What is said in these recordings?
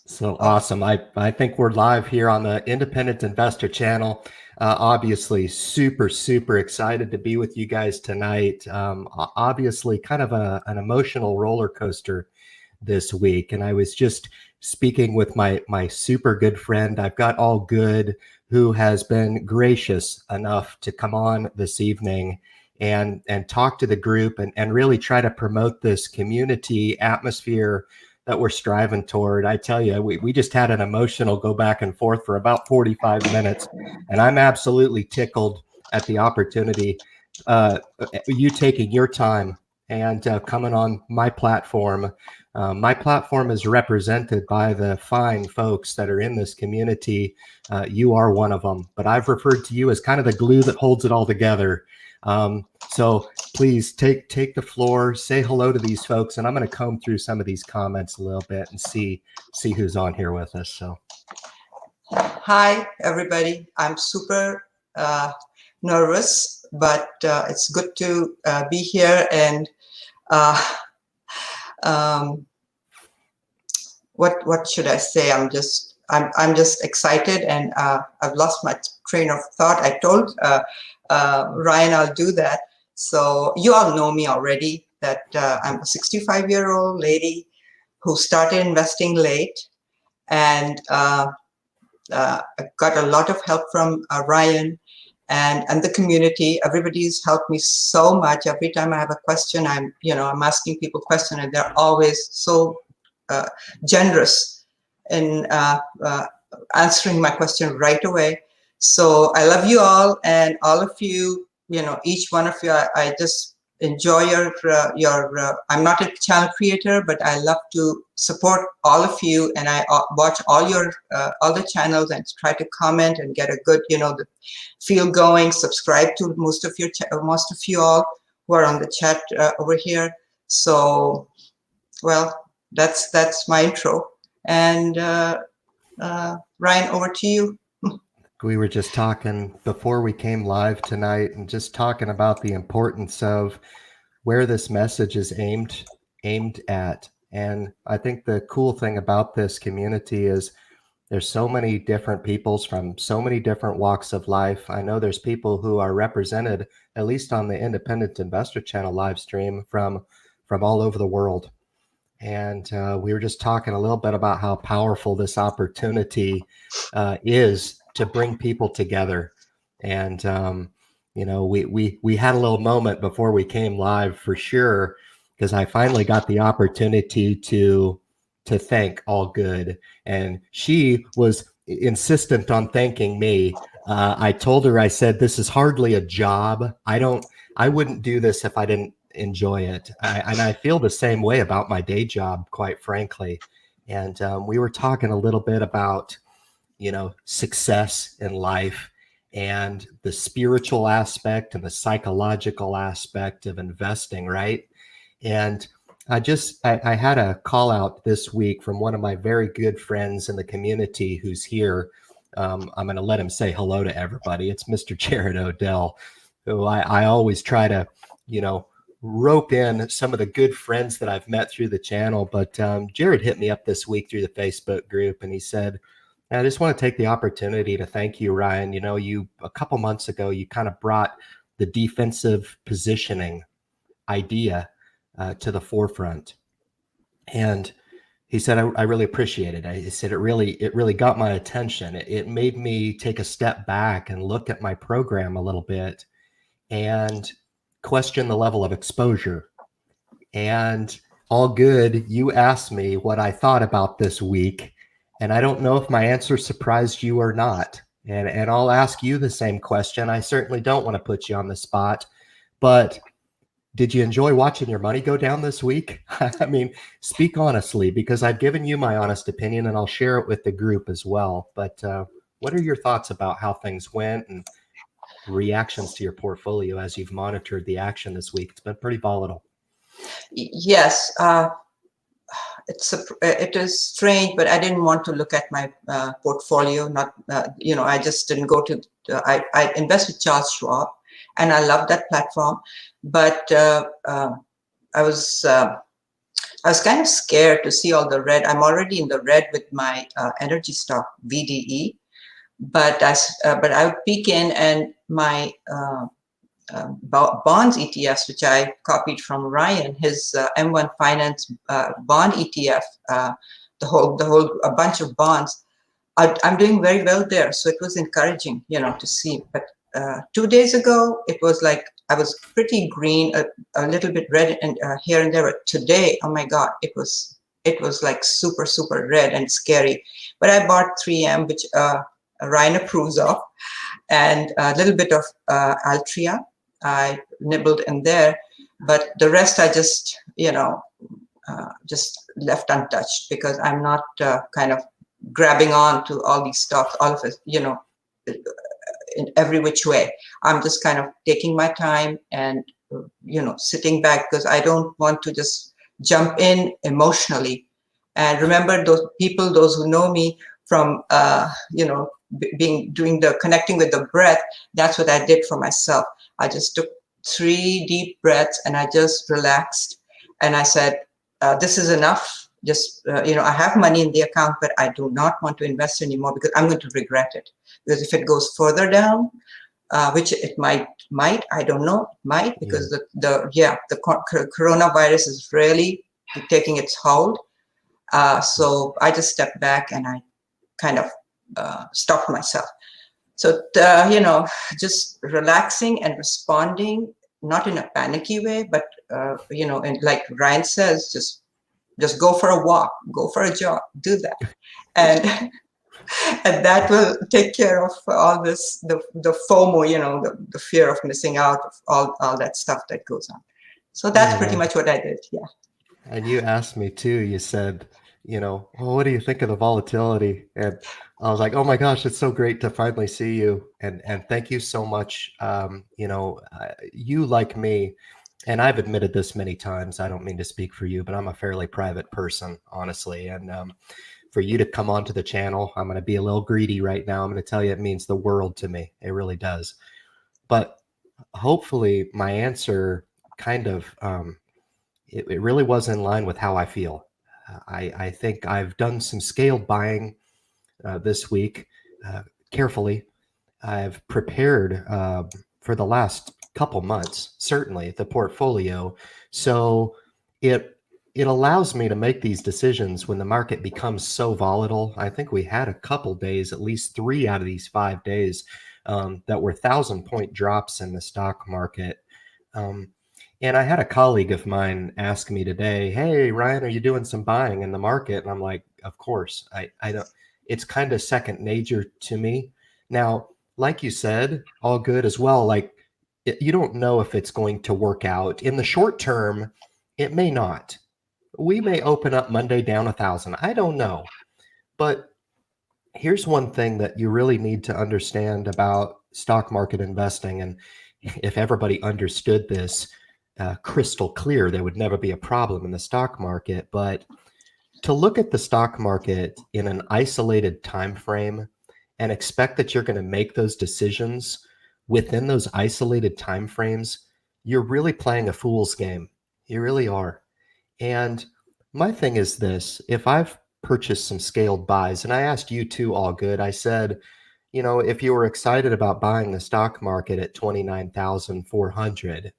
So awesome. I think we're live here on the Independent Investor channel. Obviously, super excited to be with you guys tonight. Obviously, kind of an emotional roller coaster this week. And I was just speaking with my super good friend, I've got All Good, who has been gracious enough to come on this evening and talk to the group and really try to promote this community atmosphere that we're striving toward. I tell you, we just had an emotional go back and forth for about 45 minutes, and I'm absolutely tickled at the opportunity, you taking your time and coming on my platform. My platform is represented by the fine folks that are in this community. You are one of them, but I've referred to you as kind of the glue that holds it all together. So please take the floor, say hello to these folks, and I'm going to comb through some of these comments a little bit and see who's on here with us. So, hi everybody. I'm super nervous, but it's good to be here. And what should I say? I'm just excited, and I've lost my train of thought. I told Ryan I'll do that. So you all know me already, that I'm a 65-year-old lady who started investing late, and I got a lot of help from Ryan and the community. Everybody's helped me so much. Every time I have a question, I'm asking people questions, and they're always so generous in answering my question right away. So I love you all, and all of you. Each one of you, I just enjoy your I'm not a channel creator, but I love to support all of you, and I watch all the channels and try to comment and get a good, the feel going. Subscribe to most of you all who are on the chat over here. So, well, that's my intro. And Ryan, over to you. We were just talking before we came live tonight, and just talking about the importance of where this message is aimed at. And I think the cool thing about this community is there's so many different peoples from so many different walks of life. I know there's people who are represented, at least on the Independent Investor channel live stream, from all over the world. And we were just talking a little bit about how powerful this opportunity is to bring people together. And we had a little moment before we came live, for sure, because I finally got the opportunity to thank All Good, and she was insistent on thanking me. I told her, I said, this is hardly a job. I wouldn't do this if I didn't enjoy it. And I feel the same way about my day job, quite frankly. And we were talking a little bit about success in life and the spiritual aspect and the psychological aspect of investing, right? And I had a call out this week from one of my very good friends in the community who's here. I'm going to let him say hello to everybody. It's Mr. Jared Odell, who I always try to, rope in some of the good friends that I've met through the channel. But Jared hit me up this week through the Facebook group, and he said, I just want to take the opportunity to thank you, Ryan. You a couple months ago, you kind of brought the defensive positioning idea to the forefront. And he said, I really appreciate it. He said, it really got my attention. It made me take a step back and look at my program a little bit and question the level of exposure. And All Good, you asked me what I thought about this week, and I don't know if my answer surprised you or not. And I'll ask you the same question. I certainly don't want to put you on the spot, but did you enjoy watching your money go down this week? I mean, speak honestly, because I've given you my honest opinion, and I'll share it with the group as well. But what are your thoughts about how things went and reactions to your portfolio as you've monitored the action this week? It's been pretty volatile. Yes, it is strange, but I didn't want to look at my portfolio. Not I just didn't go to. I invest with Charles Schwab, and I love that platform. But I was I was kind of scared to see all the red. I'm already in the red with my energy stock VDE, but I would peek in, and my bonds ETFs, which I copied from Ryan, his M1 Finance bond ETF, the whole a bunch of bonds. I'm doing very well there, so it was encouraging, to see. But 2 days ago, it was like I was pretty green, a little bit red, and here and there. But today, oh my God, it was like super red and scary. But I bought 3M, which Ryan approves of, and a little bit of Altria. I nibbled in there, but the rest I just just left untouched, because I'm not kind of grabbing on to all these stocks, all of it, in every which way. I'm just kind of taking my time and, sitting back, because I don't want to just jump in emotionally. And remember, those people, those who know me from, doing the connecting with the breath, that's what I did for myself. I just took 3 deep breaths and I just relaxed. And I said, this is enough. Just, I have money in the account, but I do not want to invest anymore, because I'm going to regret it. Because if it goes further down, which it might, I don't know, it might, because the coronavirus is really taking its hold. So I just stepped back and I kind of stopped myself. So, just relaxing and responding, not in a panicky way, but, and like Ryan says, just go for a walk, go for a jog, do that. And and that will take care of all this, the FOMO, the fear of missing out, of all that stuff that goes on. So that's pretty much what I did. Yeah. And you asked me too, you said, well, what do you think of the volatility? And I was like, oh my gosh, it's so great to finally see you. And thank you so much. You, like me, and I've admitted this many times, I don't mean to speak for you, but I'm a fairly private person, honestly. And for you to come onto the channel, I'm going to be a little greedy right now. I'm going to tell you, it means the world to me. It really does. But hopefully my answer kind of, it really was in line with how I feel. I think I've done some scaled buying this week carefully. I've prepared for the last couple months, certainly, the portfolio. So it allows me to make these decisions when the market becomes so volatile. I think we had a couple days, at least 3 out of these 5 days, that were 1,000-point drops in the stock market. And I had a colleague of mine ask me today, hey, Ryan, are you doing some buying in the market? And I'm like, of course. I don't. It's kind of second nature to me. Now, like you said, all good as well. Like, you don't know if it's going to work out. In the short term, it may not. We may open up Monday down 1,000. I don't know. But here's one thing that you really need to understand about stock market investing. And if everybody understood this crystal clear, there would never be a problem in the stock market. But to look at the stock market in an isolated time frame and expect that you're going to make those decisions within those isolated time frames, you're really playing a fool's game. You really are. And my thing is this: if I've purchased some scaled buys, and I asked you too, all good, I said, if you were excited about buying the stock market at 29,400,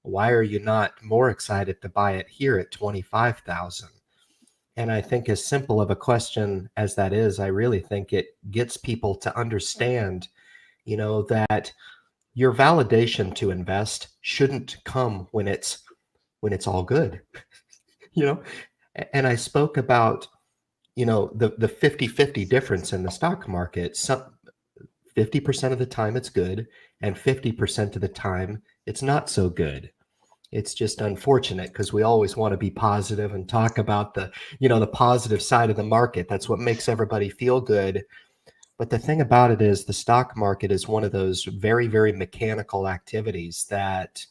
why are you not more excited to buy it here at 25,000? And I think, as simple of a question as that is, I really think it gets people to understand, that your validation to invest shouldn't come when it's all good. And I spoke about, the 50-50 difference in the stock market. 50% of the time it's good, and 50% of the time it's not so good. It's just unfortunate, because we always want to be positive and talk about the positive side of the market. That's what makes everybody feel good. But the thing about it is, the stock market is one of those very, very mechanical activities that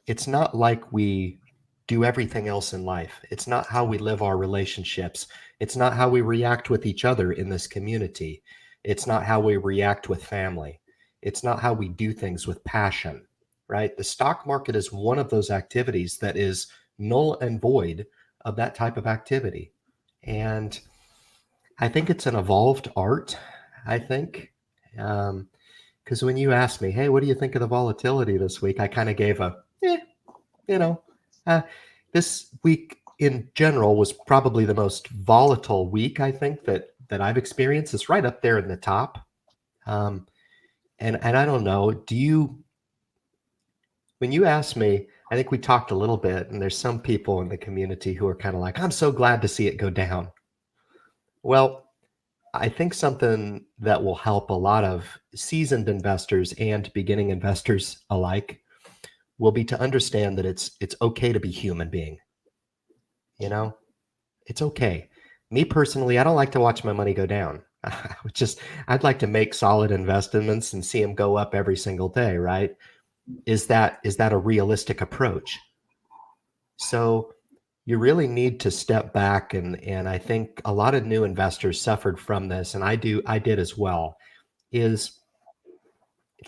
it's not like we do everything else in life. It's not how we live our relationships. It's not how we react with each other in this community. It's not how we react with family. It's not how we do things with passion, right? The stock market is one of those activities that is null and void of that type of activity. And I think it's an evolved art, I think. Because when you asked me, hey, what do you think of the volatility this week? I kind of gave a, this week in general was probably the most volatile week, I think, that I've experienced. It's right up there in the top. And I don't know, when you ask me, I think we talked a little bit, and there's some people in the community who are kind of like, I'm so glad to see it go down. Well, I think something that will help a lot of seasoned investors and beginning investors alike will be to understand that it's okay to be human being. It's okay. Me personally, I don't like to watch my money go down. I'd like to make solid investments and see them go up every single day, right? Is that a realistic approach? So you really need to step back, and I think a lot of new investors suffered from this, and I did as well, is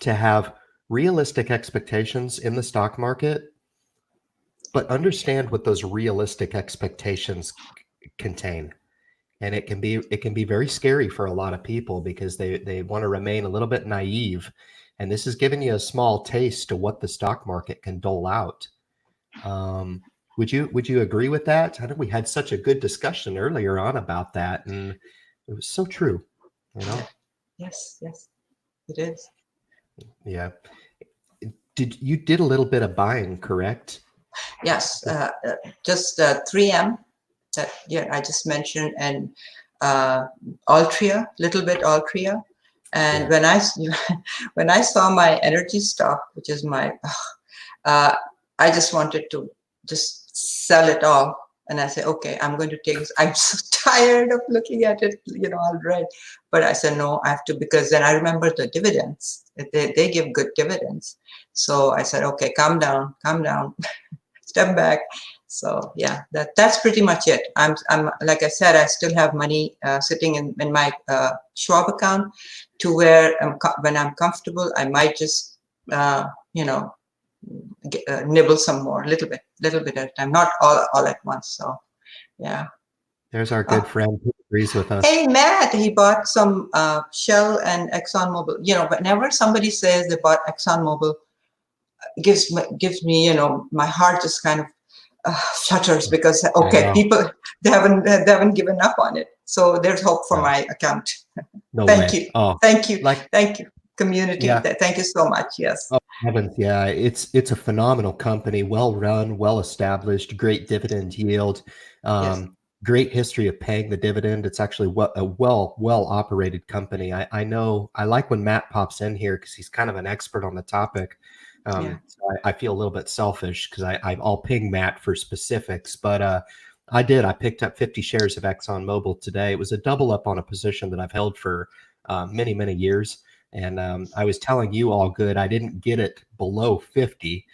to have realistic expectations in the stock market, but understand what those realistic expectations contain. And it can be very scary for a lot of people because they want to remain a little bit naive. And this is giving you a small taste to what the stock market can dole out. Would you agree with that? I think we had such a good discussion earlier on about that, and it was so true. Yes, it is. Yeah. You did a little bit of buying, correct? Yes, just 3M that I just mentioned, and Altria, little bit Altria. And when I saw my energy stock, which is my, I just wanted to just sell it all. And I said, okay, I'm going to take this. I'm so tired of looking at it, already. But I said, no, I have to, because then I remember the dividends. They give good dividends. So I said, okay, calm down, step back. So yeah, that's pretty much it. I'm like I said, I still have money sitting in my Schwab account, to where when I'm comfortable, I might just nibble some more, little bit at a time, not all at once. So yeah. There's our good friend who agrees with us. Hey, Matt, he bought some Shell and Exxon Mobil. Whenever somebody says they bought Exxon Mobil, gives me, my heart just kind of flutters, because people they haven't given up on it. So there's hope for my account. No Thank way. you. Oh, thank you. Thank you, community. Yeah. Thank you so much. Yes. Oh, heavens, yeah. It's a phenomenal company, well run, well established, great dividend yield, Yes. great history of paying the dividend. It's actually a well operated company. I know, I like when Matt pops in here because he's kind of an expert on the topic. So I feel a little bit selfish because I'll ping Matt for specifics, but I picked up 50 shares of Exxon Mobil today. It was a double up on a position that I've held for many, many years. And I was telling you all good, I didn't get it below 50,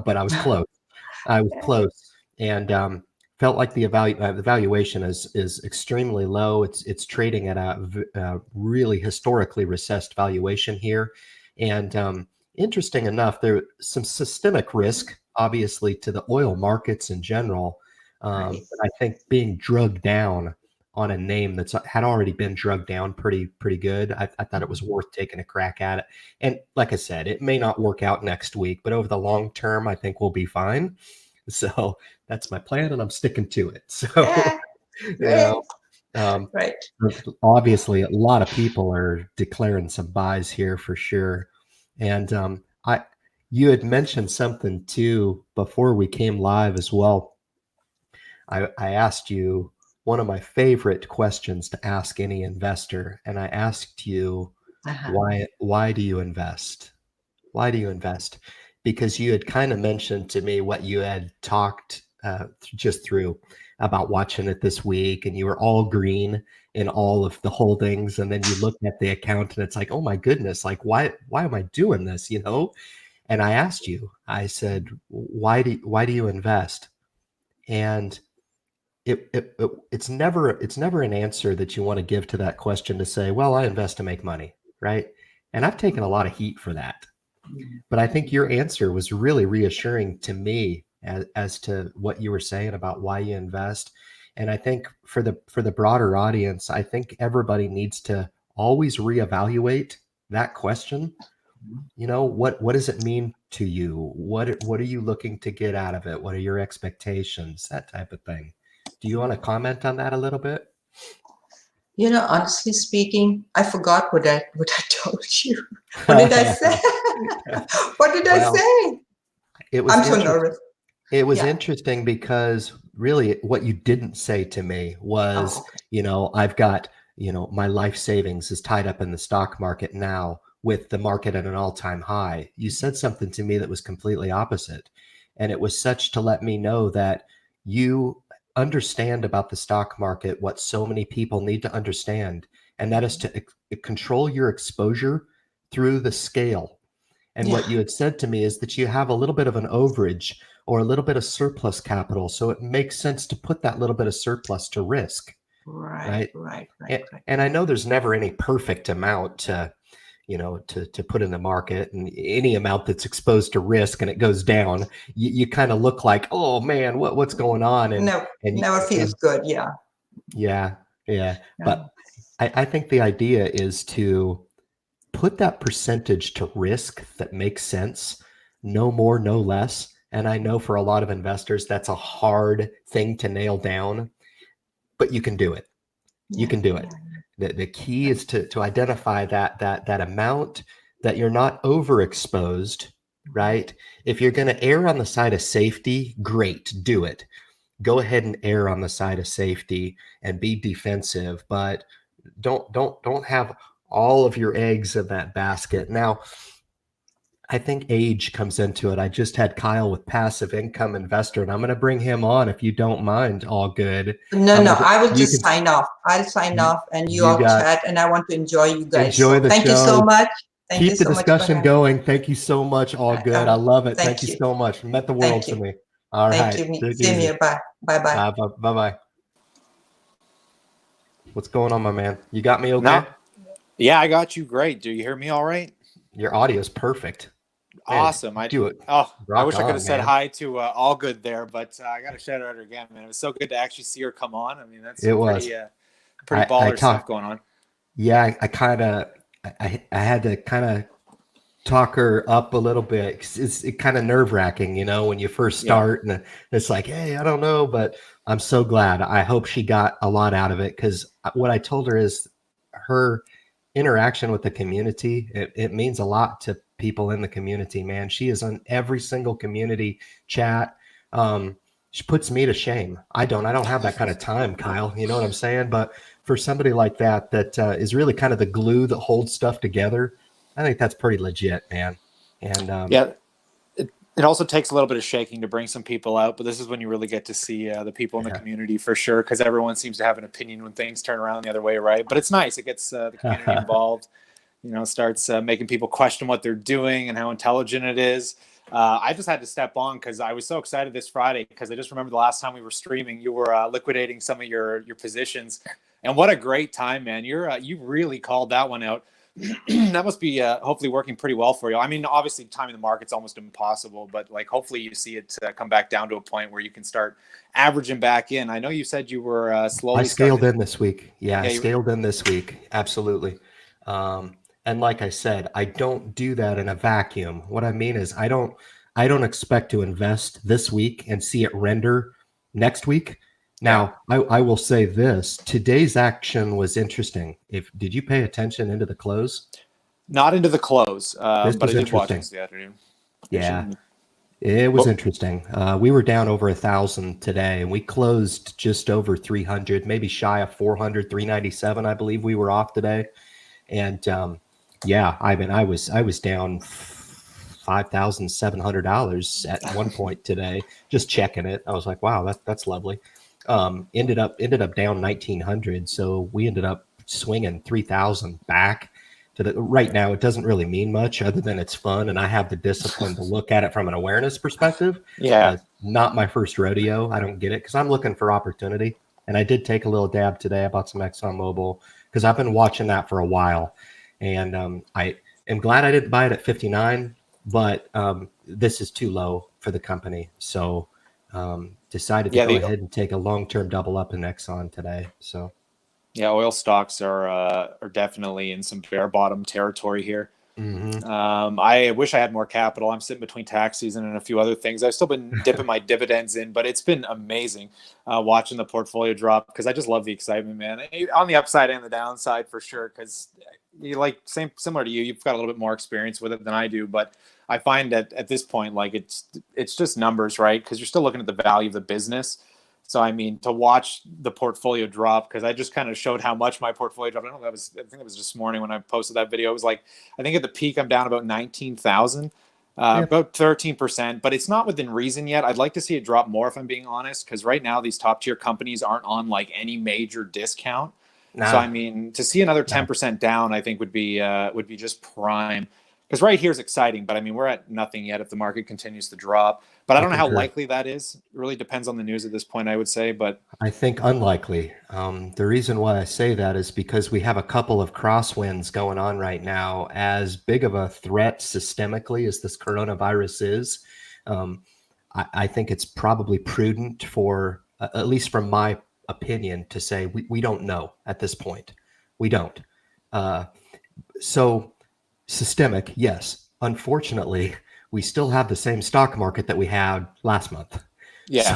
but I was close. And felt like the valuation is extremely low. It's trading at a really historically recessed valuation here. And interesting enough, there's some systemic risk, obviously, to the oil markets in general. But I think being drugged down on a name that's had already been drugged down pretty good, I thought it was worth taking a crack at it. And like I said, it may not work out next week, but over the long term, I think we'll be fine. So that's my plan, and I'm sticking to it. So, right. Obviously, a lot of people are declaring some buys here for sure. And you had mentioned something too before we came live as well. I asked you one of my favorite questions to ask any investor, and I asked you, why do you invest? Why do you invest? Because you had kind of mentioned to me what you had talked just through about watching it this week, and you were all green in all of the holdings, and then you look at the account and it's like, oh my goodness, like why am I doing this? And I asked you, I said, why do you invest? And it's never an answer that you want to give to that question to say, well, I invest to make money, right? And I've taken a lot of heat for that. But I think your answer was really reassuring to me as to what you were saying about why you invest. And I think for the broader audience, I think everybody needs to always reevaluate that question. You know, what does it mean to you? What are you looking to get out of it? What are your expectations? That type of thing. Do you want to comment on that a little bit? You know, honestly speaking, I forgot what I told you. What did I say? What did I say? It was I'm so nervous. It was interesting because really what you didn't say to me was, you know, I've got, you know, my life savings is tied up in the stock market now with the market at an all-time high. You said something to me that was completely opposite. And it was such to let me know that you understand about the stock market what so many people need to understand, and that is to control your exposure through the scale. And what you had said to me is that you have a little bit of an overage or a little bit of surplus capital. So it makes sense to put that little bit of surplus to risk. Right. And I know there's never any perfect amount to, you know, to put in the market, and any amount that's exposed to risk and it goes down, you kind of look like, oh man, what's going on? And never feels good. Yeah. But I think the idea is to put that percentage to risk that makes sense, no more, no less. And I know for a lot of investors, that's a hard thing to nail down, but you can do it. You can do it. The key is to identify that amount that you're not overexposed, right? If you're going to err on the side of safety, great, do it. Go ahead and err on the side of safety and be defensive, but don't have all of your eggs in that basket. Now, I think age comes into it. I just had Kyle with Passive Income Investor, and I'm going to bring him on if you don't mind. All good. No, I will just sign off. I'll sign off, and you all chat, and I want to enjoy you guys. Enjoy the show. Thank you so much. Keep the discussion going. Thank you so much. All good. I love it. Thank you so much. It meant the world to me. All right. Thank you. Same here. Bye. Bye. Bye. What's going on, my man? You got me okay? No. Yeah, I got you great. Do you hear me all right? Your audio is perfect. Man, awesome. I do it. Oh, I wish I could have said hi to All Good there, but I got to shout out her again, man. It was so good to actually see her come on. I mean, that's pretty baller stuff going on. Yeah, I had to kind of talk her up a little bit. It's kind of nerve wracking, you know, when you first start, and it's like, hey, I don't know, but I'm so glad. I hope she got a lot out of it, because what I told her is her interaction with the community, it means a lot to people in the community, man. She is on every single community chat. She puts me to shame. I don't have that kind of time, Kyle. You know what I'm saying? But for somebody like that is really kind of the glue that holds stuff together, I think that's pretty legit, man. And it also takes a little bit of shaking to bring some people out, but this is when you really get to see the people in the community for sure, because everyone seems to have an opinion when things turn around the other way, right? But it's nice. It gets the community involved. You know, starts making people question what they're doing and how intelligent it is. I just had to step on because I was so excited this Friday, because I just remember the last time we were streaming, you were liquidating some of your positions, and what a great time, man! You really called that one out. That must be hopefully working pretty well for you. I mean, obviously, timing the market's almost impossible, but like hopefully you see it come back down to a point where you can start averaging back in. I know you said you were slowly. I scaled in this week. Yeah, I scaled in this week. Absolutely. And like I said, I don't do that in a vacuum. What I mean is I don't expect to invest this week and see it render next week. Now, I will say this. Today's action was interesting. Did you pay attention into the close? Not into the close, but I did watch it this afternoon. Yeah, it was interesting. We were down over 1,000 today, and we closed just over 300, maybe shy of 400, 397, I believe we were off today. And yeah, I mean, I was down $5,700 at one point today, just checking it. I was like, wow, that's lovely. Ended up down 1,900, so we ended up swinging 3,000 back to the. Right now, it doesn't really mean much other than it's fun, and I have the discipline to look at it from an awareness perspective. Yeah, not my first rodeo. I don't get it because I'm looking for opportunity, and I did take a little dab today. I bought some Exxon Mobil because I've been watching that for a while. And I am glad I didn't buy it at 59, but this is too low. for the company. So decided to go ahead and take a long-term double up in Exxon today. So yeah, oil stocks are definitely in some bare bottom territory here. I wish I had more capital. I'm sitting between tax season and a few other things. I've still been dipping my dividends in, but it's been amazing watching the portfolio drop because I just love the excitement, man. On the upside and the downside for sure. Because similar to you, you've got a little bit more experience with it than I do. But I find that at this point, like it's just numbers, right? Because you're still looking at the value of the business. So, I mean, to watch the portfolio drop, because I just kind of showed how much my portfolio dropped. I think that was this morning when I posted that video. It was like, I think at the peak, I'm down about 19,000, about 13%, but it's not within reason yet. I'd like to see it drop more if I'm being honest, because right now these top tier companies aren't on like any major discount. So, I mean, to see another 10% down, I think would be just prime. Because right here is exciting, but I mean, we're at nothing yet if the market continues to drop. But I don't know how likely that is. It really depends on the news at this point, I would say. But I think unlikely. The reason why I say that is because we have a couple of crosswinds going on right now. As big of a threat systemically as this coronavirus is, I think it's probably prudent for, at least from my opinion, to say we don't know at this point. We don't. So systemic, yes. Unfortunately, we still have the same stock market that we had last month. Yeah.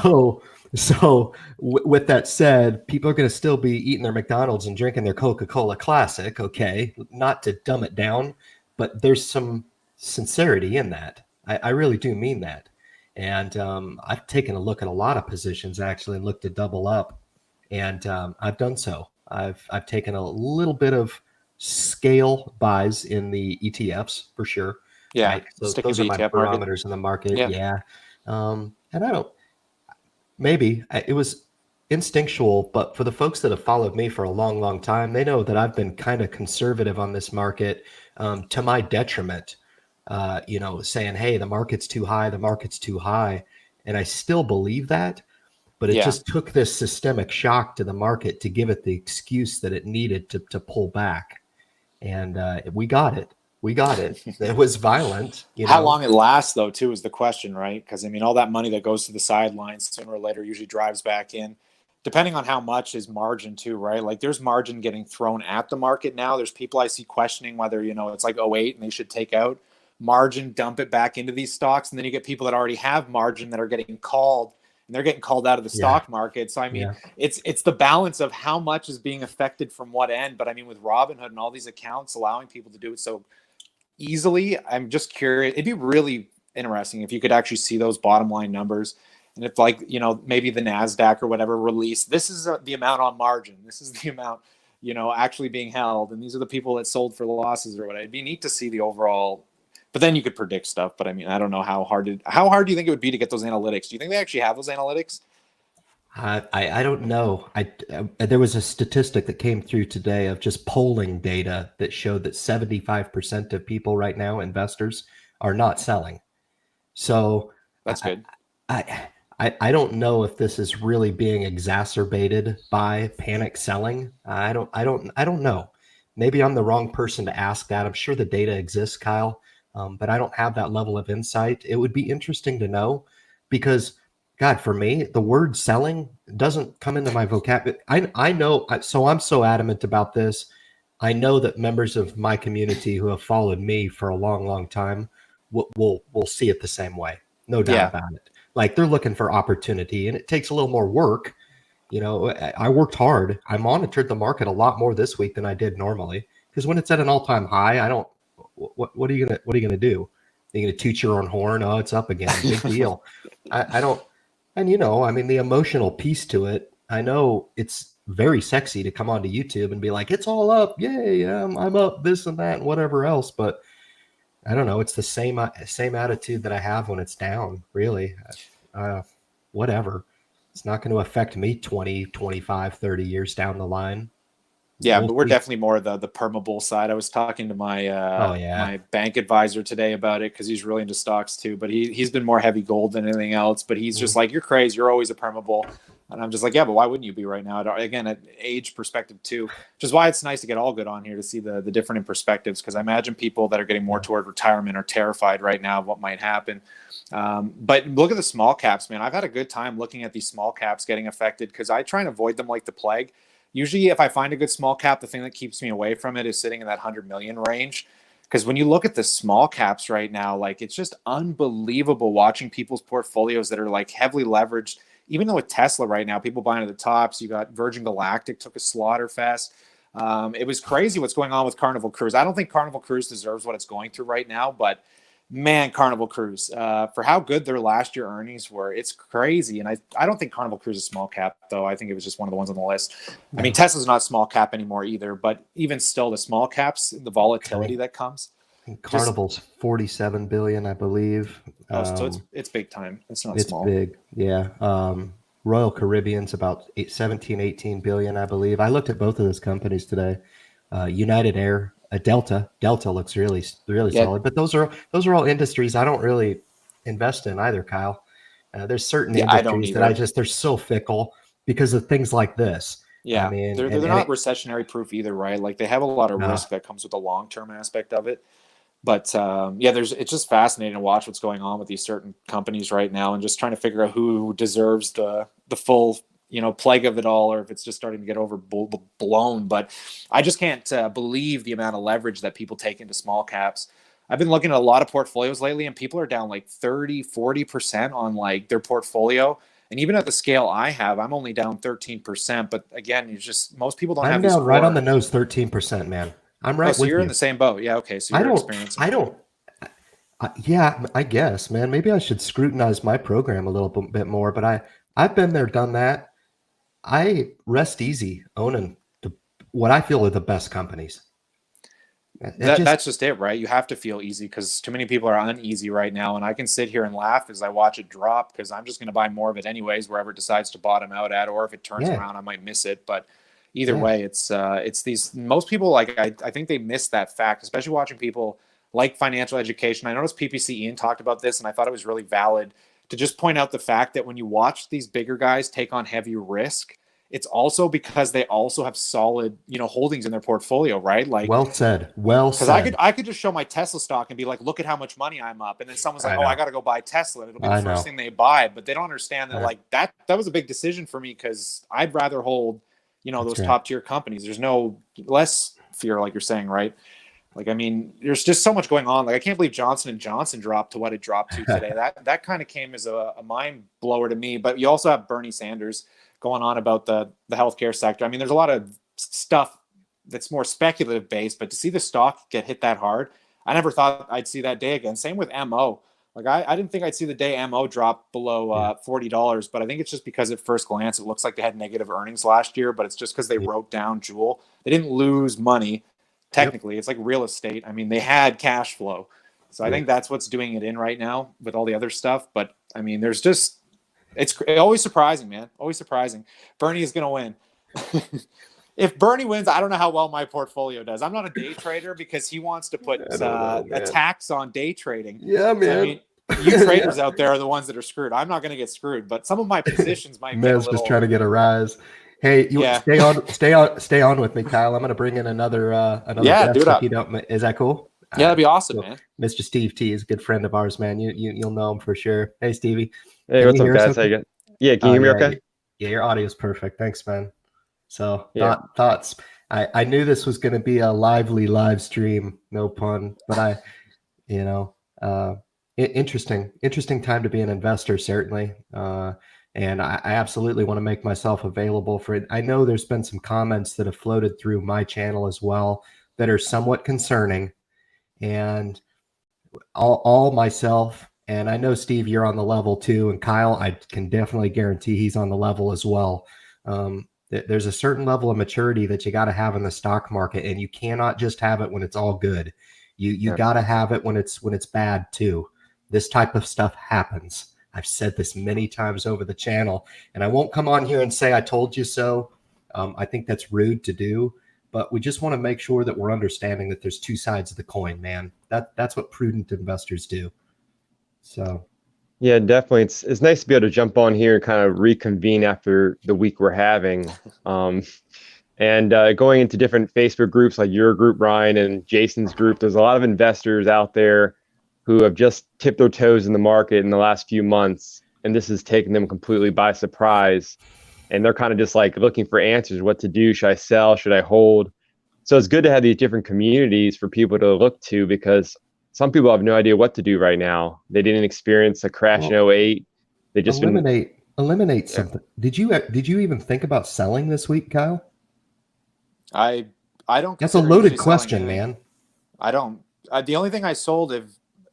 So with that said, people are going to still be eating their McDonald's and drinking their Coca-Cola Classic. Okay, not to dumb it down, but there's some sincerity in that. I really do mean that. And I've taken a look at a lot of positions actually and looked to double up, and I've done so. I've taken a little bit of scale buys in the ETFs for sure. Yeah, right? So those are my barometers in the market. Yeah. And I don't, maybe it was instinctual, but for the folks that have followed me for a long, long time, they know that I've been kind of conservative on this market to my detriment, saying, hey, the market's too high, the market's too high. And I still believe that, but it just took this systemic shock to the market to give it the excuse that it needed to pull back. And we got it. We got it. It was violent. How long it lasts, though, too, is the question, right? Because, I mean, all that money that goes to the sidelines sooner or later usually drives back in, depending on how much is margin, too, right? Like, there's margin getting thrown at the market now. There's people I see questioning whether, it's like 08 and they should take out margin, dump it back into these stocks. And then you get people that already have margin that are getting called, and they're getting called out of the stock market. So, I mean, it's the balance of how much is being affected from what end. But, I mean, with Robinhood and all these accounts allowing people to do it so easily, I'm just curious. It'd be really interesting if you could actually see those bottom line numbers, and if maybe the NASDAQ or whatever release, this is the amount on margin, this is the amount actually being held, and these are the people that sold for losses or whatever. It'd be neat to see the overall, but then you could predict stuff. But I mean, I don't know how hard do you think it would be to get those analytics? Do you think they actually have those analytics? I don't know. There was a statistic that came through today of just polling data that showed that 75% of people right now, investors, are not selling. So that's good. I don't know if this is really being exacerbated by panic selling. I don't know. Maybe I'm the wrong person to ask that. I'm sure the data exists, Kyle, but I don't have that level of insight. It would be interesting to know, because God, for me, the word selling doesn't come into my vocabulary. I know, so I'm so adamant about this. I know that members of my community who have followed me for a long, long time will see it the same way. No doubt about it. Like, they're looking for opportunity, and it takes a little more work. I worked hard. I monitored the market a lot more this week than I did normally, because when it's at an all-time high, what are you gonna do? Are you gonna toot your own horn? Oh, it's up again. Big deal. I don't. And, I mean, the emotional piece to it, I know it's very sexy to come onto YouTube and be like, it's all up. Yay, I'm up, this and that and whatever else. But I don't know. It's the same attitude that I have when it's down, really. Whatever. It's not going to affect me 20, 25, 30 years down the line. Yeah, but we're definitely more the perma bull side. I was talking to my my bank advisor today about it, because he's really into stocks too. But he's been more heavy gold than anything else. But he's just like, you're crazy. You're always a perma bull. And I'm just like, yeah, but why wouldn't you be right now? Again, at age perspective too, which is why it's nice to get all good on here to see the different perspectives. Because I imagine people that are getting more toward retirement are terrified right now of what might happen. But look at the small caps, man. I've had a good time looking at these small caps getting affected because I try and avoid them like the plague. Usually if I find a good small cap, the thing that keeps me away from it is sitting in that 100 million range. Because when you look at the small caps right now, like it's just unbelievable watching people's portfolios that are like heavily leveraged. Even though with Tesla right now, people buying at the tops, you got Virgin Galactic took a slaughter fest. It was crazy what's going on with Carnival Cruise. I don't think Carnival Cruise deserves what it's going through right now, but man, Carnival Cruise, for how good their last year earnings were, it's crazy. And I don't think Carnival Cruise is small cap, though. I think it was just one of the ones on the list. I mean, Tesla's not small cap anymore either, but even still, the small caps, the volatility that comes. Carnival's 47 billion, I believe. So it's big time. It's not small. It's big, yeah. Royal Caribbean's about 17, 18 billion, I believe. I looked at both of those companies today. United Air, Delta looks really solid. But those are all industries I don't really invest in either, Kyle. There's certain industries that they're so fickle because of things like this. Yeah, I mean, they're not recessionary proof either, right? Like they have a lot of risk that comes with the long-term aspect of it. But it's just fascinating to watch what's going on with these certain companies right now and just trying to figure out who deserves the full, plague of it all, or if it's just starting to get overblown. But I just can't believe the amount of leverage that people take into small caps. I've been looking at a lot of portfolios lately and people are down like 30-40% on like their portfolio. And even at the scale I have, I'm only down 13%. But again, most people don't have these. I'm down right on the nose, 13%, man. I'm right. So you're in the same boat. Yeah. Okay. So you're experiencing. Yeah, I guess, man. Maybe I should scrutinize my program a little bit more, but I've been there, done that. I rest easy owning what I feel are the best companies. That's just it, right? You have to feel easy because too many people are uneasy right now. And I can sit here and laugh as I watch it drop because I'm just going to buy more of it anyways, wherever it decides to bottom out at, or if it turns around, I might miss it. But either way, it's these, most people, like, I think they miss that fact, especially watching people like financial education. I noticed PPC Ian talked about this and I thought it was really valid to just point out the fact that when you watch these bigger guys take on heavy risk, it's also because they also have solid, holdings in their portfolio, right? Like, well said. Because I could just show my Tesla stock and be like, look at how much money I'm up, and then someone's like, I got to go buy Tesla, and it'll be the first thing they buy. But they don't understand that, like that was a big decision for me because I'd rather hold, those top tier companies. There's no less fear, like you're saying, right? Like, I mean, there's just so much going on. Like, I can't believe Johnson & Johnson dropped to what it dropped to today. That kind of came as a mind blower to me. But you also have Bernie Sanders going on about the healthcare sector. I mean, there's a lot of stuff that's more speculative based, but to see the stock get hit that hard, I never thought I'd see that day again. Same with MO. Like, I didn't think I'd see the day MO drop below $40, but I think it's just because at first glance, it looks like they had negative earnings last year, but it's just because they wrote down Juul. They didn't lose money. Technically, it's like real estate. I mean, they had cash flow. So I think that's what's doing it in right now with all the other stuff. But I mean, there's just, it's always surprising, man. Always surprising. Bernie is going to win. If Bernie wins, I don't know how well my portfolio does. I'm not a day trader because he wants to put a tax on day trading. Yeah, man. I mean, you traders out there are the ones that are screwed. I'm not going to get screwed, but some of my positions might get a little. Just trying to get a rise. Hey, stay on with me, Kyle. I'm going to bring in another guest. If you don't, is that cool? Yeah, that'd be awesome, man. Mr. Steve T is a good friend of ours, man. You'll know him for sure. Hey, Stevie. Hey, what's up, guys? How you going? Yeah, can you hear me okay? Yeah, your audio is perfect. Thanks, man. So thoughts. I knew this was going to be a lively live stream, no pun, but interesting time to be an investor, certainly. And I absolutely want to make myself available for it. I know there's been some comments that have floated through my channel as well that are somewhat concerning. And all myself, and I know, Steve, you're on the level too. And Kyle, I can definitely guarantee he's on the level as well. There's a certain level of maturity that you got to have in the stock market. And you cannot just have it when it's all good. You got to have it when it's bad too. This type of stuff happens. I've said this many times over the channel, and I won't come on here and say I told you so. I think that's rude to do, but we just want to make sure that we're understanding that there's two sides of the coin, man. That's what prudent investors do. So, Yeah, definitely. It's nice to be able to jump on here and kind of reconvene after the week we're having. And going into different Facebook groups like your group, Ryan, and Jason's group, there's a lot of investors out there who have just tipped their toes in the market in the last few months, and this has taken them completely by surprise. And they're kind of just like looking for answers, what to do. Should I sell? Should I hold? So it's good to have these different communities for people to look to, because some people have no idea what to do right now. They didn't experience a crash in '08. They just eliminate something. Did you even think about selling this week, Kyle? I don't. That's a loaded question, man. I don't. The only thing I sold,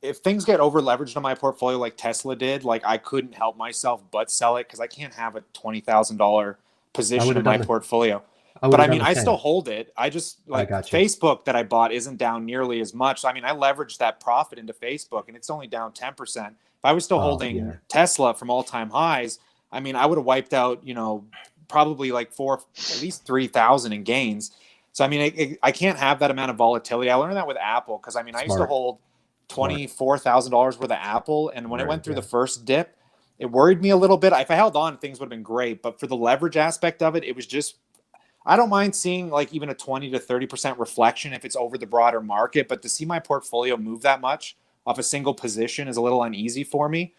if things get over leveraged on my portfolio like Tesla did, like I couldn't help myself but sell it, because I can't have a $20,000 position in my portfolio. But I mean, I still hold it. I just Facebook that I bought isn't down nearly as much. So, I mean, I leveraged that profit into Facebook, and it's only down 10%. If I was still holding Tesla from all-time highs, I mean, I would have wiped out, probably like at least 3,000 in gains. So, I mean, I can't have that amount of volatility. I learned that with Apple, because I mean, I used to hold $24,000 worth of Apple, and when it went through the first dip, it worried me a little bit. If I held on, things would have been great, but for the leverage aspect of it, it was just, I don't mind seeing like even a 20 to 30% reflection if it's over the broader market, but to see my portfolio move that much off a single position is a little uneasy for me,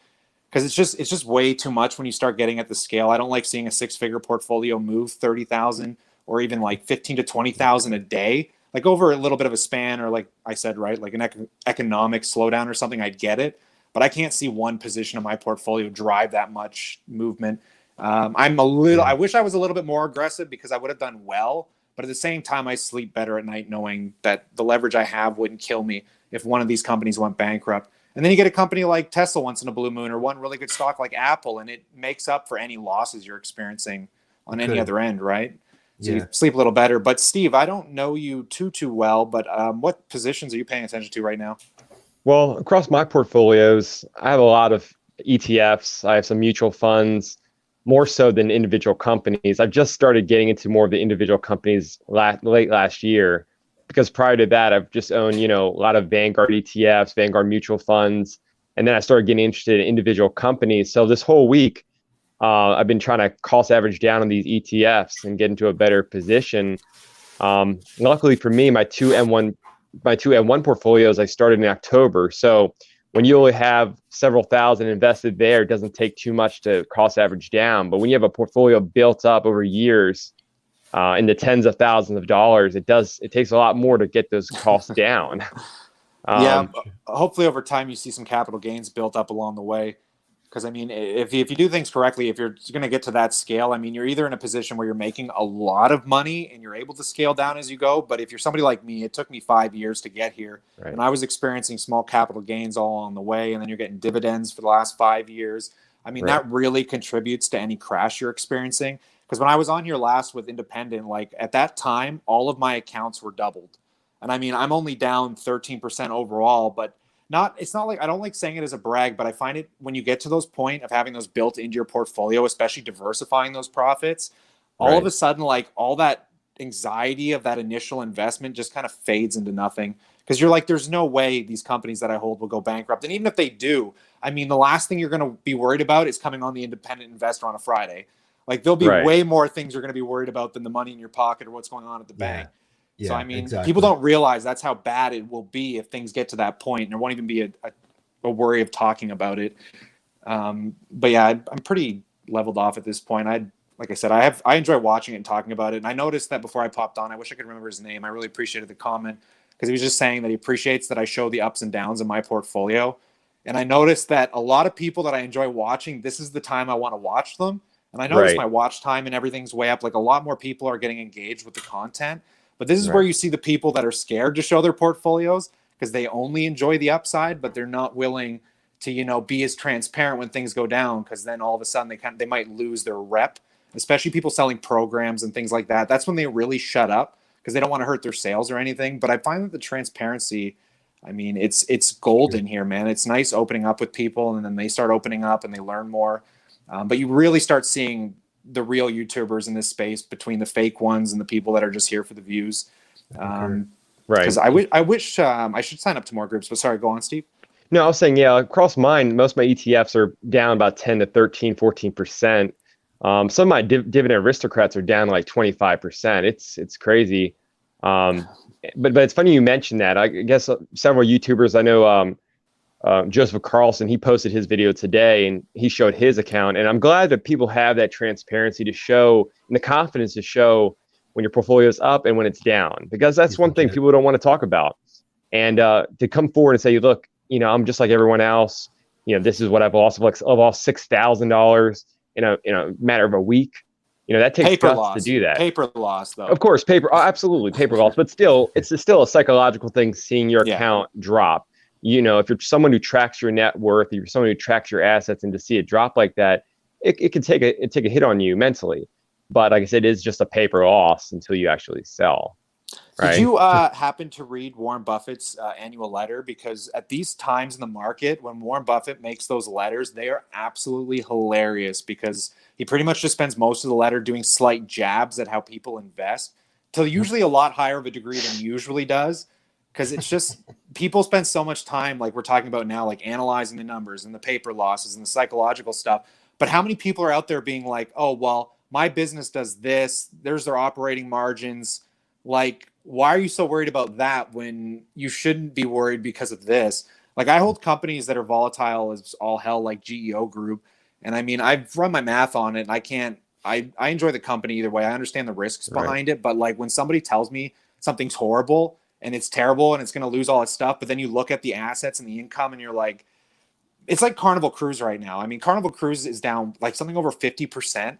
because it's just way too much when you start getting at the scale. I don't like seeing a 6-figure portfolio move 30,000 or even like 15 to 20,000 a day, like over a little bit of a span, or like I said, right, like an economic slowdown or something. I'd get it, but I can't see one position of my portfolio drive that much movement. I wish I was a little bit more aggressive, because I would have done well, but at the same time, I sleep better at night knowing that the leverage I have wouldn't kill me if one of these companies went bankrupt. And then you get a company like Tesla once in a blue moon, or one really good stock like Apple, and it makes up for any losses you're experiencing on any other end, right? So you sleep a little better. But Steve, I don't know you too well, but what positions are you paying attention to right now? Well, across my portfolios, I have a lot of ETFs. I have some mutual funds, more so than individual companies. I've just started getting into more of the individual companies late last year, because prior to that, I've just owned, a lot of Vanguard ETFs, Vanguard mutual funds. And then I started getting interested in individual companies. So this whole week, I've been trying to cost average down on these ETFs and get into a better position. Luckily for me, my two M1 portfolios, I started in October. So when you only have several thousand invested there, it doesn't take too much to cost average down. But when you have a portfolio built up over years in the tens of thousands of dollars, it takes a lot more to get those costs down. Hopefully over time you see some capital gains built up along the way. Because, I mean, if you do things correctly, if you're going to get to that scale, I mean, you're either in a position where you're making a lot of money and you're able to scale down as you go. But if you're somebody like me, it took me 5 years to get here. Right. And I was experiencing small capital gains all along the way. And then you're getting dividends for the last 5 years. I mean, that really contributes to any crash you're experiencing. Because when I was on here last with Independent, like at that time, all of my accounts were doubled. And I mean, I'm only down 13% overall, but it's not like, I don't like saying it as a brag, but I find it when you get to those point of having those built into your portfolio, especially diversifying those profits, all of a sudden, like all that anxiety of that initial investment just kind of fades into nothing. Because you're like, there's no way these companies that I hold will go bankrupt. And even if they do, I mean, the last thing you're going to be worried about is coming on the independent investor on a Friday. Like there'll be way more things you're going to be worried about than the money in your pocket or what's going on at the bank. Yeah, so, I mean, people don't realize that's how bad it will be if things get to that point, and there won't even be a worry of talking about it. But yeah, I'm pretty leveled off at this point. Like I said, I enjoy watching it and talking about it. And I noticed that before I popped on, I wish I could remember his name. I really appreciated the comment, because he was just saying that he appreciates that I show the ups and downs of my portfolio. And I noticed that a lot of people that I enjoy watching, this is the time I want to watch them. And I noticed my watch time and everything's way up. Like a lot more people are getting engaged with the content. But this is where you see the people that are scared to show their portfolios, because they only enjoy the upside, but they're not willing to, be as transparent when things go down, because then all of a sudden they might lose their rep, especially people selling programs and things like that. That's when they really shut up, because they don't want to hurt their sales or anything. But I find that the transparency, I mean, it's golden here, man. It's nice opening up with people, and then they start opening up and they learn more. But you really start seeing the real YouTubers in this space between the fake ones and the people that are just here for the views. Because I wish I should sign up to more groups. But sorry, go on, Steve. No, I was saying, yeah, across mine, most of my ETFs are down about 10 to 13, 14%. Some of my dividend aristocrats are down like 25%. It's crazy. But it's funny you mentioned that. I guess several YouTubers I know, Joseph Carlson, he posted his video today and he showed his account. And I'm glad that people have that transparency to show and the confidence to show when your portfolio is up and when it's down, because that's one thing people don't want to talk about. And to come forward and say, look, I'm just like everyone else. This is what I've lost. I've lost $6,000 in a matter of a week. That takes Paper guts loss. to do that. Paper loss, though. Of course, absolutely paper loss, but still, it's still a psychological thing seeing your account drop. If you're someone who tracks your net worth, if you're someone who tracks your assets, and to see it drop like that, it can take a hit on you mentally. But like I said, it is just a paper loss until you actually sell. Right? Did you happen to read Warren Buffett's annual letter? Because at these times in the market, when Warren Buffett makes those letters, they are absolutely hilarious, because he pretty much just spends most of the letter doing slight jabs at how people invest, to usually a lot higher of a degree than he usually does. Because it's just, people spend so much time, like we're talking about now, like analyzing the numbers and the paper losses and the psychological stuff. But how many people are out there being like, oh, well, my business does this, there's their operating margins. Like, why are you so worried about that when you shouldn't be worried because of this? Like, I hold companies that are volatile as all hell, like GEO Group. And I mean, I've run my math on it, and I enjoy the company either way. I understand the risks behind it. But like, when somebody tells me something's horrible and it's terrible and it's going to lose all its stuff, but then you look at the assets and the income and you're like, it's like Carnival Cruise right now. I mean, Carnival Cruise is down like something over 50%.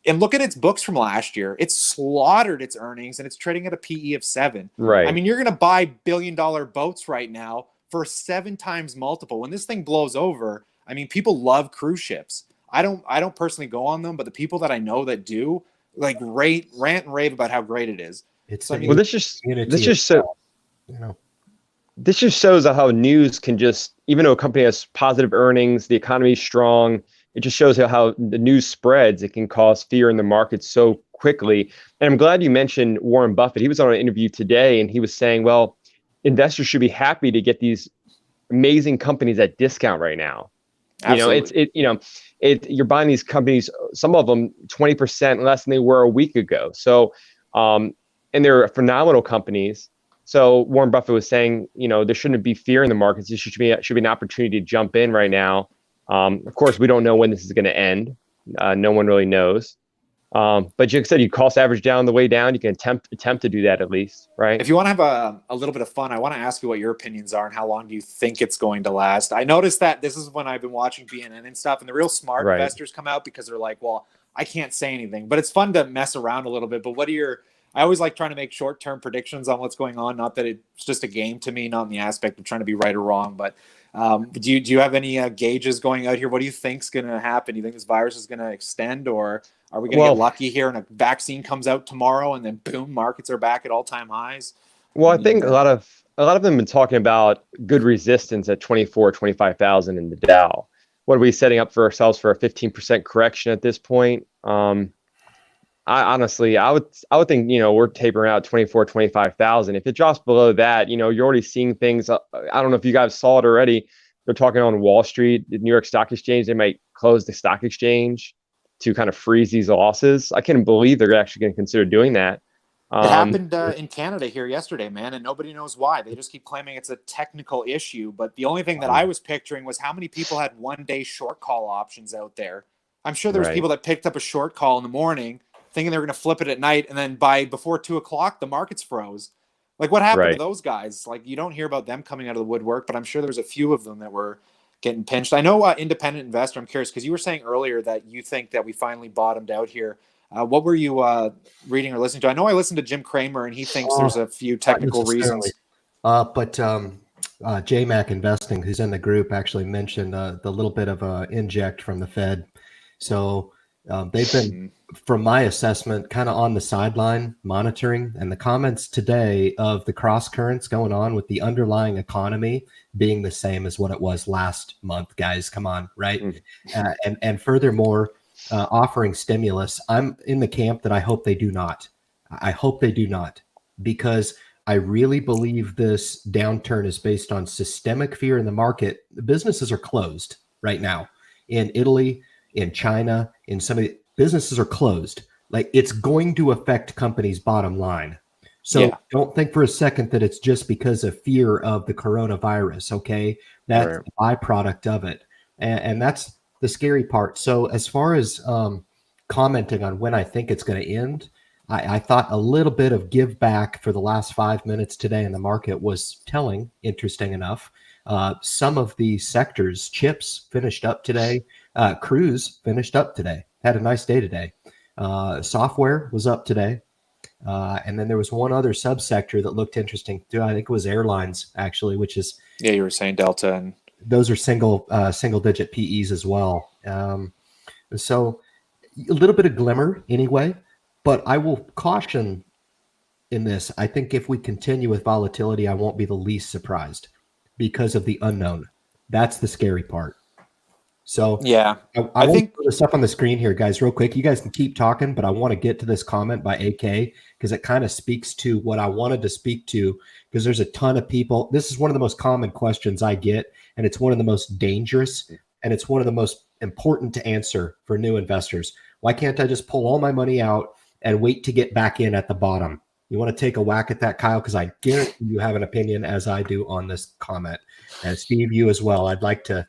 And look at its books from last year. It's slaughtered its earnings, and it's trading at a PE of 7. Right. I mean, you're going to buy billion-dollar boats right now for 7 times multiple. When this thing blows over, I mean, people love cruise ships. I don't personally go on them, but the people that I know that do, like, rant and rave about how great it is. Well, this just shows how news can just, even though a company has positive earnings, the economy is strong, it just shows how the news spreads. It can cause fear in the market so quickly. And I'm glad you mentioned Warren Buffett. He was on an interview today, and he was saying, well, investors should be happy to get these amazing companies at discount right now. Absolutely. You're buying these companies, some of them 20% less than they were a week ago. So, and they're phenomenal companies. So Warren Buffett was saying, there shouldn't be fear in the markets. There should be an opportunity to jump in right now. Of course, we don't know when this is going to end. No one really knows. But like I said, you cost average down the way down. You can attempt to do that at least, right? If you want to have a little bit of fun, I want to ask you what your opinions are and how long do you think it's going to last. I noticed that this is when I've been watching BNN and stuff, and the real smart investors come out because they're like, well, I can't say anything. But it's fun to mess around a little bit. But I always like trying to make short-term predictions on what's going on. Not that it's just a game to me, not in the aspect of trying to be right or wrong, but do you have any gauges going out here? What do you think's going to happen? Do you think this virus is going to extend, or are we going to get lucky here and a vaccine comes out tomorrow and then boom, markets are back at all-time highs? Well, I think a lot of them have been talking about good resistance at 25,000 in the Dow. What are we setting up for ourselves for a 15% correction at this point? I would think, we're tapering out 25,000. If it drops below that, you're already seeing things. I don't know if you guys saw it already. They're talking on Wall Street, the New York Stock Exchange. They might close the stock exchange to kind of freeze these losses. I can't believe they're actually going to consider doing that. It happened in Canada here yesterday, man, and nobody knows why. They just keep claiming it's a technical issue. But the only thing that I was picturing was how many people had one-day short call options out there. I'm sure there was people that picked up a short call in the morning thinking they were going to flip it at night, and then before 2:00, the markets froze. Like, what happened to those guys? Like, you don't hear about them coming out of the woodwork, but I'm sure there's a few of them that were getting pinched. I know independent investor, I'm curious, because you were saying earlier that you think that we finally bottomed out here. What were you reading or listening to? I know I listened to Jim Cramer, and he thinks there's a few technical reasons. But JMac Investing, who's in the group, actually mentioned the little bit of a inject from the Fed. So they've been, from my assessment, kind of on the sideline monitoring, and the comments today of the cross currents going on with the underlying economy being the same as what it was last month. Guys, come on, right? And furthermore, offering stimulus. I'm in the camp that I hope they do not. I hope they do not, because I really believe this downturn is based on systemic fear in the market. The businesses are closed right now in Italy, in China, in some of the businesses are closed. Like, it's going to affect companies' bottom line. So don't think for a second that it's just because of fear of the coronavirus. Okay. That's the byproduct of it. And that's the scary part. So as far as commenting on when I think it's going to end, I thought a little bit of give back for the last 5 minutes today in the market was telling, interesting enough. Some of the sectors, chips finished up today. Cruise finished up today. Had a nice day today. Software was up today. And then there was one other subsector that looked interesting too. I think it was airlines, actually, which is you were saying Delta, and those are single digit PEs as well. So a little bit of glimmer anyway. But I will caution in this. I think if we continue with volatility, I won't be the least surprised because of the unknown. That's the scary part. So yeah, I think put this up on the screen here, guys, real quick. You guys can keep talking, but I want to get to this comment by AK because it kind of speaks to what I wanted to speak to, because there's a ton of people. This is one of the most common questions I get, and it's one of the most dangerous, and it's one of the most important to answer for new investors. Why can't I just pull all my money out and wait to get back in at the bottom? You want to take a whack at that, Kyle? Because I guarantee you have an opinion, as I do, on this comment. And Steve, you as well. I'd like to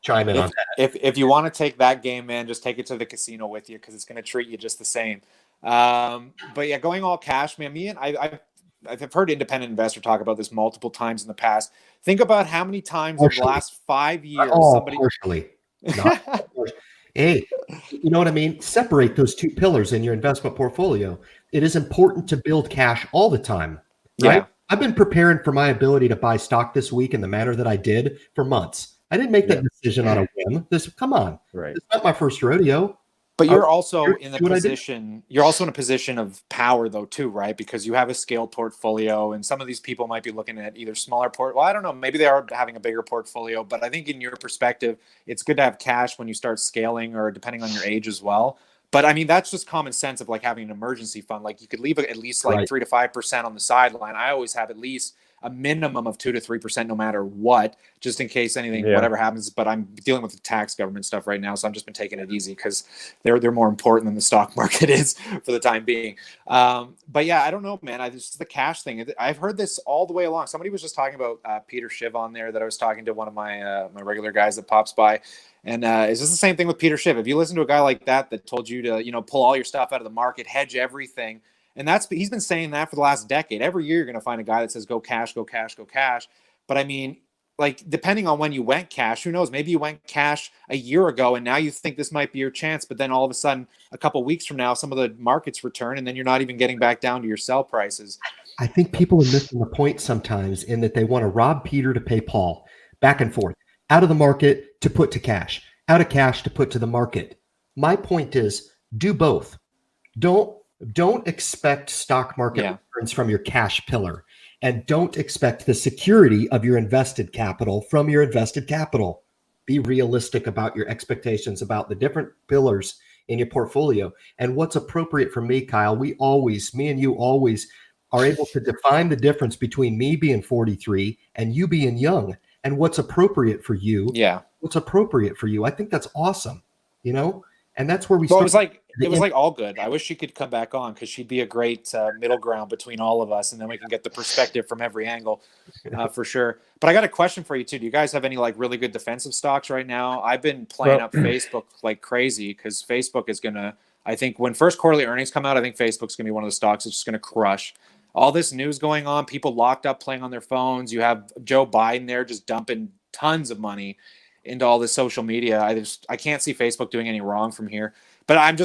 chime in on that. If you want to take that game, man, just take it to the casino with you, because it's going to treat you just the same. But yeah, going all cash, man. I've heard independent investor talk about this multiple times in the past. Think about how many times in the last 5 years somebody. Hey, you know what I mean? Separate those two pillars in your investment portfolio. It is important to build cash all the time, right? Yeah. I've been preparing for my ability to buy stock this week in the manner that I did for months. I didn't make that decision on a whim. Come on. Right. It's not my first rodeo. But you're also in the position. You're also in a position of power, though, too, right? Because you have a scaled portfolio, and some of these people might be looking at either smaller Well, I don't know. Maybe they are having a bigger portfolio, but I think in your perspective, it's good to have cash when you start scaling, or depending on your age as well. But I mean, that's just common sense of like having an emergency fund. Like you could leave at least like 3 to 5% on the sideline. I always have at least a minimum of 2 to 3% no matter what, just in case anything, whatever happens. But I'm dealing with the tax government stuff right now, so I've just been taking it easy because they're more important than the stock market is for the time being. But yeah, I don't know, man. This is the cash thing. I've heard this all the way along. Somebody was just talking about Peter Schiff on there that I was talking to, one of my my regular guys that pops by. And it's just the same thing with Peter Schiff. If you listen to a guy like that told you to, pull all your stuff out of the market, hedge everything. And he's been saying that for the last decade. Every year you're going to find a guy that says, go cash, go cash, go cash. But I mean, like, depending on when you went cash, who knows? Maybe you went cash a year ago and now you think this might be your chance. But then all of a sudden, a couple of weeks from now, some of the markets return and then you're not even getting back down to your sell prices. I think people are missing the point sometimes in that they want to rob Peter to pay Paul, back and forth, out of the market to put to cash, out of cash to put to the market. My point is, do both. Don't expect stock market returns from your cash pillar, and don't expect the security of your invested capital from your invested capital. Be realistic about your expectations about the different pillars in your portfolio and what's appropriate for me, Kyle. Me and you always are able to define the difference between me being 43 and you being young, and what's appropriate for you. Yeah. What's appropriate for you. I think that's awesome, and that's where we start. It was like all good. I wish she could come back on because she'd be a great middle ground between all of us, and then we can get the perspective from every angle for sure. But I got a question for you too. Do you guys have any like really good defensive stocks right now? I've been playing up Facebook like crazy because Facebook is gonna. I think when first quarterly earnings come out, I think Facebook's gonna be one of the stocks that's just gonna crush. All this news going on, people locked up playing on their phones. You have Joe Biden there just dumping tons of money into all this social media. I can't see Facebook doing any wrong from here. But I'm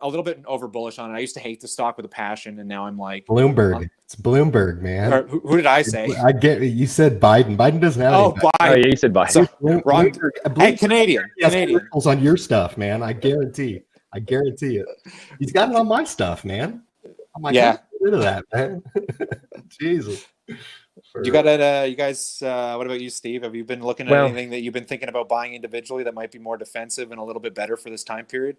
a little bit over bullish on it. I used to hate the stock with a passion, and now I'm like Bloomberg. It's Bloomberg, man. Who did I say? I get you said Biden. Biden doesn't have any. Biden. Oh, yeah, you said Biden. So, wrong. Hey, Canadian. On your stuff, man. I guarantee it. He's got it on my stuff, man. I'm like, get rid of that, man. Jesus. You got it. You guys, what about you, Steve? Have you been looking at anything that you've been thinking about buying individually that might be more defensive and a little bit better for this time period?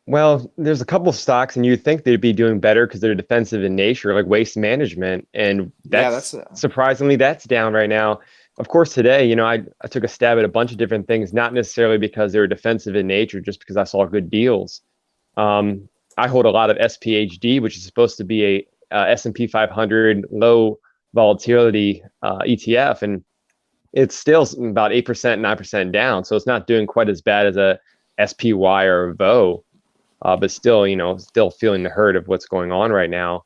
Well, there's a couple of stocks, and you'd think they'd be doing better because they're defensive in nature, like Waste Management, and Yeah, that's surprisingly that's down right now. Of course, today, I took a stab at a bunch of different things, not necessarily because they were defensive in nature, just because I saw good deals. I hold a lot of SPHD, which is supposed to be a S&P 500 low volatility ETF, and it's still about 8%, 9% down. So it's not doing quite as bad as a SPY or a VO, but still, still feeling the hurt of what's going on right now.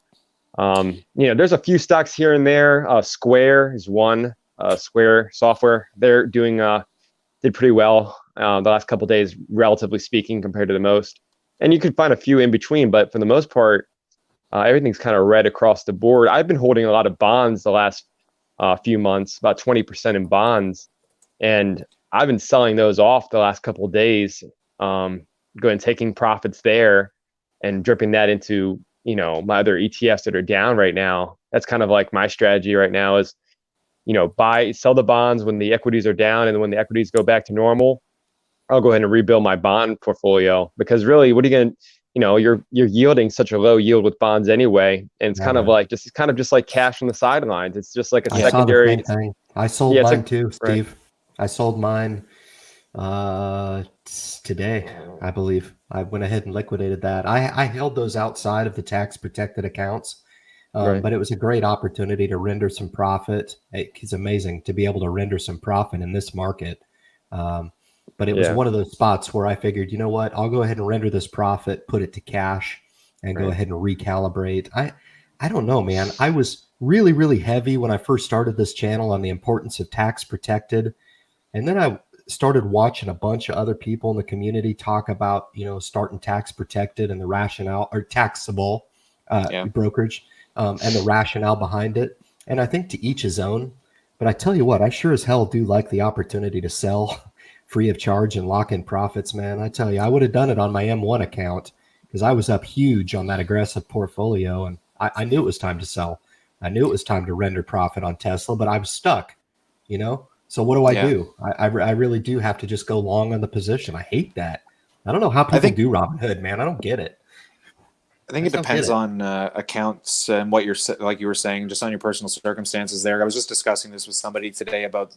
There's a few stocks here and there. Square is one. Square Software, they're did pretty well the last couple of days, relatively speaking, compared to the most. And you could find a few in between, but for the most part, everything's kind of red across the board. I've been holding a lot of bonds the last few months, about 20% in bonds, and I've been selling those off the last couple of days, going and taking profits there and dripping that into my other ETFs that are down right now. That's kind of like my strategy right now is sell the bonds when the equities are down, and then when the equities go back to normal, I'll go ahead and rebuild my bond portfolio, because really, what are you going to, you're yielding such a low yield with bonds anyway, and it's kind of just like cash on the sidelines. It's just like a secondary. I saw the same thing. I sold mine too, Steve. Right. I sold mine today, I believe. I went ahead and liquidated that. I held those outside of the tax protected accounts. But it was a great opportunity to render some profit. It's amazing to be able to render some profit in this market. But it was one of those spots where I figured, you know what, I'll go ahead and render this profit, put it to cash, and go ahead and recalibrate. I don't know, man. I was really, really heavy when I first started this channel on the importance of tax protected. And then I started watching a bunch of other people in the community talk about, starting tax protected and the rationale, or taxable brokerage. And the rationale behind it. And I think to each his own. But I tell you what, I sure as hell do like the opportunity to sell free of charge and lock in profits, man. I tell you, I would have done it on my M1 account because I was up huge on that aggressive portfolio. And I knew it was time to sell. I knew it was time to render profit on Tesla, but I was stuck, So what do I do? I really do have to just go long on the position. I hate that. I don't know how people do Robinhood, man. I don't get it. I think it depends on accounts and what you're, like you were saying, just on your personal circumstances there. I was just discussing this with somebody today about,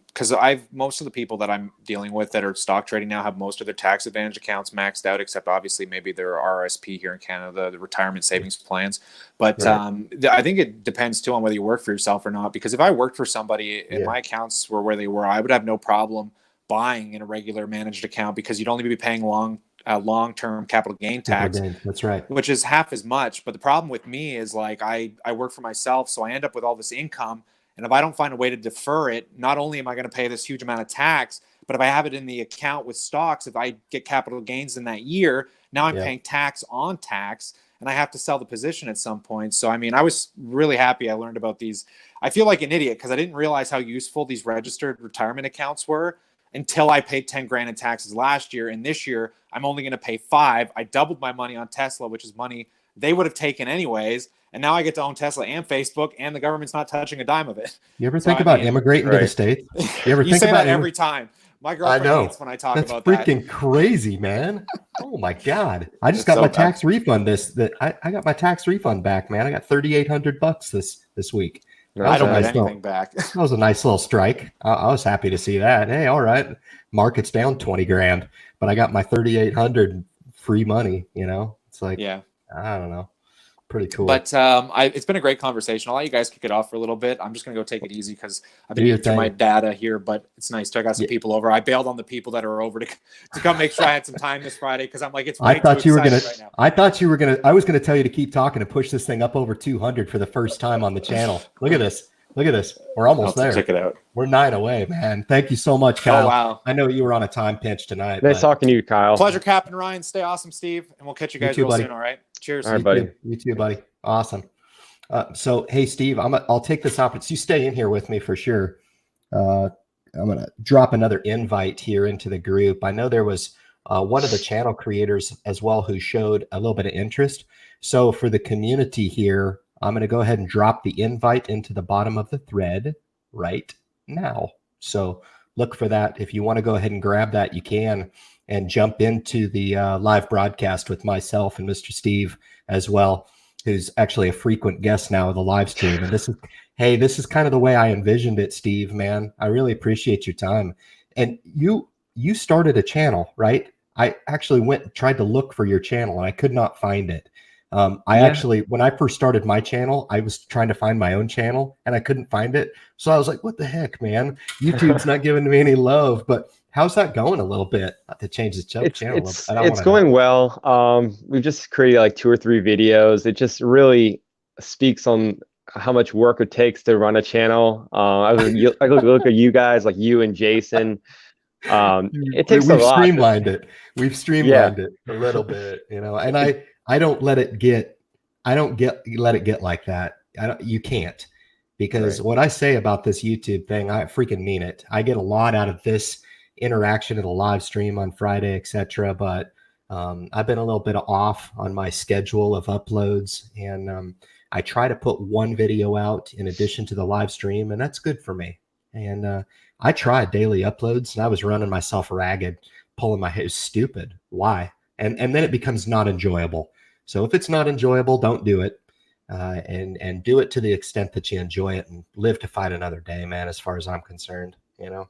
because most of the people that I'm dealing with that are stock trading now have most of their tax advantage accounts maxed out, except obviously maybe their RSP here in Canada, the retirement savings plans. But I think it depends too on whether you work for yourself or not, because if I worked for somebody and my accounts were where they were, I would have no problem buying in a regular managed account, because you'd only be paying long-term capital gain tax. That's right. Which is half as much. But the problem with me is, like, I work for myself, so I end up with all this income. And if I don't find a way to defer it, not only am I going to pay this huge amount of tax, but if I have it in the account with stocks, if I get capital gains in that year, now I'm paying tax on tax, and I have to sell the position at some point. So, I mean, I was really happy I learned about these. I feel like an idiot because I didn't realize how useful these registered retirement accounts were until I paid 10 grand in taxes last year. And this year, I'm only going to pay 5. I doubled my money on Tesla, which is money they would have taken anyways. And now I get to own Tesla and Facebook, and the government's not touching a dime of it. You ever think about immigrating to the States? You ever think say about that every time. My girlfriend hates when I talk about that. That's freaking crazy, man. Oh my God. I just got my tax refund I got my tax refund back, man. I got $3,800 this week. I don't get anything back. That was a nice little strike. I was happy to see that. Hey, all right. Market's down 20 grand, but I got my 3,800 free money, It's like, I don't know. Pretty cool. But it's been a great conversation. I'll let you guys kick it off for a little bit. I'm just going to go take it easy because I've been through my data here, but it's nice. I got some people over. I bailed on the people that are over to come make sure I had some time this Friday because I'm like, it's way too exciting right now. I was going to tell you to keep talking and push this thing up over 200 for the first time on the channel. Look at this. We're almost there. Check it out. We're 9 away, man. Thank you so much, Kyle. Oh, wow. I know you were on a time pinch tonight. Nice talking to you, Kyle. Pleasure, Captain Ryan. Stay awesome, Steve. And we'll catch you guys real soon, all right? Cheers. All right, buddy. You too, buddy. Awesome. So, hey, Steve, I'll take this opportunity. You stay in here with me for sure. I'm going to drop another invite here into the group. I know there was one of the channel creators as well who showed a little bit of interest. So for the community here, I'm going to go ahead and drop the invite into the bottom of the thread right now. So look for that. If you want to go ahead and grab that, you can. and jump into the live broadcast with myself and Mr. Steve as well, who's actually a frequent guest now of the live stream. And this is kind of the way I envisioned it, Steve, man. I really appreciate your time. And you started a channel, right? I actually tried to look for your channel and I could not find it. Actually, when I first started my channel, I was trying to find my own channel and I couldn't find it. So I was like, what the heck, man? YouTube's not giving me any love. But how's that going a little bit to change the channel? It's going well. We've just created like 2 or 3 videos. It just really speaks on how much work it takes to run a channel. I look at you guys, like you and Jason. It takes a lot. We've streamlined it a little bit, you know, and I don't let it get like that. You can't, because what I say about this YouTube thing, I freaking mean it. I get a lot out of this interaction in a live stream on Friday, etc. But I've been a little bit off on my schedule of uploads, and I try to put 1 video out in addition to the live stream, and that's good for me. And I tried daily uploads, and I was running myself ragged, pulling my hair. Stupid. Why? And then it becomes not enjoyable. So if it's not enjoyable, don't do it. And do it to the extent that you enjoy it, and live to fight another day, man, as far as I'm concerned, you know?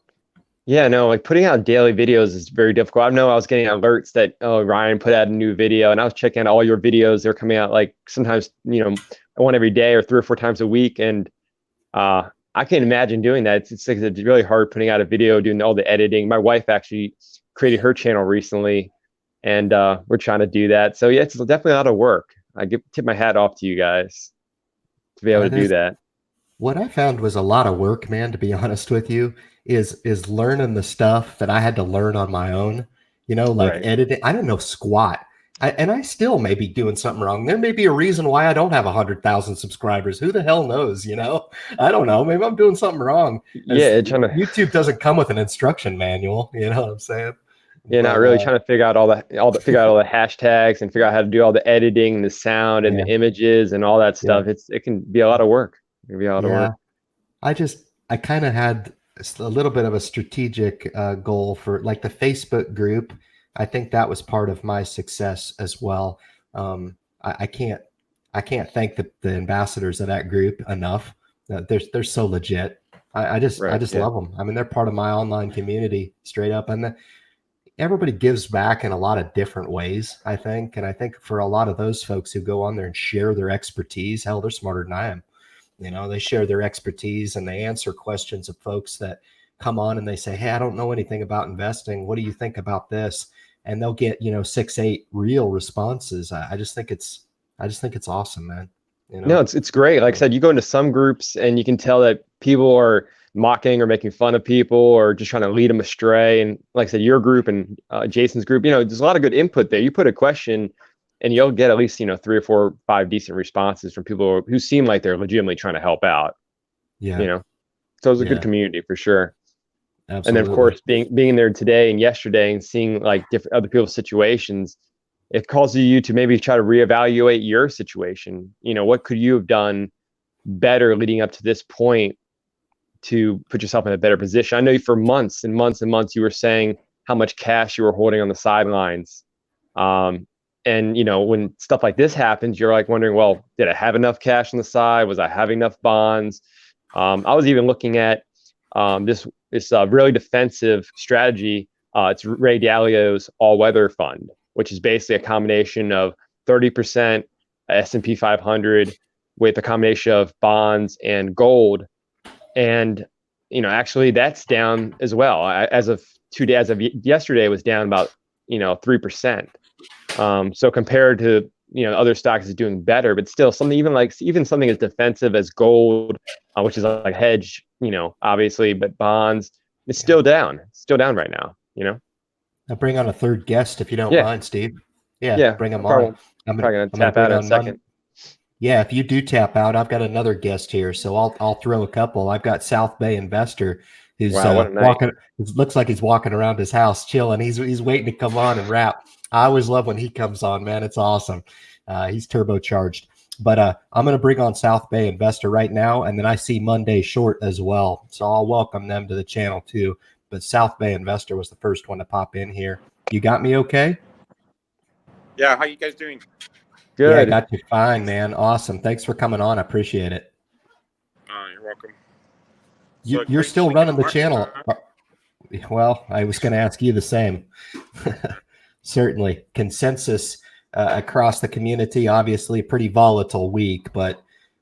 Yeah, no, like putting out daily videos is very difficult. I know I was getting alerts that, oh, Ryan put out a new video, and I was checking out all your videos. They're coming out like sometimes, you know, one every day or 3 or 4 times a week. And I can't imagine doing that. It's really hard putting out a video, doing all the editing. My wife actually created her channel recently, and we're trying to do that. So yeah, it's definitely a lot of work. I tip my hat off to you guys to be able to do that. What I found was a lot of work, man, to be honest with you, is learning the stuff that I had to learn on my own, you know, like editing. I didn't know squat. And I still may be doing something wrong. There may be a reason why I don't have 100,000 subscribers. Who the hell knows, you know? I don't know. Maybe I'm doing something wrong. YouTube doesn't come with an instruction manual, you know what I'm saying? Yeah, not really trying to figure out all the hashtags and figure out how to do all the editing, the sound, and the images and all that stuff. It can be a lot of work. It can be a lot of work. I kind of had a little bit of a strategic goal for like the Facebook group. I think that was part of my success as well. I can't thank the ambassadors of that group enough. They're so legit. I just love them. I mean, they're part of my online community straight up, and everybody gives back in a lot of different ways, I think. And I think for a lot of those folks who go on there and share their expertise, hell, they're smarter than I am. You know, they share their expertise and they answer questions of folks that come on and they say, hey, I don't know anything about investing. What do you think about this? And they'll get, 6, 8 real responses. I just think it's awesome, man. You know? No, it's great. Like I said, you go into some groups and you can tell that people are mocking or making fun of people or just trying to lead them astray. And like I said, your group and Jason's group, there's a lot of good input there. You put a question and you'll get at least, 3 or 4 or 5 decent responses from people who seem like they're legitimately trying to help out. Yeah. So it's a good community for sure. Absolutely. And then of course, being there today and yesterday and seeing like different other people's situations, it causes you to maybe try to reevaluate your situation. What could you have done better leading up to this point to put yourself in a better position? I know for months and months and months, you were saying how much cash you were holding on the sidelines. And when stuff like this happens, you're like wondering, well, did I have enough cash on the side? Was I having enough bonds? I was even looking at this really defensive strategy. It's Ray Dalio's all-weather fund, which is basically a combination of 30% S&P 500 with a combination of bonds and gold. And, actually that's down as well. As of yesterday, it was down about, 3%. So compared to, other stocks is doing better, but still something even something as defensive as gold, which is like hedge, obviously, but bonds, it's still down. It's still down right now, I'll bring on a third guest if you don't mind, Steve. Yeah, bring him on. I'm probably going to tap out in a second. Yeah, if you do tap out, I've got another guest here, so I'll throw a couple. I've got South Bay Investor who's walking. It looks like he's walking around his house chilling. He's waiting to come on and rap. I always love when he comes on, man. It's awesome. He's turbocharged. But I'm going to bring on South Bay Investor right now, and then I see Monday Short as well. So I'll welcome them to the channel too. But South Bay Investor was the first one to pop in here. You got me okay? Yeah, how you guys doing? Yeah, I Good. got you fine, man. Awesome. Thanks for coming on. I appreciate it. You're welcome. You're crazy still week in running the market, channel. huh? Well, I was going to ask you the same. Certainly. Consensus across the community, obviously pretty volatile week, but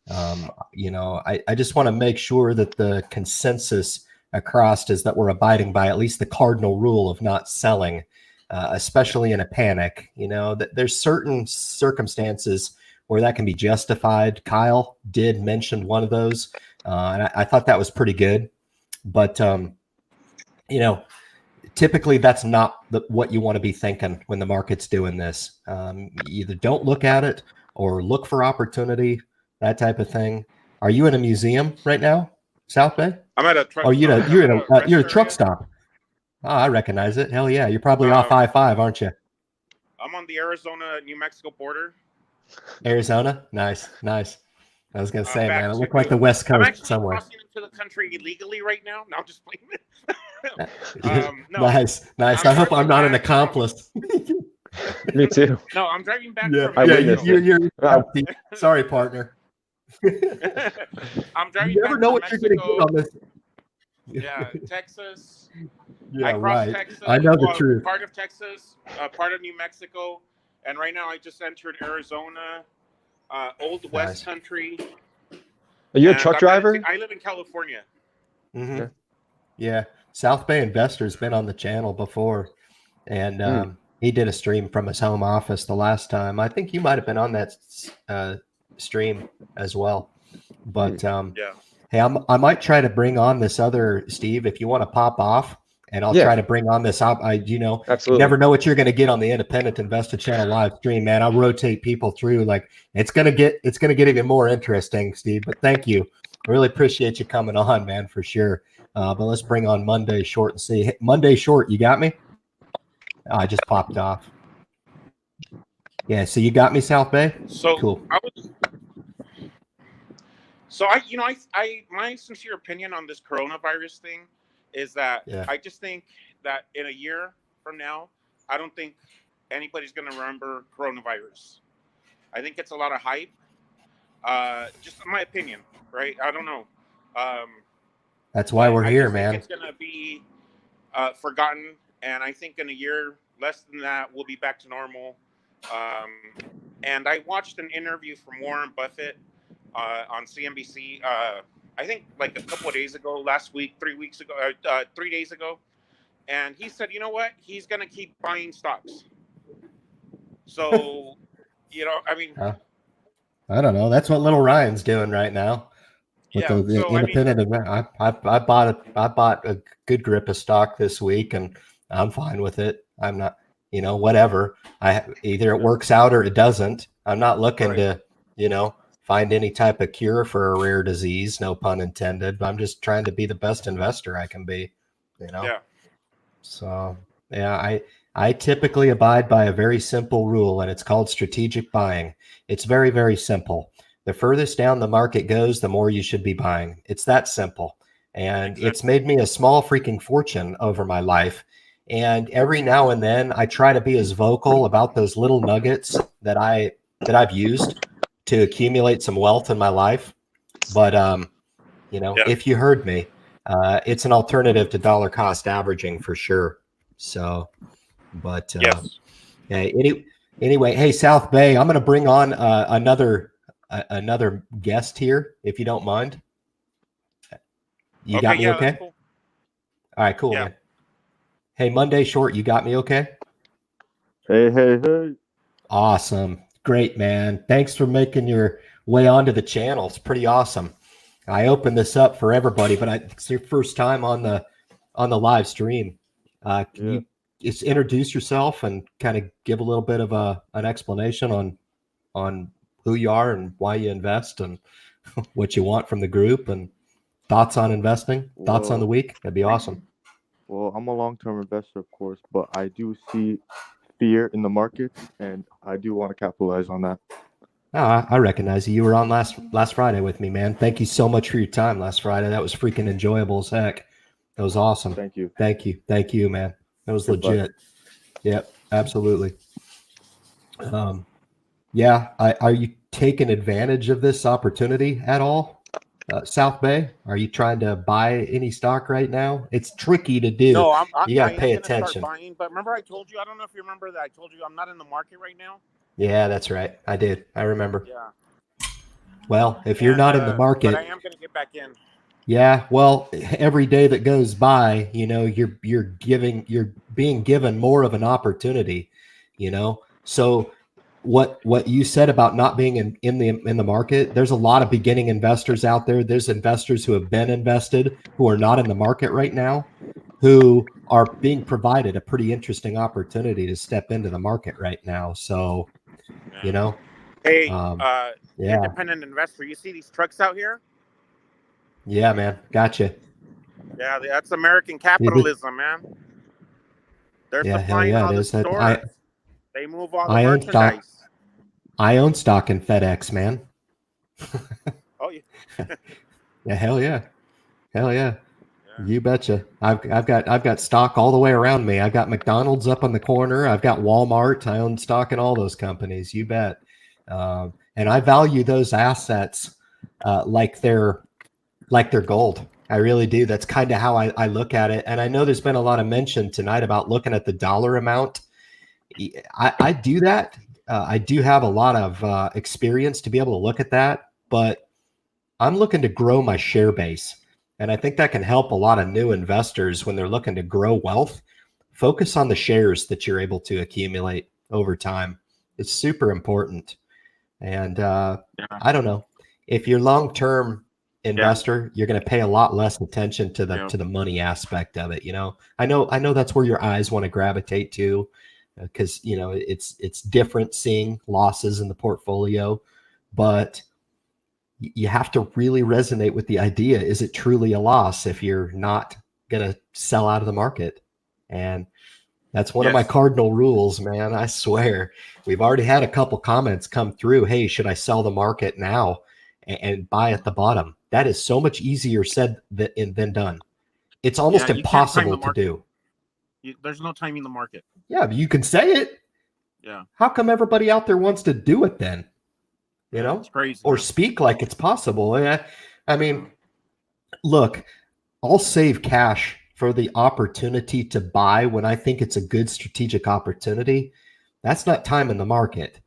I just want to make sure that the consensus across is that we're abiding by at least the cardinal rule of not selling, especially in a panic. That there's certain circumstances where that can be justified. Kyle did mention one of those, and I thought that was pretty good. But typically that's not what you want to be thinking when the market's doing this. You either don't look at it or look for opportunity, that type of thing. Are you in a museum right now, South Bay? I'm at a truck. Oh, you're a rest truck area. stop. Oh, I recognize it. Hell yeah, you're probably off Um, I-5, aren't you? I'm on the Arizona-New Mexico border. Arizona, nice. I was gonna say, Back man, it to- looked like the West I'm Coast actually somewhere. crossing into the country illegally right now. No, I'm just playing. No, Nice. I hope I'm driving not an back accomplice. Me too. No, I'm driving back Yeah, from I Mexico. witnessed you're sorry, partner. I'm driving You never back know from what you're gonna Mexico. get on this. Yeah, Texas. Yeah, I crossed right. Texas. I know the truth. Part of Texas, part of New Mexico, and right now I just entered Arizona, Old West Nice. Country. Are you a and truck I'm driver? I live in California. Mm-hmm. Yeah, South Bay Investor's been on the channel before, and he did a stream from his home office the last time. I think you might have been on that stream as well. But Yeah. hey, I might try to bring on this other Steve if you want to pop off, and I'll try to bring on this. You Absolutely. never know what you're going to get on the Independent Investor Channel live stream, man. I'll rotate people through. Like it's gonna get even more interesting, Steve. But thank you. I really appreciate you coming on, man, for sure. But let's bring on Monday Short and see. Hey, Monday Short, you got me? Oh, I just popped off. Yeah, so you got me, South Bay? So Cool. My sincere opinion on this coronavirus thing is that I just think that in a year from now, I don't think anybody's going to remember coronavirus. I think it's a lot of hype. Just my opinion, right? I don't know. That's why we're here, I man. think it's going to be forgotten, and I think in a year, less than that, we'll be back to normal. And I watched an interview from Warren Buffett on CNBC. I think like a couple of days ago, last week, 3 weeks ago, 3 days ago, and he said, you know what? He's going to keep buying stocks. So, I mean, I don't know. That's what little Ryan's doing right now. With the independent, I bought a good grip of stock this week, and I'm fine with it. I'm not, whatever. Either it works out or it doesn't. I'm not looking to, find any type of cure for a rare disease. No pun intended. I'm just trying to be the best investor I can be. Yeah. So I typically abide by a very simple rule, and it's called strategic buying. It's very, very simple. The furthest down the market goes, the more you should be buying. It's that simple. And it's made me a small freaking fortune over my life. And every now and then I try to be as vocal about those little nuggets that I've used to accumulate some wealth in my life. But if you heard me, it's an alternative to dollar cost averaging for sure. So, but anyway, hey, South Bay, I'm going to bring on another guest here, if you don't mind. You got me okay? Cool. All right, cool, man. Hey, Monday Short, you got me okay? Hey. Awesome. Great, man. Thanks for making your way onto the channel. It's pretty awesome. I opened this up for everybody, but it's your first time on the live stream. Can you just introduce yourself and kind of give a little bit of an explanation on who you are and why you invest and what you want from the group and thoughts on investing, thoughts on the week? That'd be awesome. Well, I'm a long-term investor, of course, but I do see fear in the market, and I do want to capitalize on that. Oh, I recognize you. You were on last Friday with me, man. Thank you so much for your time last Friday. That was freaking enjoyable as heck. That was awesome. Thank you. Thank you, man. That was Goodbye. legit. Yep, absolutely. Yeah, are you taking advantage of this opportunity at all? South Bay, are you trying to buy any stock right now? It's tricky to do. No, You got I to am pay going to start attention. buying. But remember, I told you. I don't know if you remember that. I told you I'm not in the market right now. Yeah, that's right. I did. I remember. Yeah. Well, if you're not in the market, but I am going to get back in. yeah, well, every day that goes by, you're being given more of an opportunity, So what you said about not being in the market, there's a lot of beginning investors out there. There's investors who have been invested who are not in the market right now, who are being provided a pretty interesting opportunity to step into the market right now. So, Hey, yeah, independent investor, you see these trucks out here? yeah, man, gotcha. Yeah, that's American capitalism, man. They're Yeah, hell supplying yeah, all it the is. stores. They move all the I own stock. merchandise. I own stock in FedEx, man. Oh, yeah. Yeah, hell yeah, hell yeah. You betcha. I've got stock all the way around me. I've got McDonald's up on the corner. I've got Walmart. I own stock in all those companies. You bet. And I value those assets like they're gold. I really do. That's kind of how I look at it. And I know there's been a lot of mention tonight about looking at the dollar amount. I do that. I do have a lot of experience to be able to look at that, but I'm looking to grow my share base. And I think that can help a lot of new investors when they're looking to grow wealth. Focus on the shares that you're able to accumulate over time. It's super important. And I don't know, if you're long-term investor, you're going to pay a lot less attention to the money aspect of it. I know that's where your eyes want to gravitate to, because it's different seeing losses in the portfolio, but you have to really resonate with the idea. Is it truly a loss if you're not going to sell out of the market? And that's one of my cardinal rules, man. I swear. We've already had a couple comments come through. Hey, should I sell the market now and buy at the bottom? That is so much easier said than done. It's almost impossible to do. There's no timing the market. Yeah, but you can say it. Yeah. How come everybody out there wants to do it then? It's crazy. Or speak like it's possible. I mean, look, I'll save cash for the opportunity to buy when I think it's a good strategic opportunity. That's not time in the market.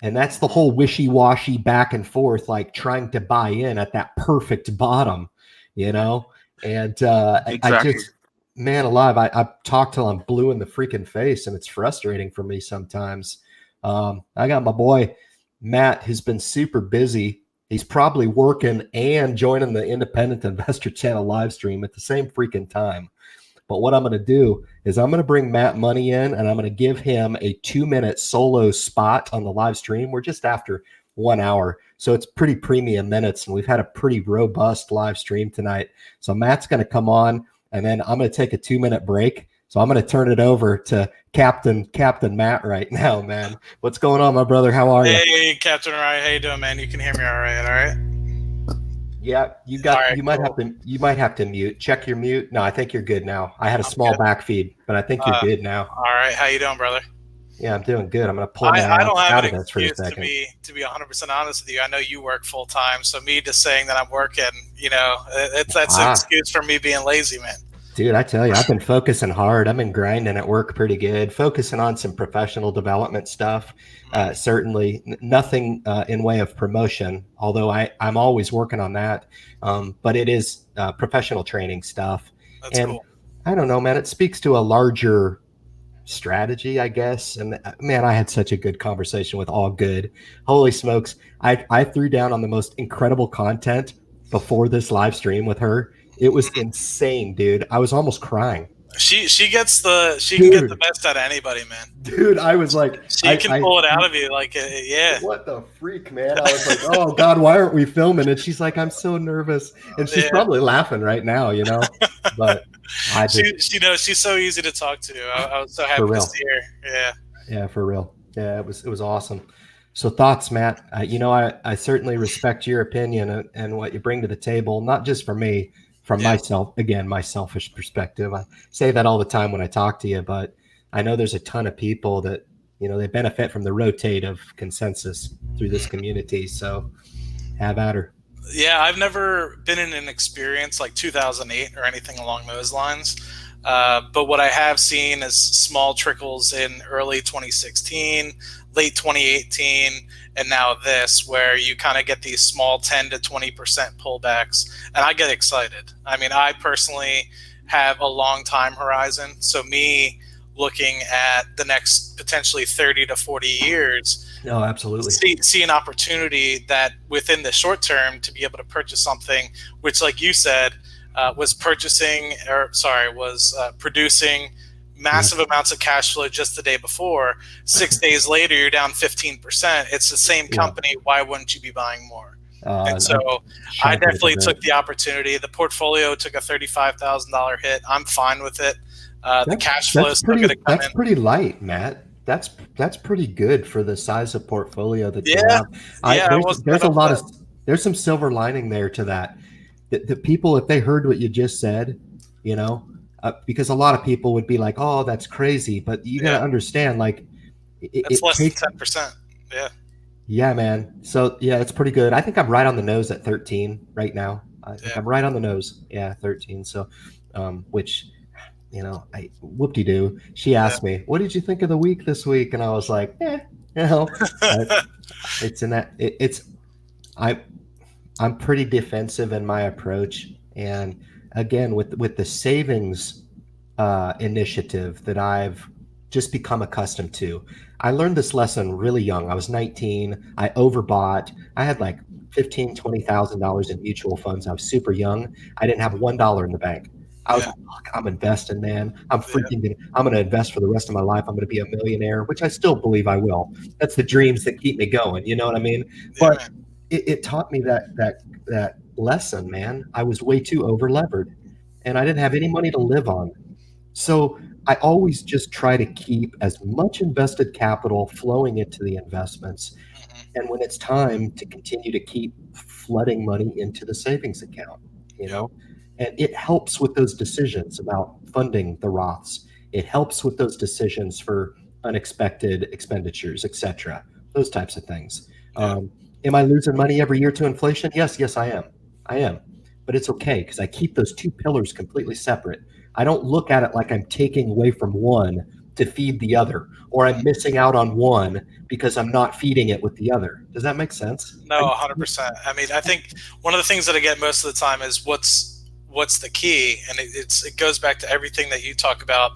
And that's the whole wishy-washy back and forth, like trying to buy in at that perfect bottom, And Exactly. I just, man alive, I talk till I'm blue in the freaking face, and it's frustrating for me sometimes. I got my boy Matt, who's been super busy. He's probably working and joining the Independent Investor Channel live stream at the same freaking time. But what I'm going to do is I'm going to bring Matt money in, and I'm going to give him a 2-minute solo spot on the live stream. We're just after 1 hour, so it's pretty premium minutes, and we've had a pretty robust live stream tonight. So Matt's going to come on, and then I'm going to take a 2-minute break. So I'm going to turn it over to Captain Matt right now, man. What's going on, my brother? How are you? Hey, Captain Ryan. How you doing, man? You can hear me all right, all right? Yeah, you might have to mute. Check your mute. No, I think you're good now. I had a small back feed, but I think you're good now. All right. How you doing, brother? Yeah, I'm doing good. I'm going to pull I don't have out an of this for a excuse second. to be 100% honest with you. I know you work full time, so me just saying that I'm working, that's an excuse for me being lazy, man. Dude, I tell you, I've been focusing hard. I've been grinding at work pretty good, focusing on some professional development stuff. Certainly nothing in way of promotion, although I'm always working on that. But it is professional training stuff. That's cool. I don't know, man, it speaks to a larger strategy, I guess. And man, I had such a good conversation with All Good. Holy smokes. I threw down on the most incredible content before this live stream with her. It was insane, dude. I was almost crying. She can get the best out of anybody, man. Dude, I was like, she can pull it out of you, like, yeah. What the freak, man? I was like, oh God, why aren't we filming? And she's like, I'm so nervous, and she's probably laughing right now, But I just, she's so easy to talk to. I was so happy to see her. Yeah. Yeah, for real. Yeah, it was awesome. So thoughts, Matt? I certainly respect your opinion and what you bring to the table, not just for me. From myself, again, my selfish perspective. I say that all the time when I talk to you, but I know there's a ton of people that, they benefit from the rotate of consensus through this community. So have at her. Yeah, I've never been in an experience like 2008 or anything along those lines. But what I have seen is small trickles in early 2016, late 2018, and now this, where you kind of get these small 10 to 20% pullbacks, and I get excited. I mean, I personally have a long time horizon, so me looking at the next potentially 30 to 40 years, No, absolutely. see an opportunity that within the short term to be able to purchase something, which, like you said, was producing massive amounts of cash flow just the day before. 6 days later, you're down 15%. It's the same company. Why wouldn't you be buying more? And so I definitely took the opportunity. The portfolio took a $35,000 hit. I'm fine with it. The cash flow is still going to come in. That's pretty light, Matt. That's pretty good for the size of portfolio that you have. There's some silver lining there to that. The people, if they heard what you just said, because a lot of people would be like, "Oh, that's crazy," but you got to understand, like, it's less than 10%. Yeah. Yeah, man. So yeah, it's pretty good. I think I'm right on the nose at 13 right now. I think I'm right on the nose. Yeah, 13. So, which, I whoop-de-doo. She asked me, "What did you think of the week this week?" And I was like, it's in that. I'm pretty defensive in my approach, and again, with the savings initiative that I've just become accustomed to. I learned this lesson really young. I was 19. I overbought. I had like $15,000, $20,000 in mutual funds. I was super young. I didn't have $1 in the bank. I was like, "Look, I'm investing, man. I'm going to invest for the rest of my life. I'm going to be a millionaire," which I still believe I will. That's the dreams that keep me going. You know what I mean? But it taught me that lesson, man. I was way too over levered, and I didn't have any money to live on. So I always just try to keep as much invested capital flowing into the investments. And when it's time to continue to keep flooding money into the savings account, and it helps with those decisions about funding the Roths. It helps with those decisions for unexpected expenditures, etc. Those types of things. Am I losing money every year to inflation? Yes, I am. But it's okay because I keep those two pillars completely separate. I don't look at it like I'm taking away from one to feed the other, or I'm missing out on one because I'm not feeding it with the other. Does that make sense? No, 100%. I mean, I think one of the things that I get most of the time is what's the key, and it goes back to everything that you talk about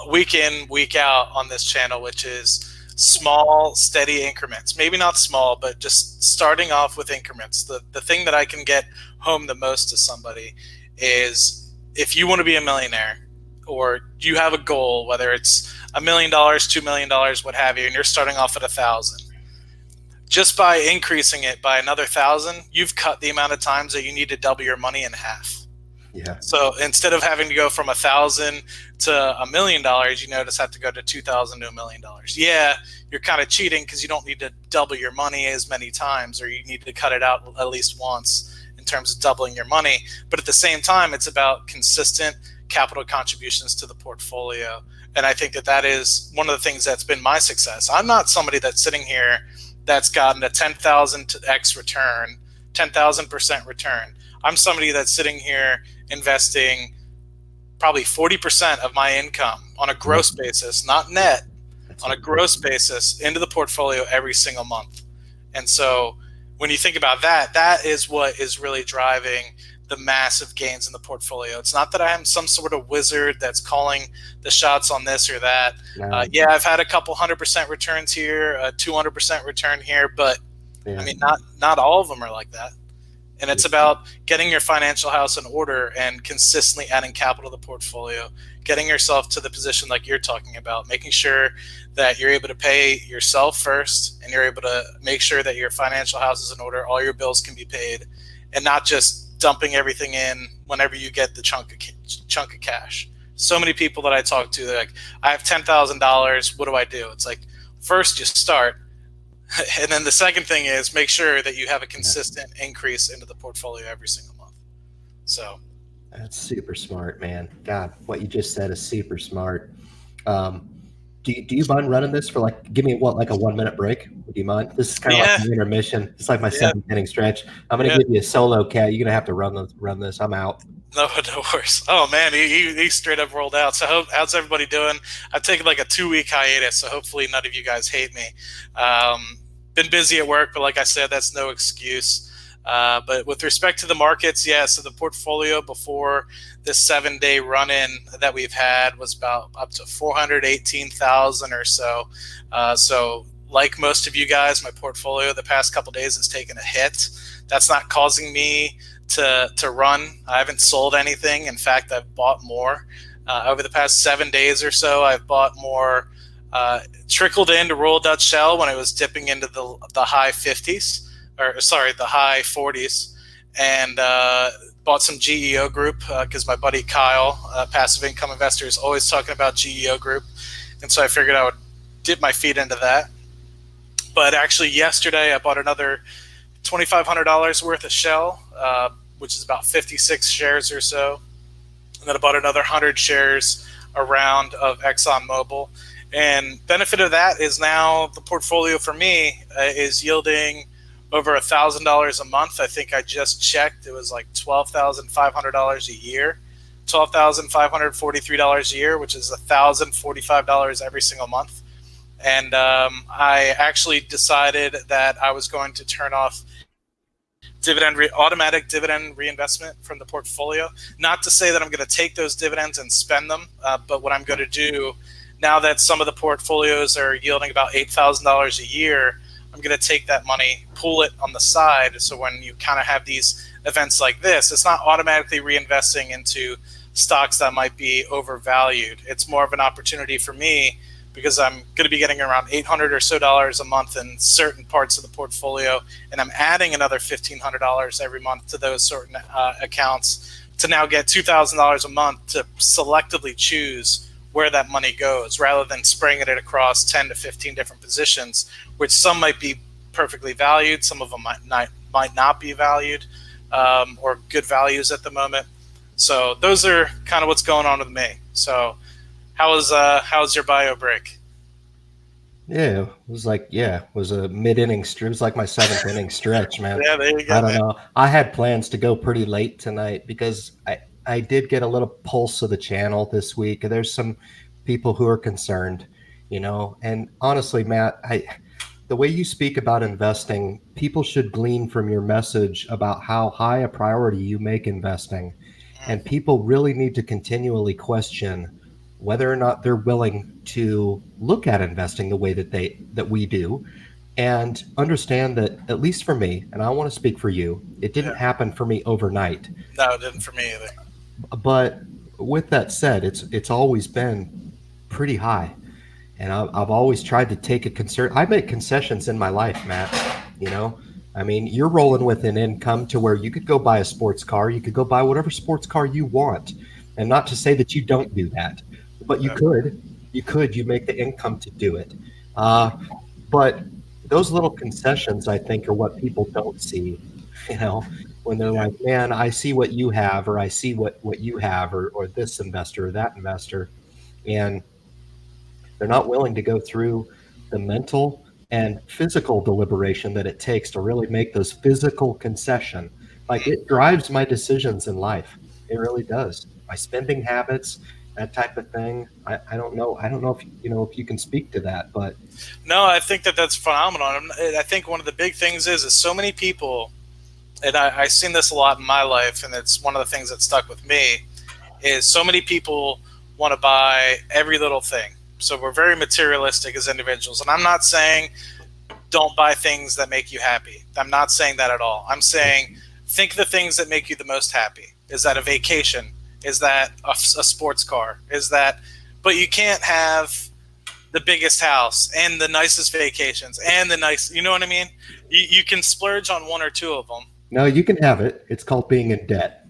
week in, week out on this channel, which is small, steady increments. Maybe not small, but just starting off with increments. The thing that I can get home the most to somebody is, if you want to be a millionaire, or you have a goal, whether it's $1 million, $2 million, what have you, and you're starting off at 1,000, just by increasing it by another 1,000, you've cut the amount of times that you need to double your money in half. Yeah. So instead of having to go from 1,000 to $1 million, you just have to go to 2,000 to $1 million. Yeah, you're kind of cheating because you don't need to double your money as many times, or you need to cut it out at least once in terms of doubling your money. But at the same time, it's about consistent capital contributions to the portfolio. And I think that is one of the things that's been my success. I'm not somebody that's sitting here that's gotten a 10,000x return, 10,000% return. I'm somebody that's sitting here investing probably 40% of my income on a gross basis, not net, on a gross basis into the portfolio every single month. And so when you think about that, that is what is really driving the massive gains in the portfolio. It's not that I am some sort of wizard that's calling the shots on this or that. Yeah, I've had a couple 100% returns here, a 200% return here, but I mean, not all of them are like that. And it's about getting your financial house in order and consistently adding capital to the portfolio, getting yourself to the position like you're talking about, making sure that you're able to pay yourself first, and you're able to make sure that your financial house is in order, all your bills can be paid, and not just dumping everything in whenever you get the chunk of cash. So many people that I talk to, they're like, I have $10,000. What do? It's like, first you start. And then the second thing is make sure that you have a consistent increase into the portfolio every single month. So that's super smart, man. God, what you just said is super smart. Do you mind running this for give me like a 1 minute break? Do you mind? This is kind of Yeah. like an intermission. It's like my Yeah. 7th inning stretch. I'm going to Yeah. give you a solo cat. You're going to have to run this. I'm out. No worries. Oh man, he straight up rolled out. So how's everybody doing? I've taken like a 2-week hiatus, so hopefully none of you guys hate me. Been busy at work, but like I said, that's no excuse. But with respect to the markets, yeah, so the portfolio before this 7-day run-in that we've had was about up to 418,000 or so. So like most of you guys, my portfolio the past couple days has taken a hit. That's not causing me to run. I haven't sold anything. In fact, I've bought more. Over the past 7 days or so, I've bought more, trickled into Royal Dutch Shell when it was dipping into the high 50s, or sorry, the high 40s, and bought some GEO Group because my buddy Kyle, passive income investor, is always talking about GEO Group. And so I figured I would dip my feet into that. But actually yesterday I bought another $2,500 worth of Shell, which is about 56 shares or so. And then I bought another 100 shares around of Exxon Mobil. And benefit of that is now the portfolio for me is yielding over $1,000 a month. I think I just checked. It was like $12,500 a year, $12,543 a year, which is $1,045 every single month. And I actually decided that I was going to turn off automatic dividend reinvestment from the portfolio. Not to say that I'm going to take those dividends and spend them, but what I'm going to do now that some of the portfolios are yielding about $8,000 a year, I'm going to take that money, pool it on the side. So when you kind of have these events like this, it's not automatically reinvesting into stocks that might be overvalued. It's more of an opportunity for me because I'm going to be getting around $800 or so a month in certain parts of the portfolio, and I'm adding another $1,500 every month to those certain accounts to now get $2,000 a month to selectively choose where that money goes, rather than spraying it across 10 to 15 different positions, which some might be perfectly valued, some of them might not be valued, or good values at the moment. So those are kind of what's going on with me. So how's your bio break? Yeah, it was a mid-inning stretch. It was like my 7th inning stretch, man. Yeah, there you go. I don't know. I had plans to go pretty late tonight because I did get a little pulse of the channel this week. There's some people who are concerned, and honestly, Matt, the way you speak about investing, people should glean from your message about how high a priority you make investing. And people really need to continually question whether or not they're willing to look at investing the way that we do, and understand that, at least for me, and I want to speak for you, it didn't happen for me overnight. No, it didn't for me either. But with that said, it's always been pretty high, and I've always tried to take a concern. I make concessions in my life, Matt. I mean, you're rolling with an income to where you could go buy a sports car, you could go buy whatever sports car you want, and not to say that you don't do that, but you could. You make the income to do it. But those little concessions, I think, are what people don't see. When they're like, man, I see what you have, or I see what you have, or this investor or that investor. And they're not willing to go through the mental and physical deliberation that it takes to really make those physical concessions. Like, it drives my decisions in life. It really does. My spending habits, that type of thing. I don't know. I don't know if you can speak to that, but no, I think that's phenomenal. I think one of the big things is so many people, and I've seen this a lot in my life, and it's one of the things that stuck with me, is so many people want to buy every little thing. So we're very materialistic as individuals. And I'm not saying don't buy things that make you happy. I'm not saying that at all. I'm saying think of the things that make you the most happy. Is that a vacation? Is that a sports car? But you can't have the biggest house and the nicest vacations and you know what I mean? You can splurge on one or two of them. No, you can have it. It's called being in debt,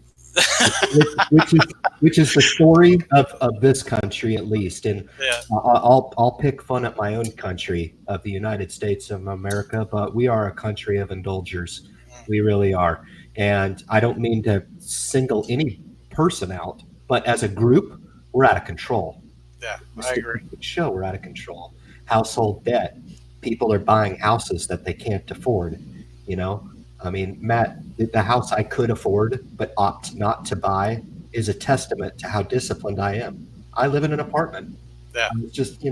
which is the story of this country, at least. And I'll pick fun at my own country of the United States of America, but we are a country of indulgers. We really are. And I don't mean to single any person out, but as a group, we're out of control. Yeah, The I agree. statistics show we're out of control. Household debt. People are buying houses that they can't afford. You know, I mean, Matt, the house I could afford but opt not to buy is a testament to how disciplined I am. I live in an apartment. Yeah. It's just,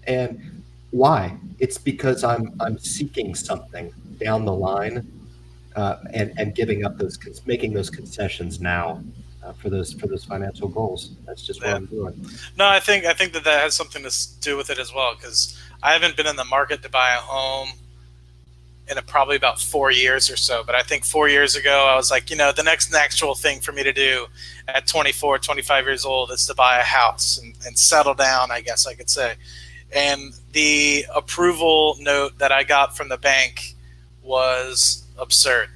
and why? It's because I'm seeking something down the line, and giving up making those concessions now, for those financial goals. That's just what Yeah. I'm doing. No, I think that has something to do with it as well, because I haven't been in the market to buy a home in probably about 4 years or so. But I think 4 years ago, I was like, the next natural thing for me to do at 24, 25 years old is to buy a house and settle down, I guess I could say. And the approval note that I got from the bank was absurd.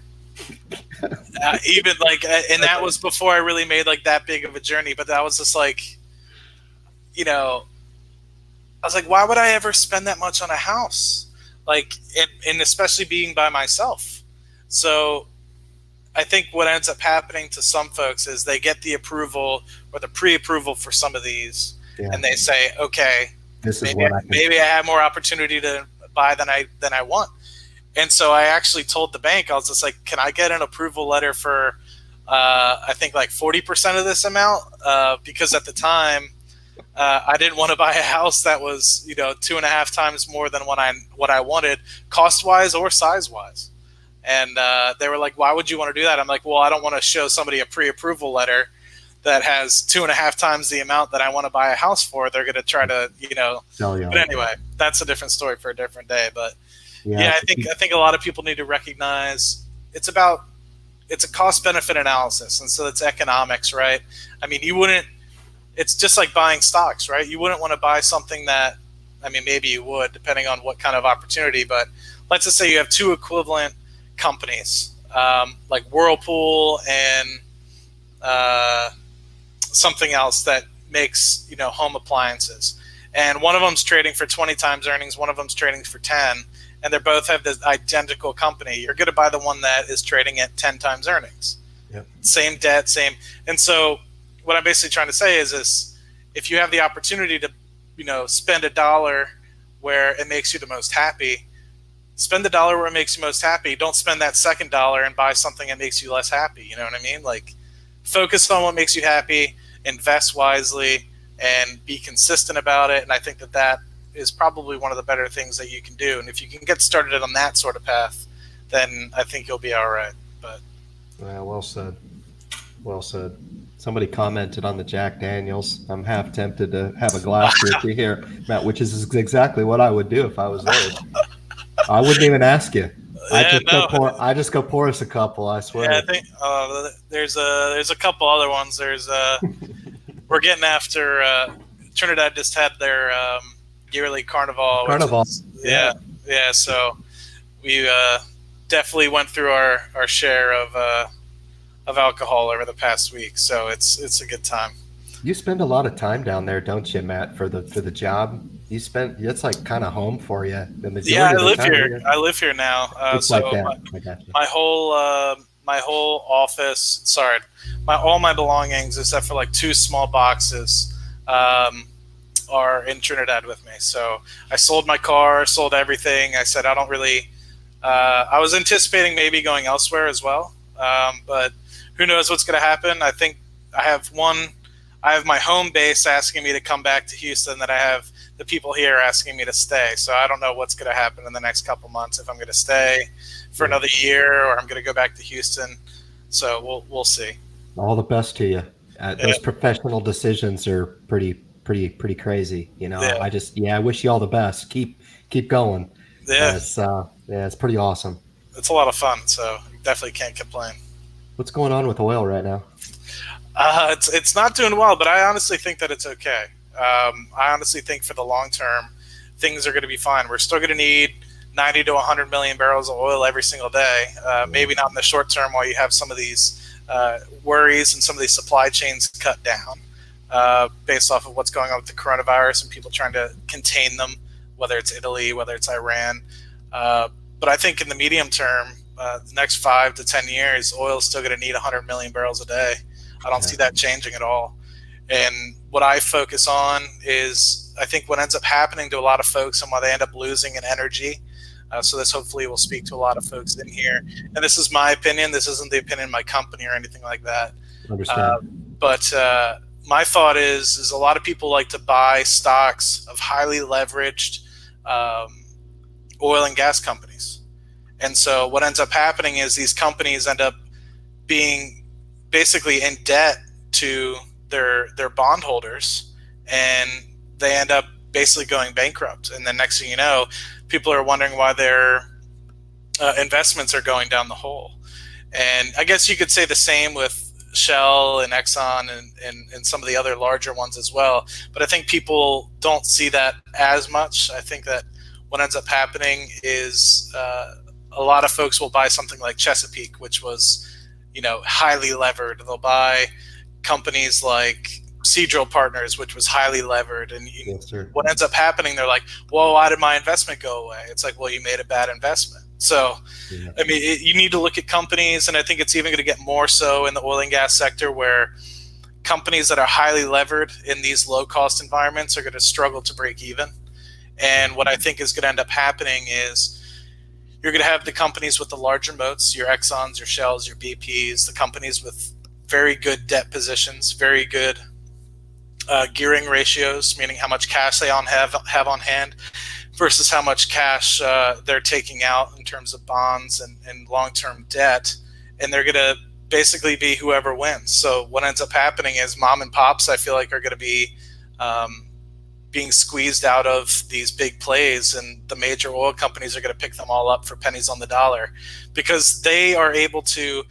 And that was before I really made like that big of a journey. But that was just like, I was like, why would I ever spend that much on a house? Like, and especially being by myself. So I think what ends up happening to some folks is they get the approval or the pre-approval for some of these, and they say, okay, this is maybe I have more opportunity to buy than I want. And so I actually told the bank, I was just like, can I get an approval letter for, I think like 40% of this amount? Because at the time, I didn't want to buy a house that was, 2.5 times more than what I wanted, cost-wise or size-wise. And they were like, why would you want to do that? I'm like, well, I don't want to show somebody a pre-approval letter that has 2.5 times the amount that I want to buy a house for. They're going to try to, Sell you. But anyway, that's a different story for a different day. But yeah, I think a lot of people need to recognize it's a cost-benefit analysis. And so it's economics, right? I mean, it's just like buying stocks, right? You wouldn't want to buy something that, I mean, maybe you would, depending on what kind of opportunity, but let's just say you have two equivalent companies, like Whirlpool and something else that makes, home appliances. And one of them's trading for 20 times earnings, one of them's trading for 10, and they both have this identical company. You're going to buy the one that is trading at 10 times earnings. Yep. Same debt, same. And so what I'm basically trying to say is if you have the opportunity to, spend $1 where it makes you the most happy, spend the $1 where it makes you most happy. Don't spend that second $1 and buy something that makes you less happy. You know what I mean? Like, focus on what makes you happy, invest wisely, and be consistent about it. And I think that is probably one of the better things that you can do. And if you can get started on that sort of path, then I think you'll be all right. But well said. Well said. Somebody commented on the Jack Daniels. I'm half tempted to have a glass or two here, Matt, which is exactly what I would do if I was there. I wouldn't even ask you. I just go pour us a couple, I swear. Yeah, I think there's a couple other ones. There's we're getting after Trinidad just had their yearly carnival. Yeah. So we definitely went through our share of alcohol over the past week. So it's a good time. You spend a lot of time down there, don't you, Matt, for the job? It's like kind of home for you. Yeah, I live here. I live here now. It's so like that. my whole office. Sorry, all my belongings, except for like 2 small boxes, are in Trinidad with me. So I sold my car, sold everything. I said I don't really. I was anticipating maybe going elsewhere as well, but who knows what's going to happen? I think I have my home base asking me to come back to Houston, that I have the people here asking me to stay. So I don't know what's going to happen in the next couple months, if I'm going to stay for another year or I'm going to go back to Houston. So we'll see. All the best to you. Those professional decisions are pretty crazy. Yeah. I wish you all the best. Keep going. Yeah. It's pretty awesome. It's a lot of fun. So definitely can't complain. What's going on with oil right now? It's not doing well, but I honestly think that it's okay. I honestly think for the long term, things are going to be fine. We're still going to need 90 to 100 million barrels of oil every single day. Maybe not in the short term while you have some of these worries and some of these supply chains cut down based off of what's going on with the coronavirus and people trying to contain them, whether it's Italy, whether it's Iran. But I think in the medium term, the next 5 to 10 years, oil is still going to need 100 million barrels a day. I don't see that changing at all. And what I focus on is, I think what ends up happening to a lot of folks and why they end up losing in energy. So this hopefully will speak to a lot of folks in here. And this is my opinion. This isn't the opinion of my company or anything like that. Understand. But my thought is a lot of people like to buy stocks of highly leveraged oil and gas companies. And so what ends up happening is these companies end up being basically in debt to their bondholders, and they end up basically going bankrupt. And then next thing you know, people are wondering why their investments are going down the hole. And I guess you could say the same with Shell and Exxon and some of the other larger ones as well. But I think people don't see that as much. I think that what ends up happening is a lot of folks will buy something like Chesapeake, which was, highly levered. They'll buy companies like Seadrill Partners, which was highly levered. And Yes, sir. what ends up happening, they're like, well, why did my investment go away? It's like, well, you made a bad investment. So, Yeah. I mean, you need to look at companies, and I think it's even going to get more so in the oil and gas sector, where companies that are highly levered in these low-cost environments are going to struggle to break even. And what I think is going to end up happening is you're going to have the companies with the larger moats, your Exxons, your Shells, your BPs, the companies with very good debt positions, very good gearing ratios, meaning how much cash they have on hand versus how much cash they're taking out in terms of bonds and long-term debt. And they're going to basically be whoever wins. So what ends up happening is mom and pops, I feel like, are going to be being squeezed out of these big plays, and the major oil companies are going to pick them all up for pennies on the dollar because they are able to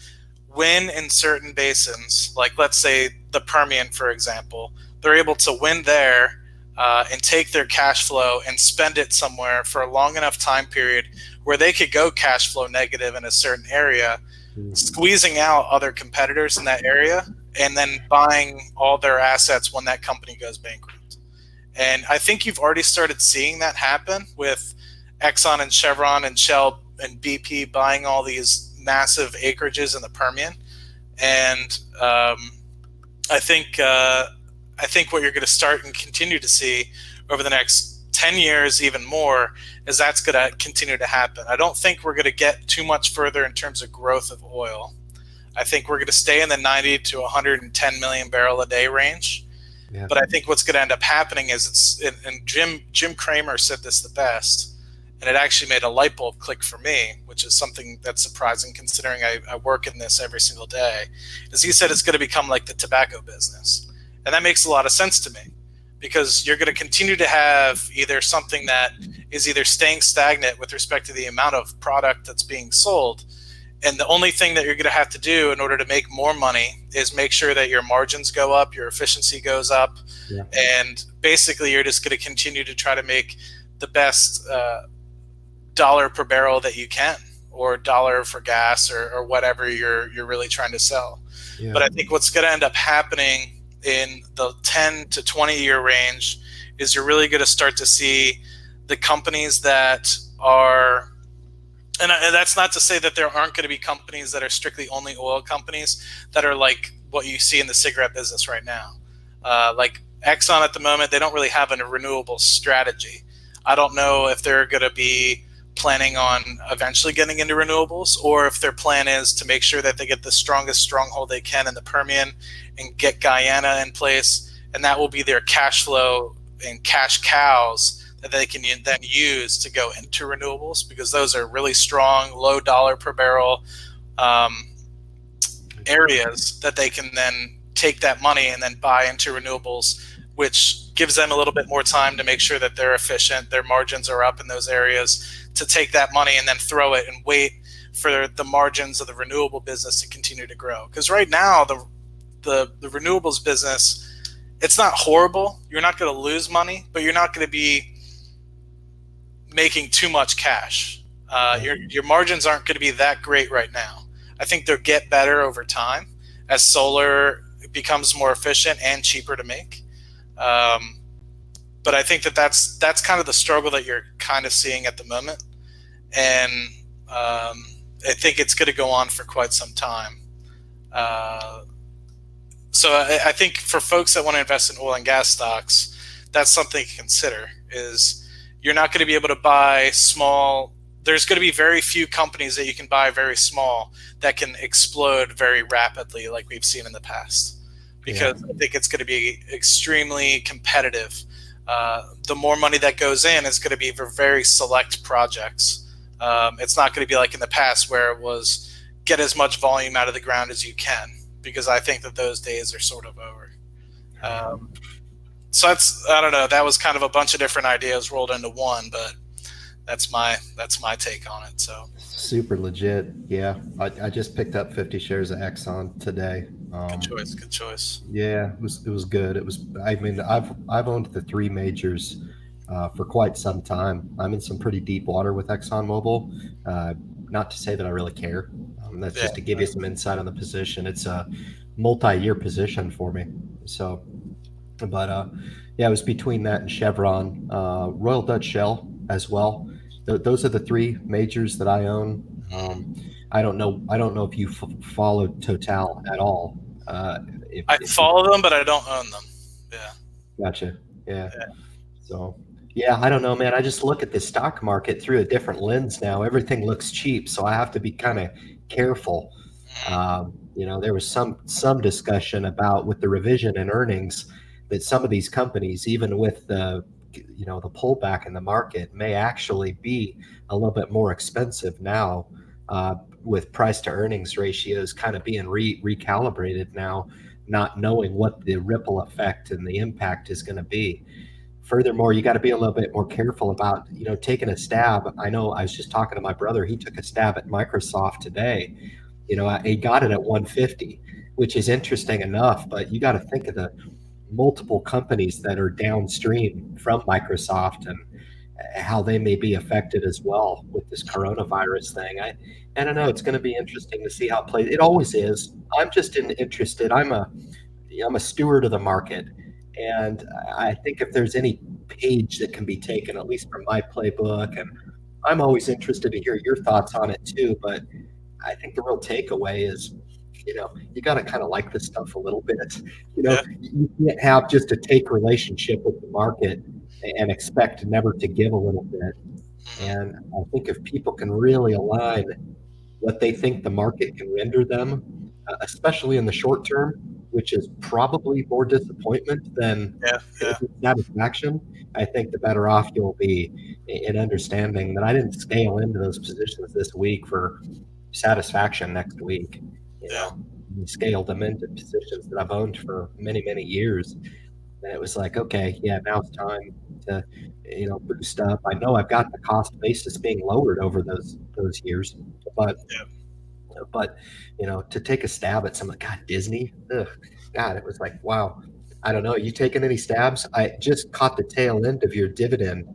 win in certain basins. Like, let's say the Permian, for example, they're able to win there and take their cash flow and spend it somewhere for a long enough time period where they could go cash flow negative in a certain area, squeezing out other competitors in that area, and then buying all their assets when that company goes bankrupt. And I think you've already started seeing that happen with Exxon and Chevron and Shell and BP buying all these massive acreages in the Permian. And I think what you're going to start and continue to see over the next 10 years, even more, is that's going to continue to happen. I don't think we're going to get too much further in terms of growth of oil. I think we're going to stay in the 90 to 110 million barrel a day range. Yeah. But I think what's going to end up happening is and Jim Cramer said this the best, and it actually made a light bulb click for me, which is something that's surprising considering I work in this every single day, is he said it's going to become like the tobacco business. And that makes a lot of sense to me, because you're going to continue to have either something that is either staying stagnant with respect to the amount of product that's being sold, and the only thing that you're going to have to do in order to make more money is make sure that your margins go up, your efficiency goes up, and basically you're just going to continue to try to make the best dollar per barrel that you can, or dollar for gas, or whatever you're really trying to sell. Yeah. But I think what's going to end up happening in the 10 to 20 year range is you're really going to start to see the companies that are, and that's not to say that there aren't going to be companies that are strictly only oil companies that are like what you see in the cigarette business right now. Like Exxon at the moment, they don't really have a renewable strategy. I don't know if they're going to be planning on eventually getting into renewables, or if their plan is to make sure that they get the strongest stronghold they can in the Permian and get Guyana in place, and that will be their cash flow and cash cows that they can then use to go into renewables, because those are really strong, low dollar per barrel areas that they can then take that money and then buy into renewables, which gives them a little bit more time to make sure that they're efficient, their margins are up in those areas, to take that money and then throw it and wait for the margins of the renewable business to continue to grow. Because right now, the renewables business, it's not horrible. You're not going to lose money, but you're not going to be making too much cash. Your margins aren't going to be that great right now. I think they'll get better over time as solar becomes more efficient and cheaper to make. But I think that's kind of the struggle that you're kind of seeing at the moment. And I think it's going to go on for quite some time. So I think for folks that want to invest in oil and gas stocks, that's something to consider. Is you're not going to be able to buy small. There's going to be very few companies that you can buy very small that can explode very rapidly like we've seen in the past, because I think it's going to be extremely competitive. The more money that goes in is going to be for very select projects. It's not going to be like in the past where it was get as much volume out of the ground as you can, because I think that those days are sort of over. So I don't know, that was kind of a bunch of different ideas rolled into one, but that's my take on it. So super legit. Yeah, I just picked up 50 shares of Exxon today. Good choice. Yeah, it was good. I mean, I've owned the three majors for quite some time. I'm in some pretty deep water with Exxon Mobil. Not to say that I really care. That's just to give you some insight on the position. It's a multi-year position for me. So, but yeah, it was between that and Chevron, Royal Dutch Shell as well. Those are the three majors that I own. I don't know if you followed Total at all. I follow them, but I don't own them. Yeah. Gotcha. Yeah. So, yeah, I don't know, man. I just look at the stock market through a different lens now. Everything looks cheap, so I have to be kind of careful. There was some discussion about with the revision in earnings that some of these companies, even with the pullback in the market, may actually be a little bit more expensive now, with price to earnings ratios kind of being recalibrated now, not knowing what the ripple effect and the impact is going to be. Furthermore, you got to be a little bit more careful about, taking a stab. I know I was just talking to my brother. He took a stab at Microsoft today. He got it at 150, which is interesting enough, but you got to think of the multiple companies that are downstream from Microsoft and how they may be affected as well with this coronavirus thing. I don't know. It's going to be interesting to see how it plays. It always is. I'm just interested. I'm a steward of the market. And I think if there's any page that can be taken, at least from my playbook, and I'm always interested to hear your thoughts on it too. But I think the real takeaway is, you got to kind of like this stuff a little bit. You can't have just a take relationship with the market and expect never to give a little bit. And I think if people can really align what they think the market can render them, especially in the short term, which is probably more disappointment than satisfaction, I think the better off you'll be in understanding that I didn't scale into those positions this week for satisfaction next week. We scaled them into positions that I've owned for many, many years. And it was like, okay, yeah, now it's time to, boost up. I know I've got the cost basis being lowered over those years, but to take a stab at something, God, Disney, God, it was like, wow. I don't know. You taking any stabs? I just caught the tail end of your dividend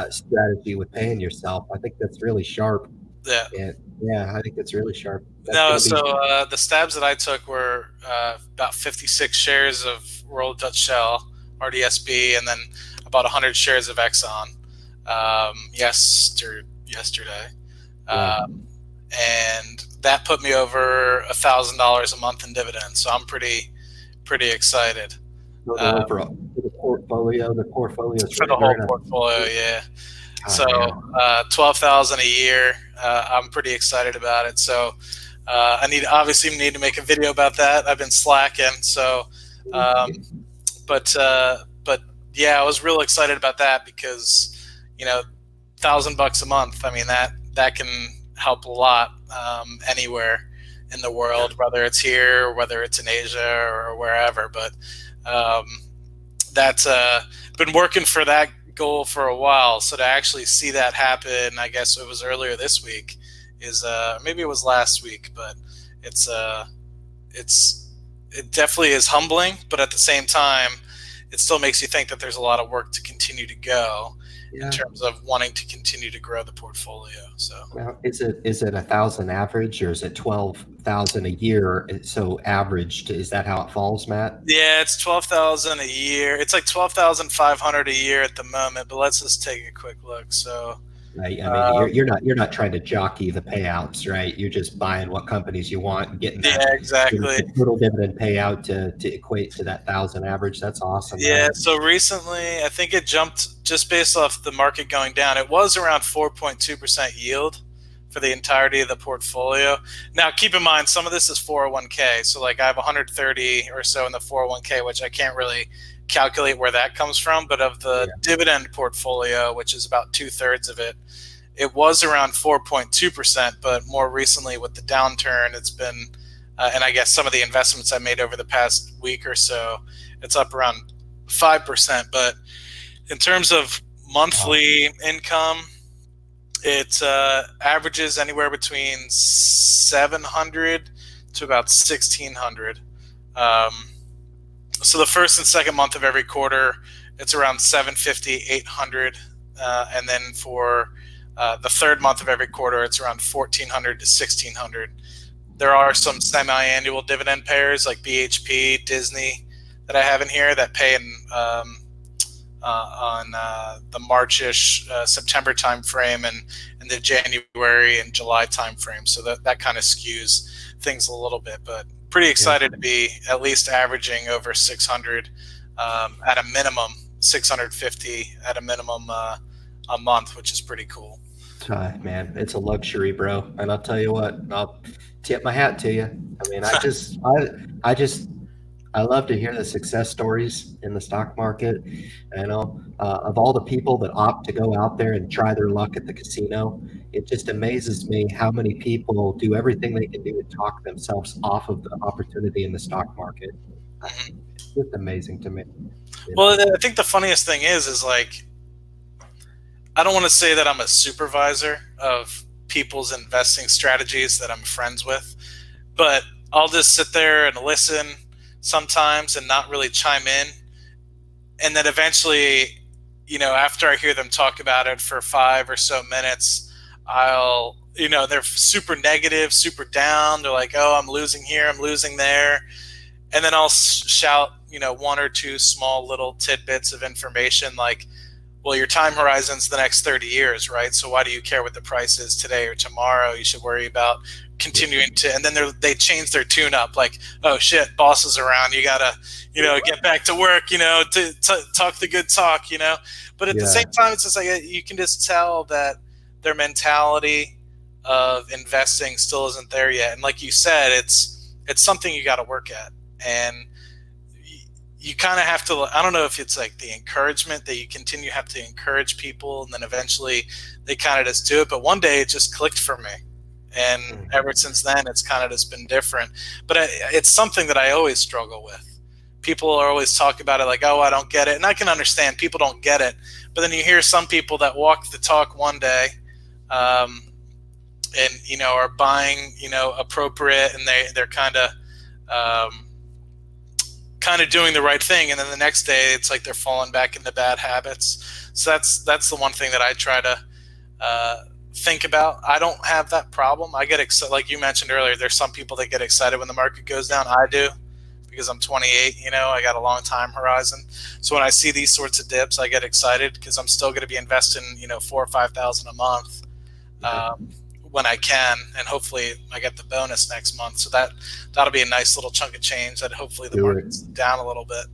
strategy with paying yourself. I think that's really sharp. Yeah, I think that's really sharp. The stabs that I took were about 56 shares of Royal Dutch Shell, RDSB, and then about 100 shares of Exxon yesterday. And that put me over $1,000 a month in dividends. So I'm pretty excited. For the portfolio, for the whole portfolio, yeah. So 12,000 a year. I'm pretty excited about it. So I need to make a video about that. I've been slacking. So, but yeah, I was real excited about that because $1,000 a month. I mean that can help a lot anywhere in the world, whether it's here or whether it's in Asia or wherever. But that's been working for that goal for a while. So to actually see that happen, I guess it was earlier this week, is maybe it was last week, but it definitely is humbling. But at the same time, it still makes you think that there's a lot of work to continue to go in terms of wanting to continue to grow the portfolio. So now, is it 1,000 average or is it 12,000 a year? So averaged, is that how it falls, Matt? Yeah, it's 12,000 a year. It's like 12,500 a year at the moment. But let's just take a quick look. So Right. I mean, you're not trying to jockey the payouts, right? You're just buying what companies you want and getting that Yeah, exactly. the total dividend payout to equate to that 1,000 average. That's awesome, Yeah, man. so recently, I think it jumped just based off the market going down. It was around 4.2% yield for the entirety of the portfolio. Now, keep in mind, some of this is 401k. So, like, I have 130 or so in the 401k, which I can't really calculate where that comes from. But of the dividend portfolio, which is about 2/3 of it, it was around 4.2%. But more recently, with the downturn, it's been, and I guess some of the investments I made over the past week or so, it's up around 5%. But in terms of monthly income, it averages anywhere between 700 to about 1,600. So the first and second month of every quarter, it's around 750, 800. And then for the third month of every quarter, it's around 1,400 to 1,600. There are some semi-annual dividend payers like BHP, Disney, that I have in here that pay in on the March-ish, September timeframe, and the January and July timeframe. So that kind of skews things a little bit, but pretty excited to be at least averaging over 600 at a minimum, 650 at a minimum a month, which is pretty cool. Man, it's a luxury, bro. And I'll tell you what, I'll tip my hat to you. I mean, I love to hear the success stories in the stock market. You know, of all the people that opt to go out there and try their luck at the casino, it just amazes me how many people do everything they can do to talk themselves off of the opportunity in the stock market. It's just amazing to me. Well, I think the funniest thing is like, I don't want to say that I'm a supervisor of people's investing strategies that I'm friends with, but I'll just sit there and listen sometimes and not really chime in. And then eventually, after I hear them talk about it for 5 or so minutes, they're super negative, super down. They're like, oh, I'm losing here, I'm losing there. And then I'll shout, 1 or 2 small little tidbits of information like, well, your time horizon's the next 30 years, right? So why do you care what the price is today or tomorrow? You should worry about continuing to, and then they change their tune up like, oh shit, boss is around. You gotta, get back to work, to talk the good talk, but at the same time, it's just like, you can just tell that their mentality of investing still isn't there yet. And like you said, it's something you got to work at. And you kind of have to, I don't know if it's like the encouragement that you continue to have to encourage people, and then eventually they kind of just do it. But one day it just clicked for me. And ever since then, it's kind of just been different. But it's something that I always struggle with. People are always talking about it like, oh, I don't get it. And I can understand people don't get it. But then you hear some people that walk the talk one day and, are buying, appropriate, and they're kind of doing the right thing, and then the next day it's like they're falling back into bad habits. So that's the one thing that I try to think about. I don't have that problem. I get excited, like you mentioned earlier. There's some people that get excited when the market goes down. I do, because I'm 28. I got a long time horizon. So when I see these sorts of dips, I get excited because I'm still going to be investing, $4,000 or $5,000 a month when I can, and hopefully I get the bonus next month. So that'll be a nice little chunk of change that hopefully the market's down a little bit.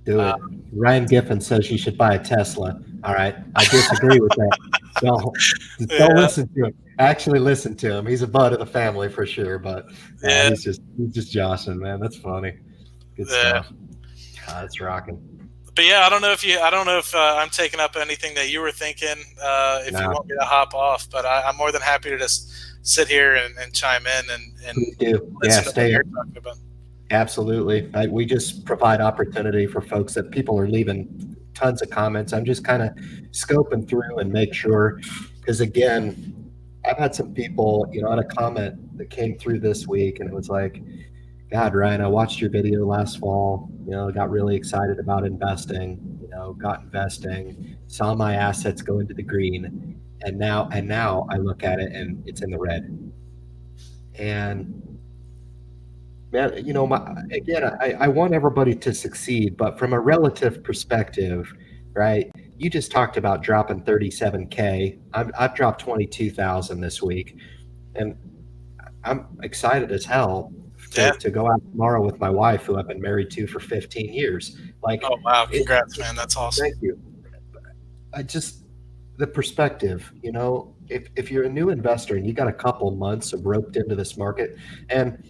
Do it. Ryan Giffen says you should buy a Tesla. All right, I disagree with that. Don't listen to him. Actually, listen to him. He's a bud of the family for sure. But he's just joshing, man. That's funny. Good stuff. That's rocking. But yeah, I don't know if I'm taking up anything that you were thinking. If you want me to hop off, but I'm more than happy to just sit here and chime in and Please do. listen to Stay what here. you're talking about. Absolutely. We just provide opportunity for folks that people are leaving tons of comments. I'm just kind of scoping through and make sure, because again, I've had some people, on a comment that came through this week, and it was like, God, Ryan, I watched your video last fall, got really excited about investing, got investing, saw my assets go into the green, and now I look at it and it's in the red. And man, I want everybody to succeed, but from a relative perspective, right? you just talked about dropping 37K. I've dropped 22,000 this week, and I'm excited as hell Yeah. to go out tomorrow with my wife, who I've been married to for 15 years. Like, Oh, wow. Congrats, man. That's awesome. Thank you. I just, the perspective, you know, if you're a new investor and you got a couple months of roped into this market, and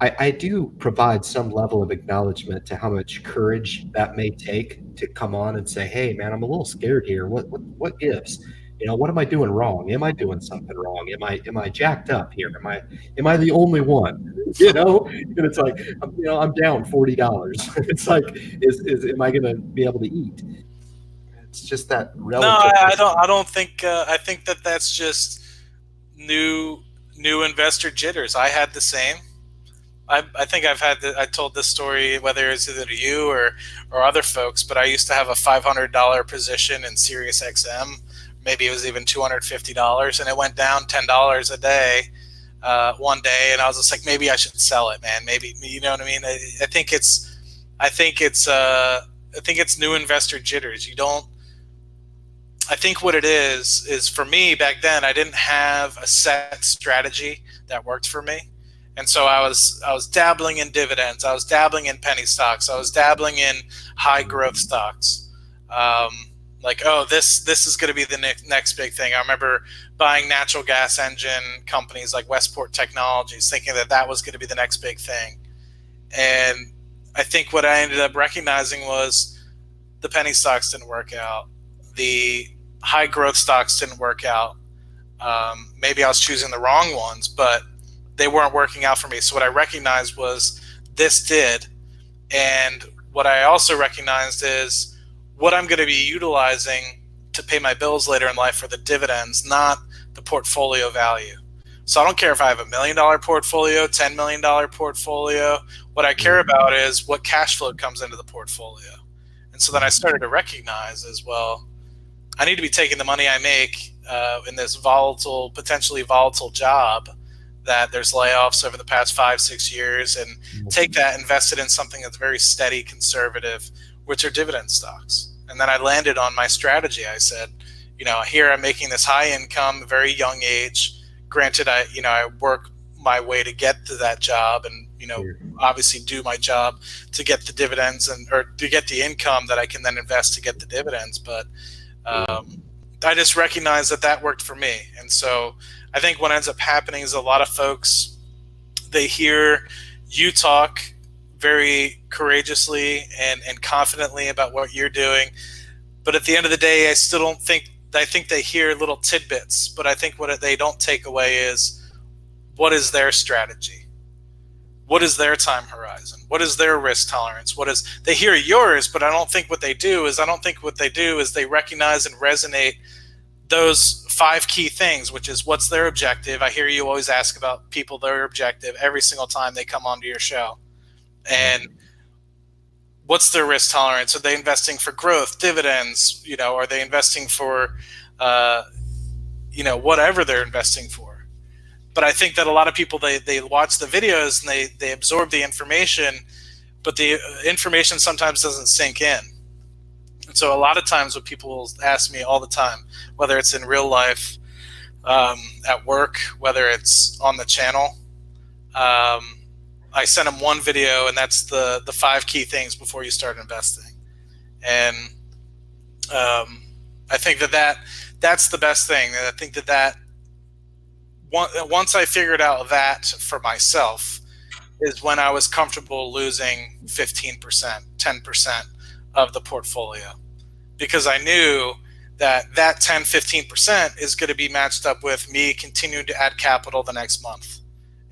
I do provide some level of acknowledgement to how much courage that may take to come on and say, hey man, I'm a little scared here. What gives? You know, what am I doing wrong? Am I doing something wrong? Am I jacked up here? Am I the only one? You know, and it's like, you know, I'm down $40. It's like, am I going to be able to eat? It's just that relative. No, I don't think. I think that's just new investor jitters. I had the same. I think I told this story, whether it's either to you or other folks, but I used to have a $500 position in Sirius XM. Maybe it was even $250, and it went down $10 a day one day, and I was just like, maybe I should sell it, man. Maybe, you know what I mean? I think it's new investor jitters. I think what it is for me back then, I didn't have a set strategy that worked for me. And so I was dabbling in dividends. I was dabbling in penny stocks. I was dabbling in high growth stocks. Like, oh, this is going to be the next big thing. I remember buying natural gas engine companies like Westport Technologies, thinking that was going to be the next big thing. And I think what I ended up recognizing was the penny stocks didn't work out. The high growth stocks didn't work out. Maybe I was choosing the wrong ones, but they weren't working out for me. So what I recognized was this did. And what I also recognized is what I'm going to be utilizing to pay my bills later in life are the dividends, not the portfolio value. So I don't care if I have $1 million portfolio, $10 million portfolio. What I care about is what cash flow comes into the portfolio. And so then I started to recognize as well, I need to be taking the money I make in this potentially volatile job, that there's layoffs over the past 5-6 years, and take that, invest it in something that's very steady, conservative, which are dividend stocks. And then I landed on my strategy. I said, you know, here I'm making this high income, very young age. Granted, I work my way to get to that job, and, you know, obviously do my job to get the dividends or to get the income that I can then invest to get the dividends. But I just recognized that worked for me. And so I think what ends up happening is a lot of folks, they hear you talk very courageously and confidently about what you're doing. But at the end of the day, I think they hear little tidbits, but I think what they don't take away is, what is their strategy? What is their time horizon? What is their risk tolerance? They hear yours, but I don't think what they do is they recognize and resonate those 5 key things, which is, what's their objective? I hear you always ask about people, their objective, every single time they come onto your show. And what's their risk tolerance? Are they investing for growth, dividends? You know, are they investing for, whatever they're investing for? But I think that a lot of people, they watch the videos and they absorb the information, but the information sometimes doesn't sink in. And so a lot of times what people will ask me all the time, whether it's in real life, at work, whether it's on the channel, I send them one video, and that's the 5 key things before you start investing. And I think that's the best thing. And I think that once I figured out that for myself is when I was comfortable losing 15%, 10% of the portfolio, because I knew that 10-15% is going to be matched up with me continuing to add capital the next month.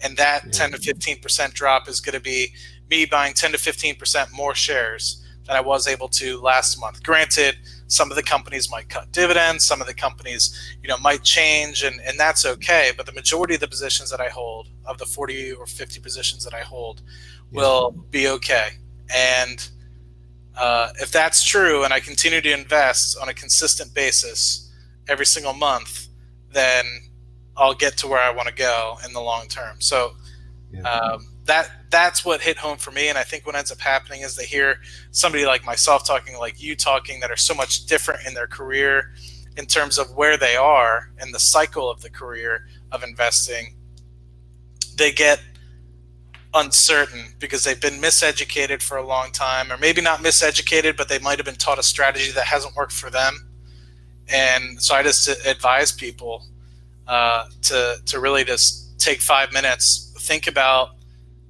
And that 10 to 15% drop is going to be me buying 10 to 15% more shares than I was able to last month. Granted, some of the companies might cut dividends, some of the companies, might change, and that's okay. But the majority of the positions that I hold, of the 40 or 50 positions that I hold, will be okay. And if that's true, and I continue to invest on a consistent basis every single month, then I'll get to where I want to go in the long term. So that's what hit home for me. And I think what ends up happening is they hear somebody like myself talking, like you talking, that are so much different in their career in terms of where they are and the cycle of the career of investing. They get uncertain because they've been miseducated for a long time, or maybe not miseducated, but they might have been taught a strategy that hasn't worked for them. And so I just advise people to really just take 5 minutes, think about,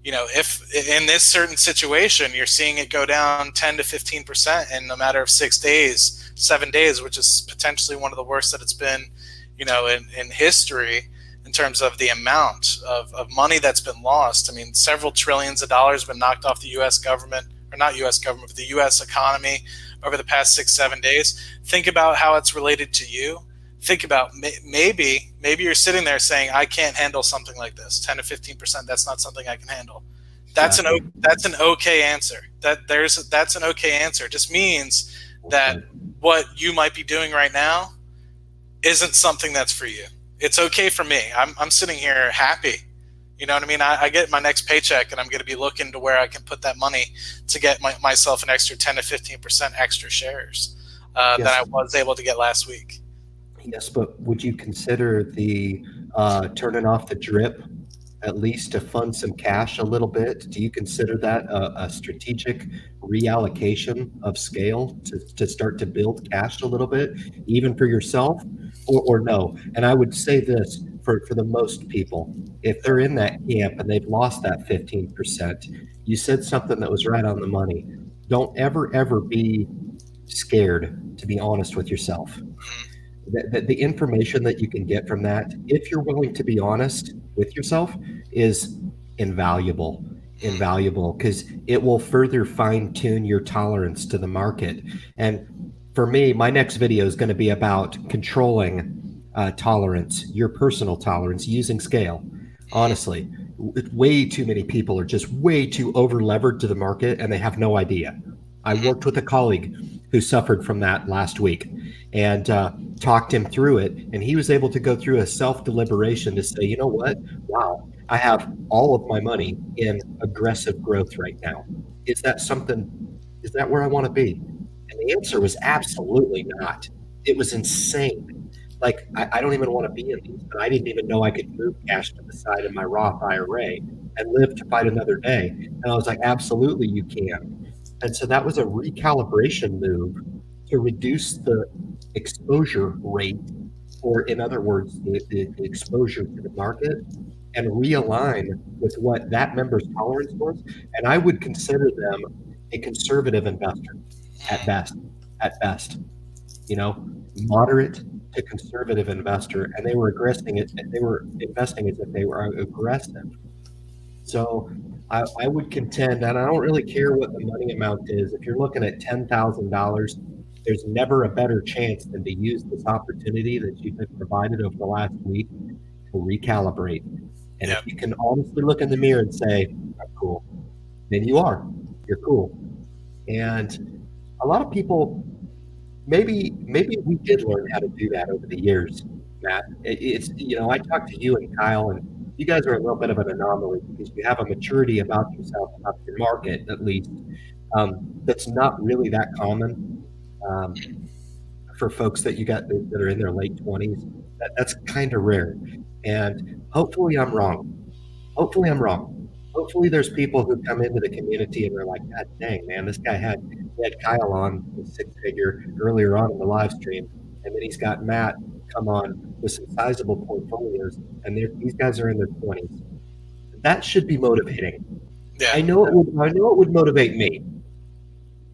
if in this certain situation you're seeing it go down 10 to 15% in a matter of 6 days, 7 days, which is potentially one of the worst that it's been, in history, in terms of the amount of money that's been lost. I mean, several trillions of dollars have been knocked off the U.S. government, or not U.S. government, but the U.S. economy over the past 6-7 days. Think about how it's related to you. Think about maybe you're sitting there saying, I can't handle something like this. 10 to 15%, that's not something I can handle. That's an okay answer. That's an okay answer. It just means that what you might be doing right now isn't something that's for you. It's okay for me. I'm sitting here happy. You know what I mean? I get my next paycheck, and I'm going to be looking to where I can put that money to get myself an extra 10 to 15% extra shares that I was able to get last week. Yes, but would you consider the turning off the drip at least to fund some cash a little bit? Do you consider that a strategic reallocation of scale to start to build cash a little bit, even for yourself, or no? And I would say this for the most people, if they're in that camp and they've lost that 15%, you said something that was right on the money. Don't ever be scared to be honest with yourself. The information that you can get from that, if you're willing to be honest with yourself, is invaluable because it will further fine tune your tolerance to the market. And for me, my next video is going to be about controlling tolerance, your personal tolerance, using scale. Honestly, way too many people are just way too over levered to the market, and they have no idea. I worked with a colleague who suffered from that last week, and talked him through it. And he was able to go through a self-deliberation to say, you know what? Wow, I have all of my money in aggressive growth right now. Is that where I want to be? And the answer was absolutely not. It was insane. Like, I don't even want to be in these, but I didn't even know I could move cash to the side of my Roth IRA and live to fight another day. And I was like, absolutely, you can. And so that was a recalibration move to reduce the exposure rate, or in other words, the exposure to the market, and realign with what that member's tolerance was. And I would consider them a conservative investor at best, moderate to conservative investor. And they were investing as if they were aggressive. So I would contend, and I don't really care what the money amount is. If you're looking at $10,000, there's never a better chance than to use this opportunity that you've been provided over the last week to recalibrate. And if you can honestly look in the mirror and say, I'm cool, then you're cool. And a lot of people, maybe we did learn how to do that over the years, Matt. It's, I talked to you and Kyle, and you guys are a little bit of an anomaly because you have a maturity about yourself, about your market at least, that's not really that common for folks that you got that are in their late 20s. That's kind of rare. And hopefully I'm wrong. Hopefully there's people who come into the community and they're like, God dang, man, this guy had Kyle on with six figure earlier on in the live stream. And then he's got Matt come on with some sizable portfolios, and these guys are in their 20s. That should be motivating. Yeah. I know it would motivate me,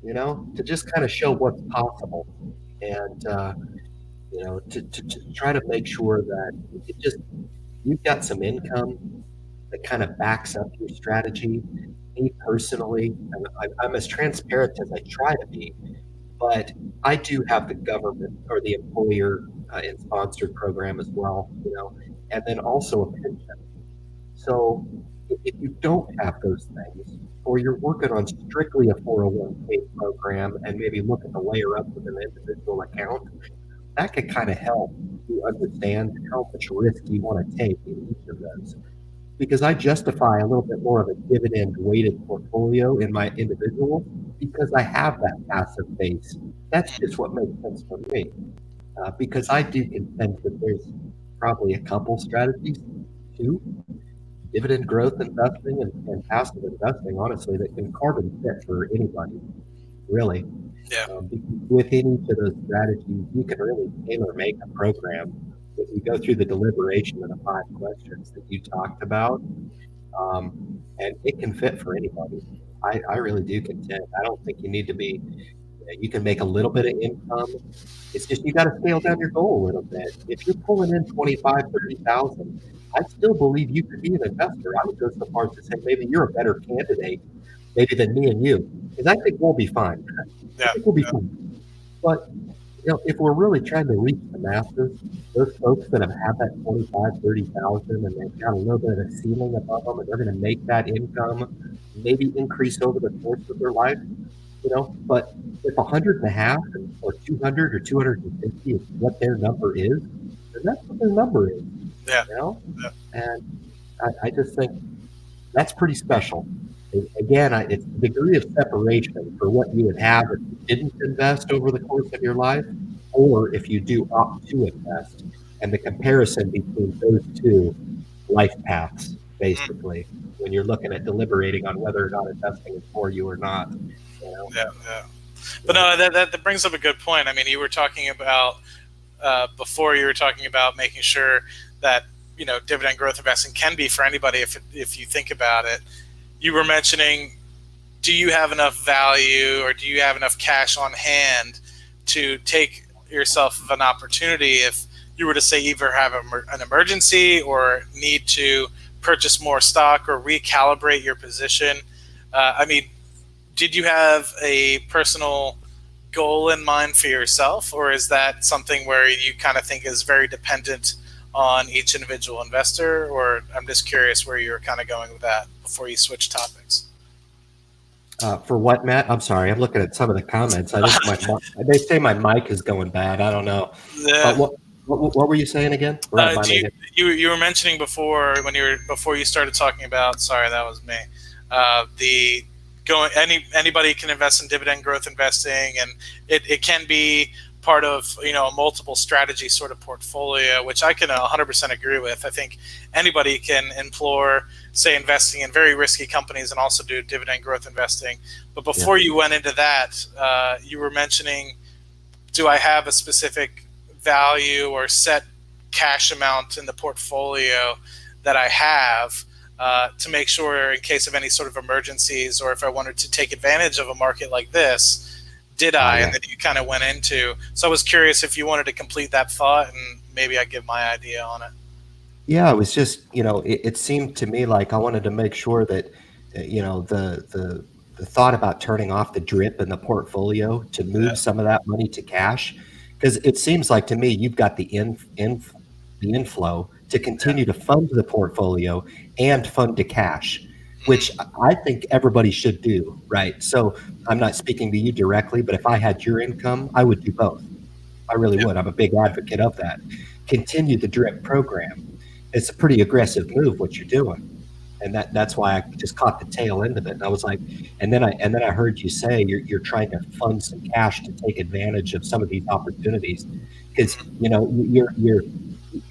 to just kind of show what's possible, and to try to make sure that you've got some income that kind of backs up your strategy. Me personally, I'm as transparent as I try to be, but I do have the government or the employer and sponsored program as well, and then also a pension. So if you don't have those things, or you're working on strictly a 401k program and maybe looking to layer up with an individual account, that could kind of help you understand how much risk you want to take in each of those. because I justify a little bit more of a dividend weighted portfolio in my individual because I have that passive base. That's just what makes sense for me. Because I do contend that there's probably a couple strategies, two, dividend growth investing and passive investing, honestly, that can carbon fit for anybody, really. Yeah. Within each of those strategies, you can really tailor make a program. If you go through the deliberation of the 5 questions that you talked about, and it can fit for anybody. I really do contend. I don't think you need to be, you can make a little bit of income. It's just you got to scale down your goal a little bit. If you're pulling in 25, 30,000, I still believe you could be an investor. I would go so far as to say maybe you're a better candidate, maybe than me and you, because I think we'll be fine. I think we'll be fine. But if we're really trying to reach the masses, those folks that have had that 25, 30,000 and they've got a little bit of a ceiling above them and they're going to make that income maybe increase over the course of their life, but if 100.5 or 200 or 250 is what their number is, then that's what their number is. Yeah. And I just think that's pretty special. Again, it's the degree of separation for what you would have if you didn't invest over the course of your life, or if you do opt to invest, and the comparison between those two life paths, basically, when you're looking at deliberating on whether or not investing is for you or not. Yeah. But no, that brings up a good point. I mean, you were talking about before. You were talking about making sure that dividend growth investing can be for anybody if you think about it. You were mentioning, do you have enough value or do you have enough cash on hand to take yourself of an opportunity if you were to say either have an emergency or need to purchase more stock or recalibrate your position? I mean, did you have a personal goal in mind for yourself, or is that something where you kind of think is very dependent on each individual investor? Or I'm just curious where you're kind of going with that before you switch topics. For what, Matt? I'm sorry. I'm looking at some of the comments. I think they say my mic is going bad. I don't know. Yeah. What were you saying again? You were mentioning before before you started talking about. Sorry, that was me. Anybody can invest in dividend growth investing, and it can be part of a multiple strategy sort of portfolio, which I can 100% agree with. I think anybody can implore, say, investing in very risky companies and also do dividend growth investing. But before you went into that, you were mentioning, do I have a specific value or set cash amount in the portfolio that I have to make sure in case of any sort of emergencies, or if I wanted to take advantage of a market like this, did I? And then you kind of went into. So I was curious if you wanted to complete that thought, and maybe I give my idea on it. Yeah, it was just, it seemed to me like I wanted to make sure that, the thought about turning off the drip in the portfolio to move some of that money to cash, because it seems like to me you've got the inflow to continue to fund the portfolio and fund to cash, which I think everybody should do, right? So I'm not speaking to you directly, but if I had your income, I would do both. I really would. I'm a big advocate of that. Continue the drip program. It's a pretty aggressive move what you're doing. And that's why I just caught the tail end of it. And I was like, and then I heard you say you're trying to fund some cash to take advantage of some of these opportunities, because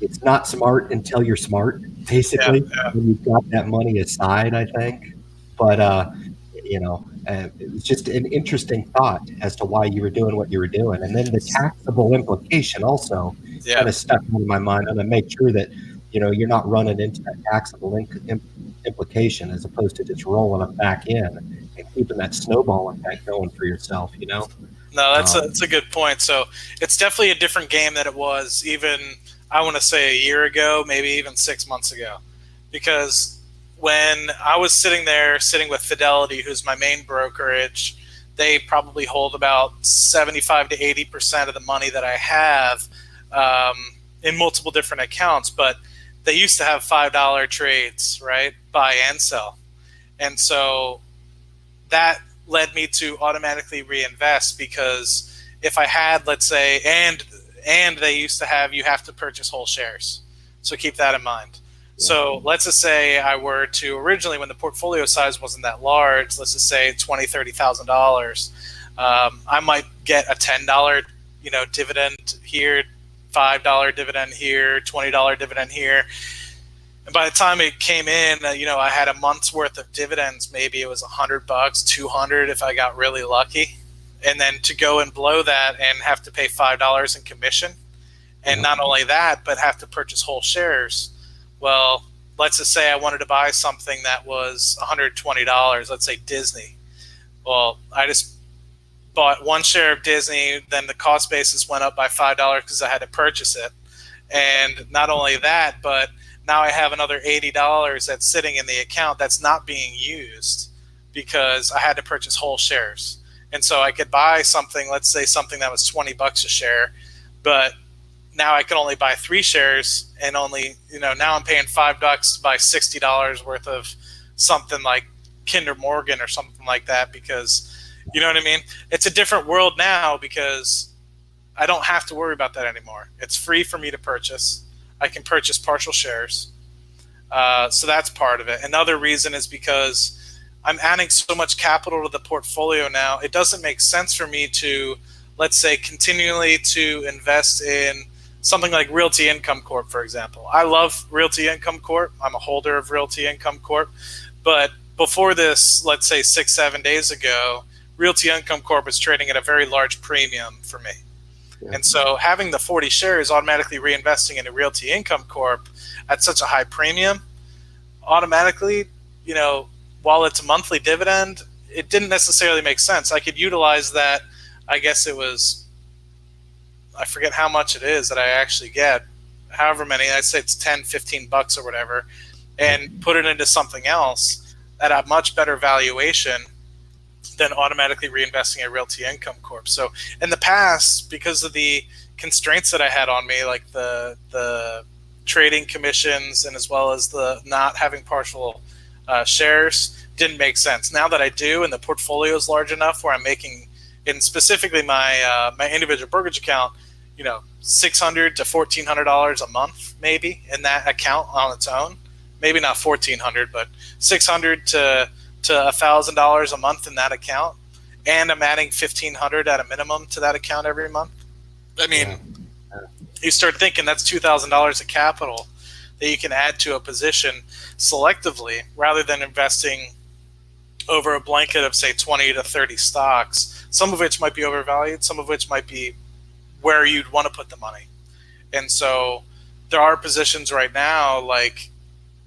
it's not smart until you're smart, basically. When you've got that money aside, I think. But it was just an interesting thought as to why you were doing what you were doing, and then the taxable implication also kind of stuck in my mind, and to make sure that you're not running into that taxable implication as opposed to just rolling them back in and keeping that snowball effect going for yourself. No, that's a good point. So it's definitely a different game than it was even, I want to say, a year ago, maybe even 6 months ago, because when I was sitting with Fidelity, who's my main brokerage, they probably hold about 75 to 80% of the money that I have in multiple different accounts. But they used to have $5 trades, right? Buy and sell. And so that led me to automatically reinvest, because if I had, let's say, and they used to have, you have to purchase whole shares. So keep that in mind. So let's just say I were to originally, when the portfolio size wasn't that large, let's just say $20,000, $30,000, I might get a $10, dividend here, $5 dividend here, $20 dividend here. And by the time it came in, I had a month's worth of dividends. Maybe it was $100, $200 if I got really lucky. And then to go and blow that and have to pay $5 in commission. And not only that, but have to purchase whole shares. Well, let's just say I wanted to buy something that was $120, let's say Disney. Well, I just bought one share of Disney, then the cost basis went up by $5 because I had to purchase it. And not only that, but now I have another $80 that's sitting in the account that's not being used because I had to purchase whole shares. And so I could buy something, let's say something that was $20 a share, but now I can only buy 3 shares and only, now I'm paying $5 to buy $60 worth of something like Kinder Morgan or something like that because, you know what I mean? It's a different world now because I don't have to worry about that anymore. It's free for me to purchase. I can purchase partial shares. So that's part of it. Another reason is because I'm adding so much capital to the portfolio now. It doesn't make sense for me to, let's say, continually to invest in something like Realty Income Corp, for example. I love Realty Income Corp. I'm a holder of Realty Income Corp. But before this, let's say 6-7 days ago, Realty Income Corp was trading at a very large premium for me. And so having the 40 shares automatically reinvesting into Realty Income Corp at such a high premium, automatically, while it's a monthly dividend, it didn't necessarily make sense. I could utilize that. I guess it was, I forget how much it is that I actually get, however many, I'd say it's $10, $15 or whatever, and put it into something else at a much better valuation than automatically reinvesting in Realty Income Corp. So in the past, because of the constraints that I had on me, like the trading commissions and as well as the not having partial shares, didn't make sense. Now that I do, and the portfolio is large enough where I'm making, and specifically my my individual brokerage account, $600 to $1,400 a month maybe in that account on its own. Maybe not $1,400, but $600 to $1,000 a month in that account, and I'm adding $1,500 at a minimum to that account every month. I mean, you start thinking that's $2,000 of capital that you can add to a position selectively rather than investing over a blanket of say 20 to 30 stocks, some of which might be overvalued, some of which might be where you'd want to put the money. And so there are positions right now like,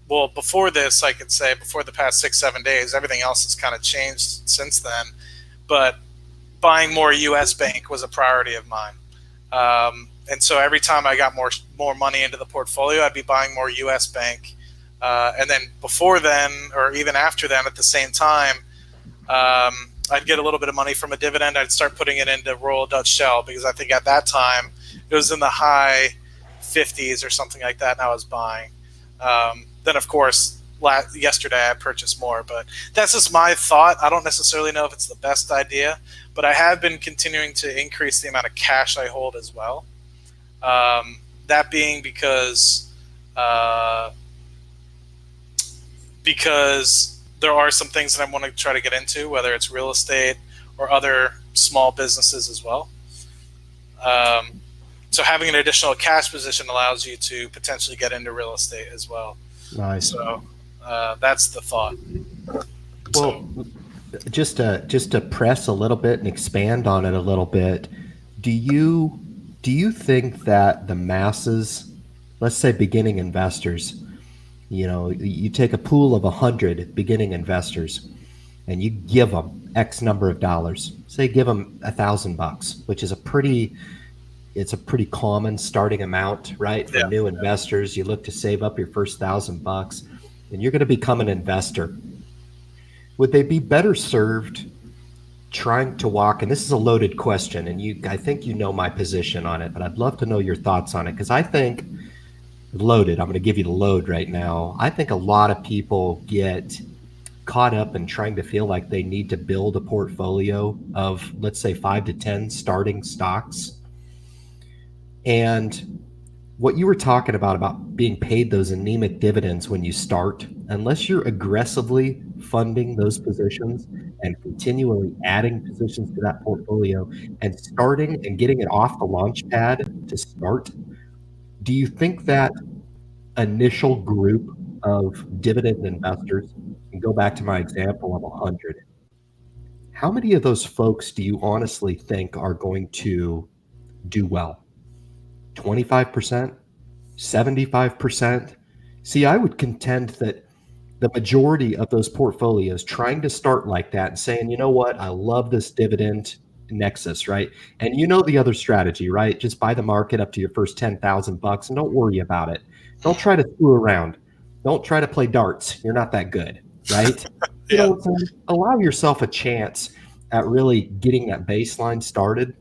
well, before this, I could say before the past 6-7 days, everything else has kind of changed since then. But buying more U.S. Bank was a priority of mine. And so every time I got more money into the portfolio, I'd be buying more U.S. Bank. And then before then, or even after then, at the same time, I'd get a little bit of money from a dividend. I'd start putting it into Royal Dutch Shell because I think at that time it was in the high 50s or something like that, and I was buying. Then, of course, yesterday I purchased more, but that's just my thought. I don't necessarily know if it's the best idea, but I have been continuing to increase the amount of cash I hold as well. That being because there are some things that I want to try to get into, whether it's real estate or other small businesses as well. So having an additional cash position allows you to potentially get into real estate as well. Nice. So that's the thought. Well, just to press a little bit and expand on it a little bit, do you think that the masses, let's say beginning investors, you take a pool of 100 beginning investors and you give them X number of dollars, say give them $1,000, which is a pretty common starting amount, right? For new investors, you look to save up your first $1,000 and you're going to become an investor. Would they be better served trying to walk, and this is a loaded question, and I think you know my position on it, but I'd love to know your thoughts on it, because I think loaded, I'm going to give you the load right now. I think a lot of people get caught up in trying to feel like they need to build a portfolio of, let's say, 5 to 10 starting stocks. And what you were talking about being paid those anemic dividends when you start, unless you're aggressively funding those positions and continually adding positions to that portfolio and starting and getting it off the launch pad to start, do you think that initial group of dividend investors, and go back to my example of 100, how many of those folks do you honestly think are going to do well? 25%? 75%? See, I would contend that the majority of those portfolios trying to start like that and saying, you know what, I love this dividend nexus, right? And you know the other strategy, right? Just buy the market up to your first 10,000 bucks and don't worry about it. Don't try to screw around. Don't try to play darts. You're not that good, right? You know, so allow yourself a chance at really getting that baseline started.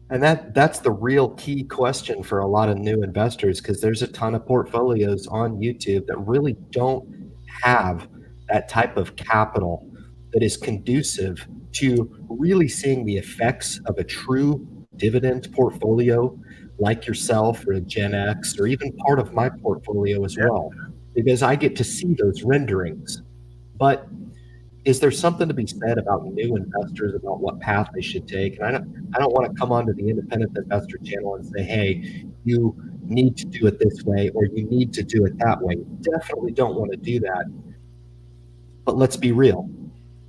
And that's the real key question for a lot of new investors, because there's a ton of portfolios on YouTube that really don't have that type of capital that is conducive to really seeing the effects of a true dividend portfolio like yourself or a Gen X or even part of my portfolio as well, because I get to see those renderings. But is there something to be said about new investors, about what path they should take? And I don't want to come onto the independent investor channel and say, hey, you need to do it this way or you need to do it that way. Definitely don't want to do that. But let's be real,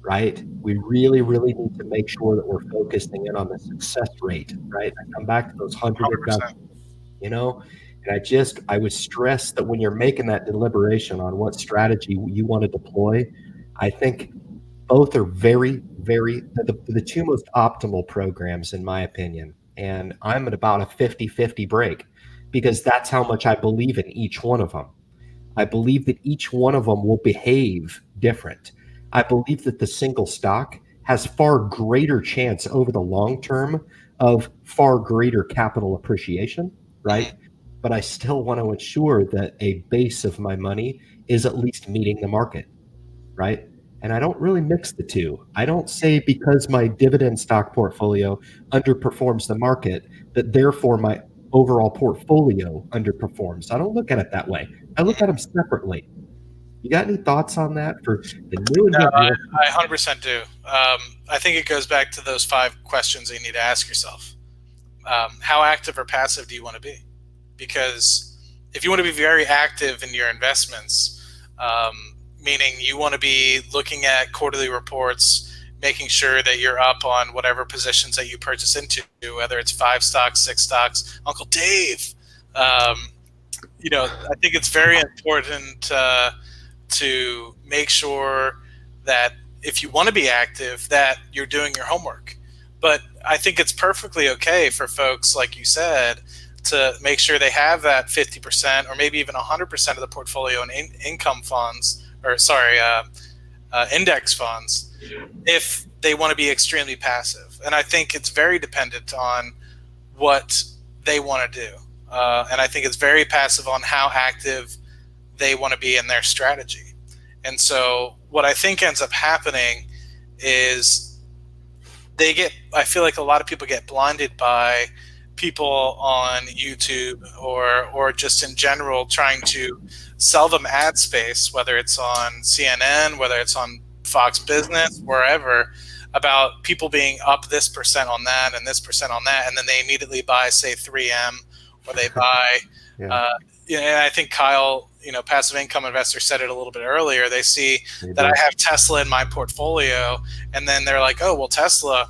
right? We really, really need to make sure that we're focusing in on the success rate, right? I come back to those 100 investors, you know, and I would stress that when you're making that deliberation on what strategy you want to deploy, I think both are very, very, the two most optimal programs, in my opinion. And I'm at about a 50-50 break because that's how much I believe in each one of them. I believe that each one of them will behave different. I believe that the single stock has far greater chance over the long term of far greater capital appreciation, right? But I still want to ensure that a base of my money is at least meeting the market, right? And I don't really mix the two. I don't say because my dividend stock portfolio underperforms the market that therefore my overall portfolio underperforms. I don't look at it that way. I look at them separately. You got any thoughts on that for the new No, investors? I 100% do. I think it goes back to those 5 questions that you need to ask yourself. How active or passive do you want to be? Because if you want to be very active in your investments, meaning you want to be looking at quarterly reports, making sure that you're up on whatever positions that you purchase into, whether it's 5 stocks, 6 stocks. Uncle Dave, you know, I think it's very important to make sure that if you want to be active, that you're doing your homework. But I think it's perfectly okay for folks, like you said, to make sure they have that 50% or maybe even 100% of the portfolio in income funds, or sorry, index funds, if they want to be extremely passive. And I think it's very dependent on what they want to do. And I think it's very passive on how active they want to be in their strategy. And so what I think ends up happening is I feel like a lot of people get blinded by people on YouTube or just in general trying to sell them ad space, whether it's on CNN, whether it's on Fox Business, wherever, about people being up this percent on that and this percent on that, and then they immediately buy, say, 3M, or they buy. And I think Kyle, passive income investor, said it a little bit earlier. They see that I have Tesla in my portfolio, and then they're like, "Oh, well, Tesla,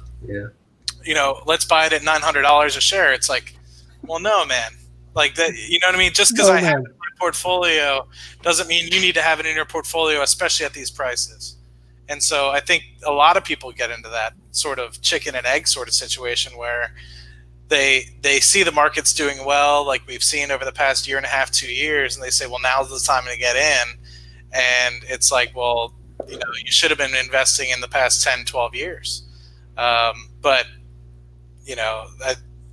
let's buy it at $900 a share." It's like, well, no, man. Like that, you know what I mean? Just because I have it in my portfolio doesn't mean you need to have it in your portfolio, especially at these prices. And so I think a lot of people get into that sort of chicken and egg sort of situation where they see the market's doing well, like we've seen over the past year and a half, 2 years, and they say, well, now's the time to get in. And it's like, well, you should have been investing in the past 10, 12 years. But,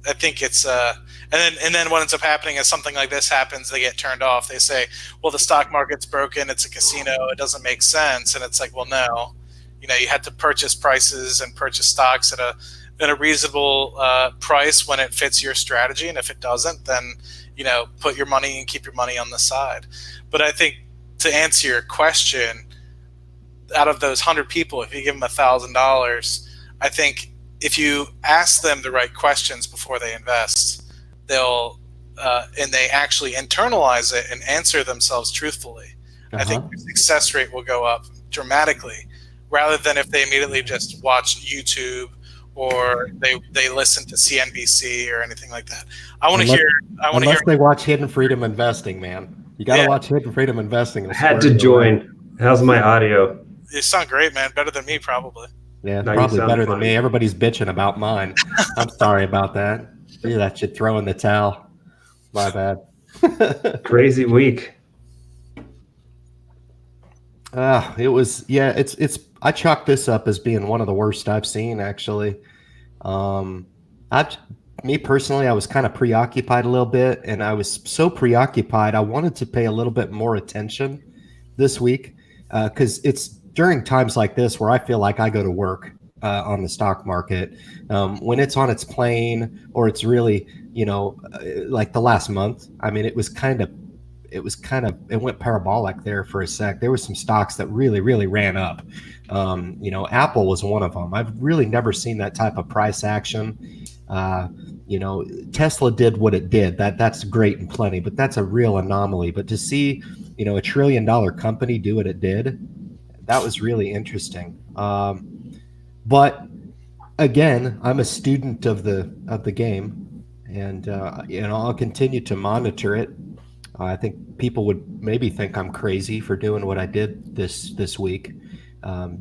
I think it's and then what ends up happening is something like this happens, they get turned off. They say, well, the stock market's broken, it's a casino, it doesn't make sense. And it's like, well, no, you had to purchase prices and purchase stocks at a at a reasonable price when it fits your strategy. And if it doesn't, then, put your money and keep your money on the side. But I think to answer your question, out of those 100 people, if you give them $1,000, I think if you ask them the right questions before they invest, they'll and they actually internalize it and answer themselves truthfully. I think your success rate will go up dramatically, rather than if they immediately just watch YouTube or they listen to CNBC or anything like that. Unless they watch Hidden Freedom Investing, man. You got to watch Hidden Freedom Investing. I had to join. How's my audio? You sound great, man. Better than me, probably. Yeah, probably better than me. Everybody's bitching about mine. I'm sorry about that. Dude, that should throw in the towel. My bad. Crazy week. It was, I chalk this up as being one of the worst I've seen, actually. Me personally, I was kind of preoccupied a little bit, and I was so preoccupied, I wanted to pay a little bit more attention this week, because it's during times like this where I feel like I go to work on the stock market. When it's on its plane, or it's really, like the last month, I mean, it went parabolic there for a sec. There was some stocks that really, really ran up. Apple was one of them. I've really never seen that type of price action. Tesla did what it did. That's great and plenty, but that's a real anomaly. But to see, a $1 trillion company do what it did, that was really interesting. But again, I'm a student of the game, and I'll continue to monitor it. I think people would maybe think I'm crazy for doing what I did this week.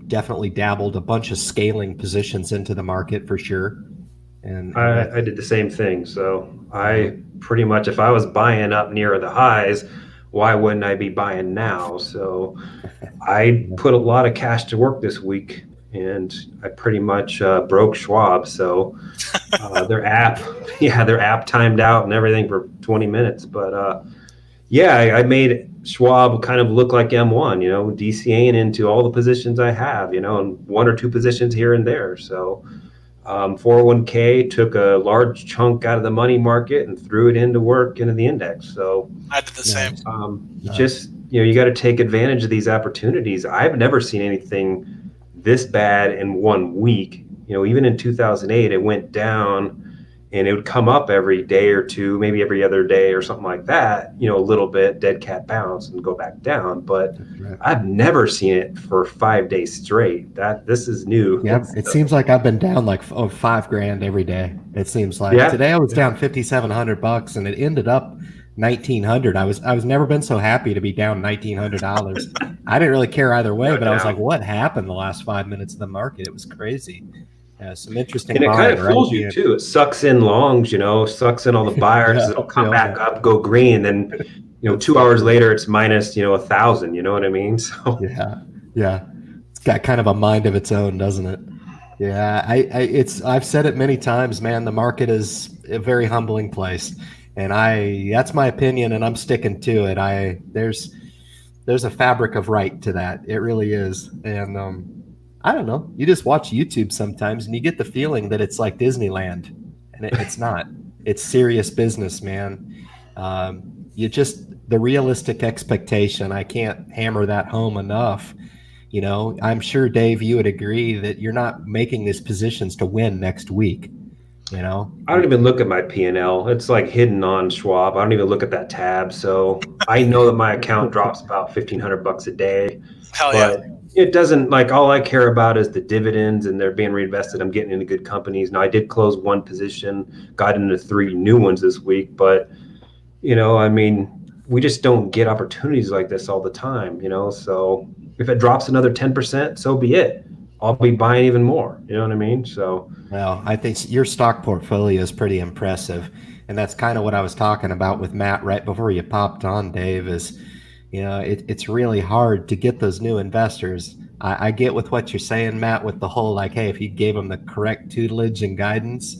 Definitely dabbled a bunch of scaling positions into the market for sure. And I did the same thing. So I pretty much, if I was buying up near the highs, why wouldn't I be buying now? So I put a lot of cash to work this week, and I pretty much broke Schwab. So their app timed out and everything for 20 minutes. But I made Schwab kind of look like M1, DCAing into all the positions I have, and one or two positions here and there. So 401k took a large chunk out of the money market and threw it into the index. So I did the same. Just, you got to take advantage of these opportunities. I've never seen anything this bad in 1 week. Even in 2008, it went down and it would come up every day or two, maybe every other day or something like that, a little bit, dead cat bounce and go back down. But I've never seen it for 5 days straight. This is new. Yeah, it seems like I've been down like $5,000 every day. It seems like today I was down $5,700 and it ended up $1,900. I was never been so happy to be down $1,900. I didn't really care either way, but I was like, what happened the last 5 minutes of the market? It was crazy. Some interesting. And it kind of fools you too. It sucks in longs, sucks in all the buyers. It'll come back up, go green, and then 2 hours later it's minus 1,000. You know what I mean? So yeah, it's got kind of a mind of its own, doesn't it? Yeah, I've said it many times, man. The market is a very humbling place, and that's my opinion, and I'm sticking to it. There's a fabric of right to that. It really is, and I don't know. You just watch YouTube sometimes and you get the feeling that it's like Disneyland, and it's not. It's serious business, man. The realistic expectation, I can't hammer that home enough. I'm sure, Dave, you would agree that you're not making these positions to win next week. I don't even look at my P&L. It's like hidden on Schwab. I don't even look at that tab. So I know that my account drops about $1,500 a day. Hell yeah. It doesn't, all I care about is the dividends, and they're being reinvested. I'm getting into good companies. Now, I did close one position, got into 3 new ones this week, but, we just don't get opportunities like this all the time, so if it drops another 10%, so be it. I'll be buying even more. You know what I mean? So, well, I think your stock portfolio is pretty impressive. And that's kind of what I was talking about with Matt right before you popped on, Dave, is, it's really hard to get those new investors. I get with what you're saying, Matt, with the whole, hey, if you gave them the correct tutelage and guidance,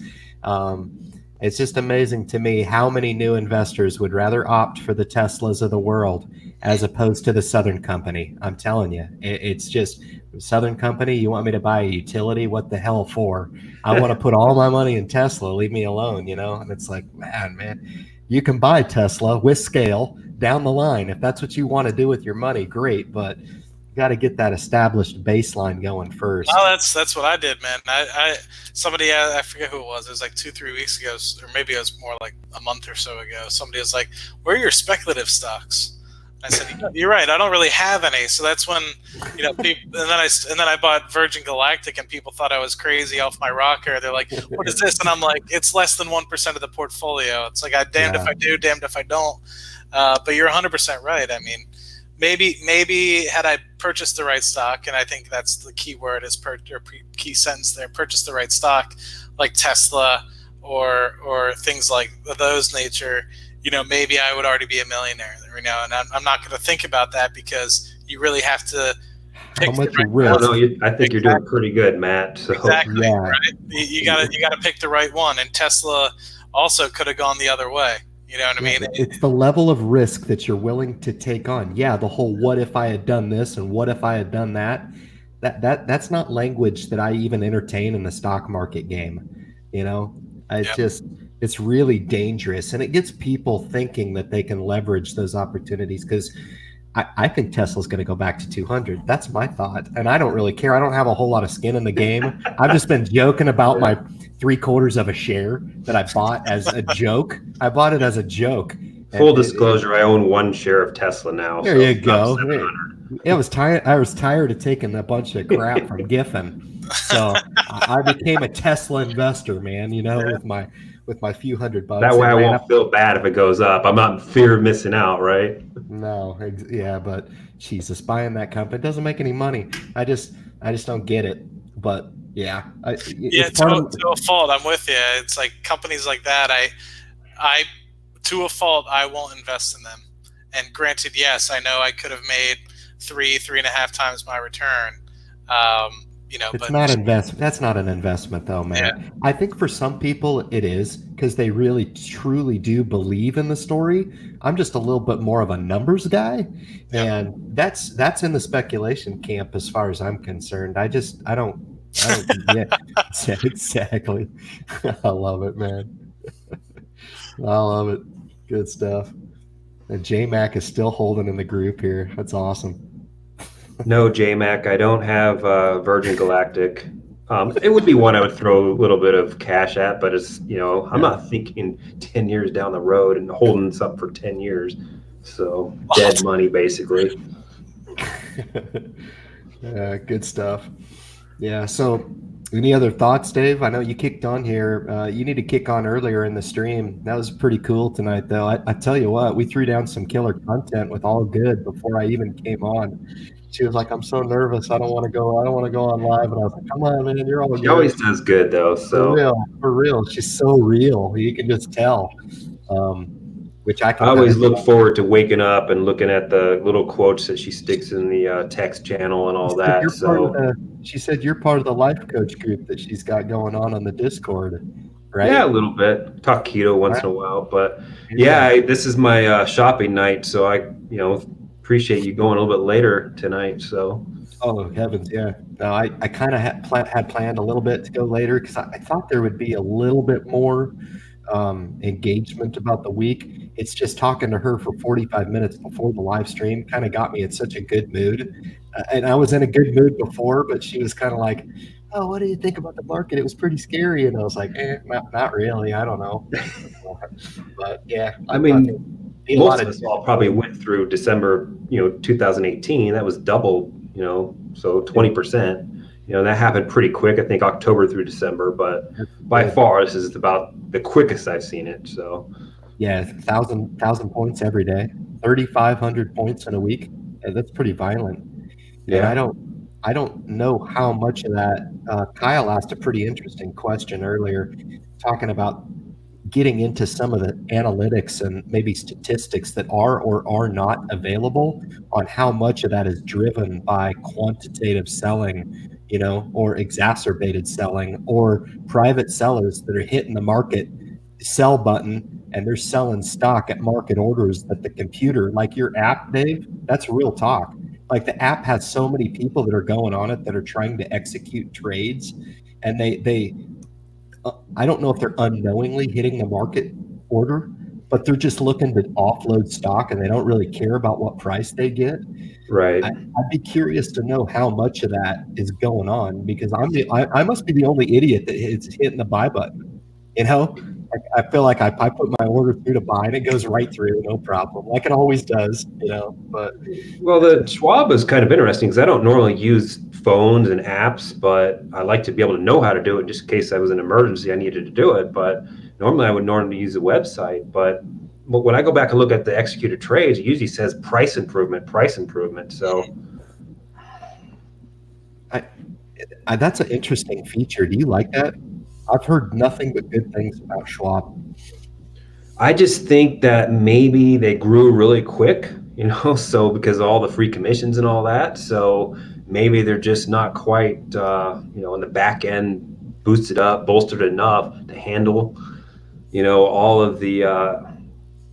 it's just amazing to me how many new investors would rather opt for the Teslas of the world as opposed to the Southern Company. I'm telling you, it's just Southern Company, you want me to buy a utility? What the hell for? I want to put all my money in Tesla. Leave me alone, you know? And it's like, man, you can buy Tesla with scale down the line. If that's what you want to do with your money, great. But you got to get that established baseline going first. Oh, that's what I did, man. Somebody, I forget who it was. It was like 2-3 weeks ago, or maybe it was more like a month or so ago. Somebody was like, "Where are your speculative stocks?" I said, "You're right. I don't really have any." So that's when, people, and then I bought Virgin Galactic, and people thought I was crazy off my rocker. They're like, "What is this?" And I'm like, "It's less than 1% of the portfolio." It's like, damned if I do, damned if I don't. But you're 100% right. I mean, maybe had I purchased the right stock, and I think that's the key word is key sentence there. Purchase the right stock, like Tesla or things like those nature. Maybe I would already be a millionaire, and I'm not going to think about that because you really have to pick how much the right risk. one. I think you're doing pretty good, Matt. So. Exactly, Yeah. right? You gotta pick the right one, and Tesla also could have gone the other way. You know what I mean? It's the level of risk that you're willing to take on. Yeah, the whole what if I had done this and what if I had done that. That's not language that I even entertain in the stock market game. It's really dangerous, and it gets people thinking that they can leverage those opportunities because I think Tesla's going to go back to 200. That's my thought, and I don't really care. I don't have a whole lot of skin in the game. I've just been joking about my 3/4 of a share that I bought as a joke. I bought it as a joke. Full disclosure, I own 1 share of Tesla now. There you go. I was tired of taking a bunch of crap from Giffen, so I became a Tesla investor, man. With my few $100. That way I won't feel bad if it goes up. I'm not in fear of missing out, right? No, yeah, but Jesus, buying that company doesn't make any money. I just don't get it. But yeah, to a fault, I'm with you. It's like companies like that. I to a fault, I won't invest in them. And granted, yes, I know I could have made 3.5 times my return. It's not investment. That's not an investment, though, man. Yeah. I think for some people it is because they really truly do believe in the story. I'm just a little bit more of a numbers guy, and that's in the speculation camp as far as I'm concerned. I don't. Yeah, exactly. I love it, man. I love it. Good stuff. And J-Mac is still holding in the group here. That's awesome. No, J-Mac, I don't have Virgin Galactic. It would be one I would throw a little bit of cash at, but it's, I'm not thinking 10 years down the road and holding something for 10 years. So dead money, basically. Good stuff. Yeah. So any other thoughts, Dave? I know you kicked on here. You need to kick on earlier in the stream. That was pretty cool tonight, though. I tell you what, we threw down some killer content with All Good before I even came on. She was like, "I'm so nervous. I don't want to go on live." And I was like, "Come on, man, you're all good." She always does good, though. So for real. She's so real. You can just tell. Which I always look forward to waking up and looking at the little quotes that she sticks in the text channel and all that. She said you're part of the life coach group that she's got going on the Discord, right? Yeah, a little bit. Talk keto once in a while, but this is my shopping night, so I appreciate you going a little bit later tonight. So. Oh heavens, yeah. No, I kind of had planned a little bit to go later because I thought there would be a little bit more engagement about the week. It's just talking to her for 45 minutes before the live stream kind of got me in such a good mood. And I was in a good mood before, but she was kind of like, "Oh, what do you think about the market? It was pretty scary." And I was like, not really. I don't know. But yeah, I mean, most of us all probably went through December, 2018. That was double, so 20%. That happened pretty quick. I think October through December, but by far this is about the quickest I've seen it. So, yeah, 1,000 points every day, 3,500 points in a week. Yeah, that's pretty violent. Yeah, I don't know how much of that. Kyle asked a pretty interesting question earlier, talking about getting into some of the analytics and maybe statistics that are or are not available on how much of that is driven by quantitative selling, or exacerbated selling, or private sellers that are hitting the market sell button and they're selling stock at market orders that the computer, like your app, Dave, that's real talk. like the app has so many people that are going on it that are trying to execute trades, and they I don't know if they're unknowingly hitting the market order, but they're just looking to offload stock and they don't really care about what price they get. Right. I'd be curious to know how much of that is going on, because I must be the only idiot that is hitting the buy button. You know, I feel like I put my order through to buy and it goes right through, no problem, like it always does. You know, but Well, the Schwab is kind of interesting because I don't normally use phones and apps, but I like to be able to know how to do it just in case I was an emergency, I needed to do it. But normally I would normally use the website. But when I go back and look at the executed trades, it usually says price improvement, price improvement. So that's an interesting feature. Do you like that? I've heard nothing but good things about Schwab. I just think that maybe they grew really quick, you know, so because of all the free commissions and all that. So maybe they're just not quite, you know, in the back end boosted up, bolstered enough to handle, you know, all of the,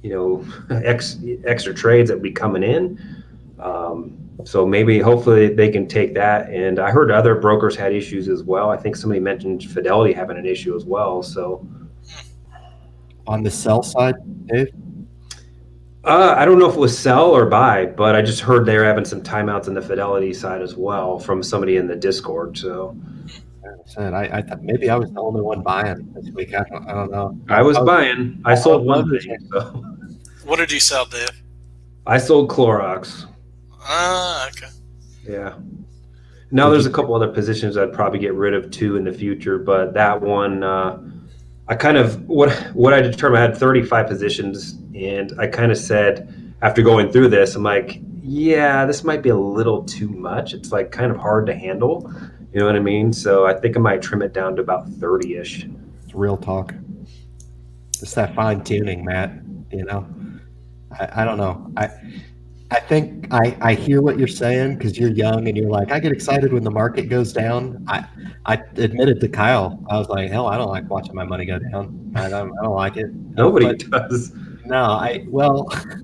you know, extra trades that be coming in. So maybe hopefully they can take that. And I heard other brokers had issues as well. I think somebody mentioned Fidelity having an issue as well. So on the sell side, Dave? I don't know if it was sell or buy, but I just heard they're having some timeouts on the Fidelity side as well from somebody in the Discord. So I thought maybe I was the only one buying this week. I don't know. I was buying. I sold one thing. So. What did you sell, Dave? I sold Clorox. Okay. Yeah. Now there's a couple other positions I'd probably get rid of too in the future, but that one, I kind of what I determined, I had 35 positions, and I kind of said after going through this, I'm like, yeah, this might be a little too much. It's like kind of hard to handle. You know what I mean? So I think I might trim it down to about 30-ish. It's real talk. It's that fine tuning, Matt. You know, I don't know. I think I hear what you're saying because you're young and you're like, I get excited when the market goes down. I admitted to Kyle, I was like, hell, I don't like watching my money go down. I don't like it. Nobody does. No,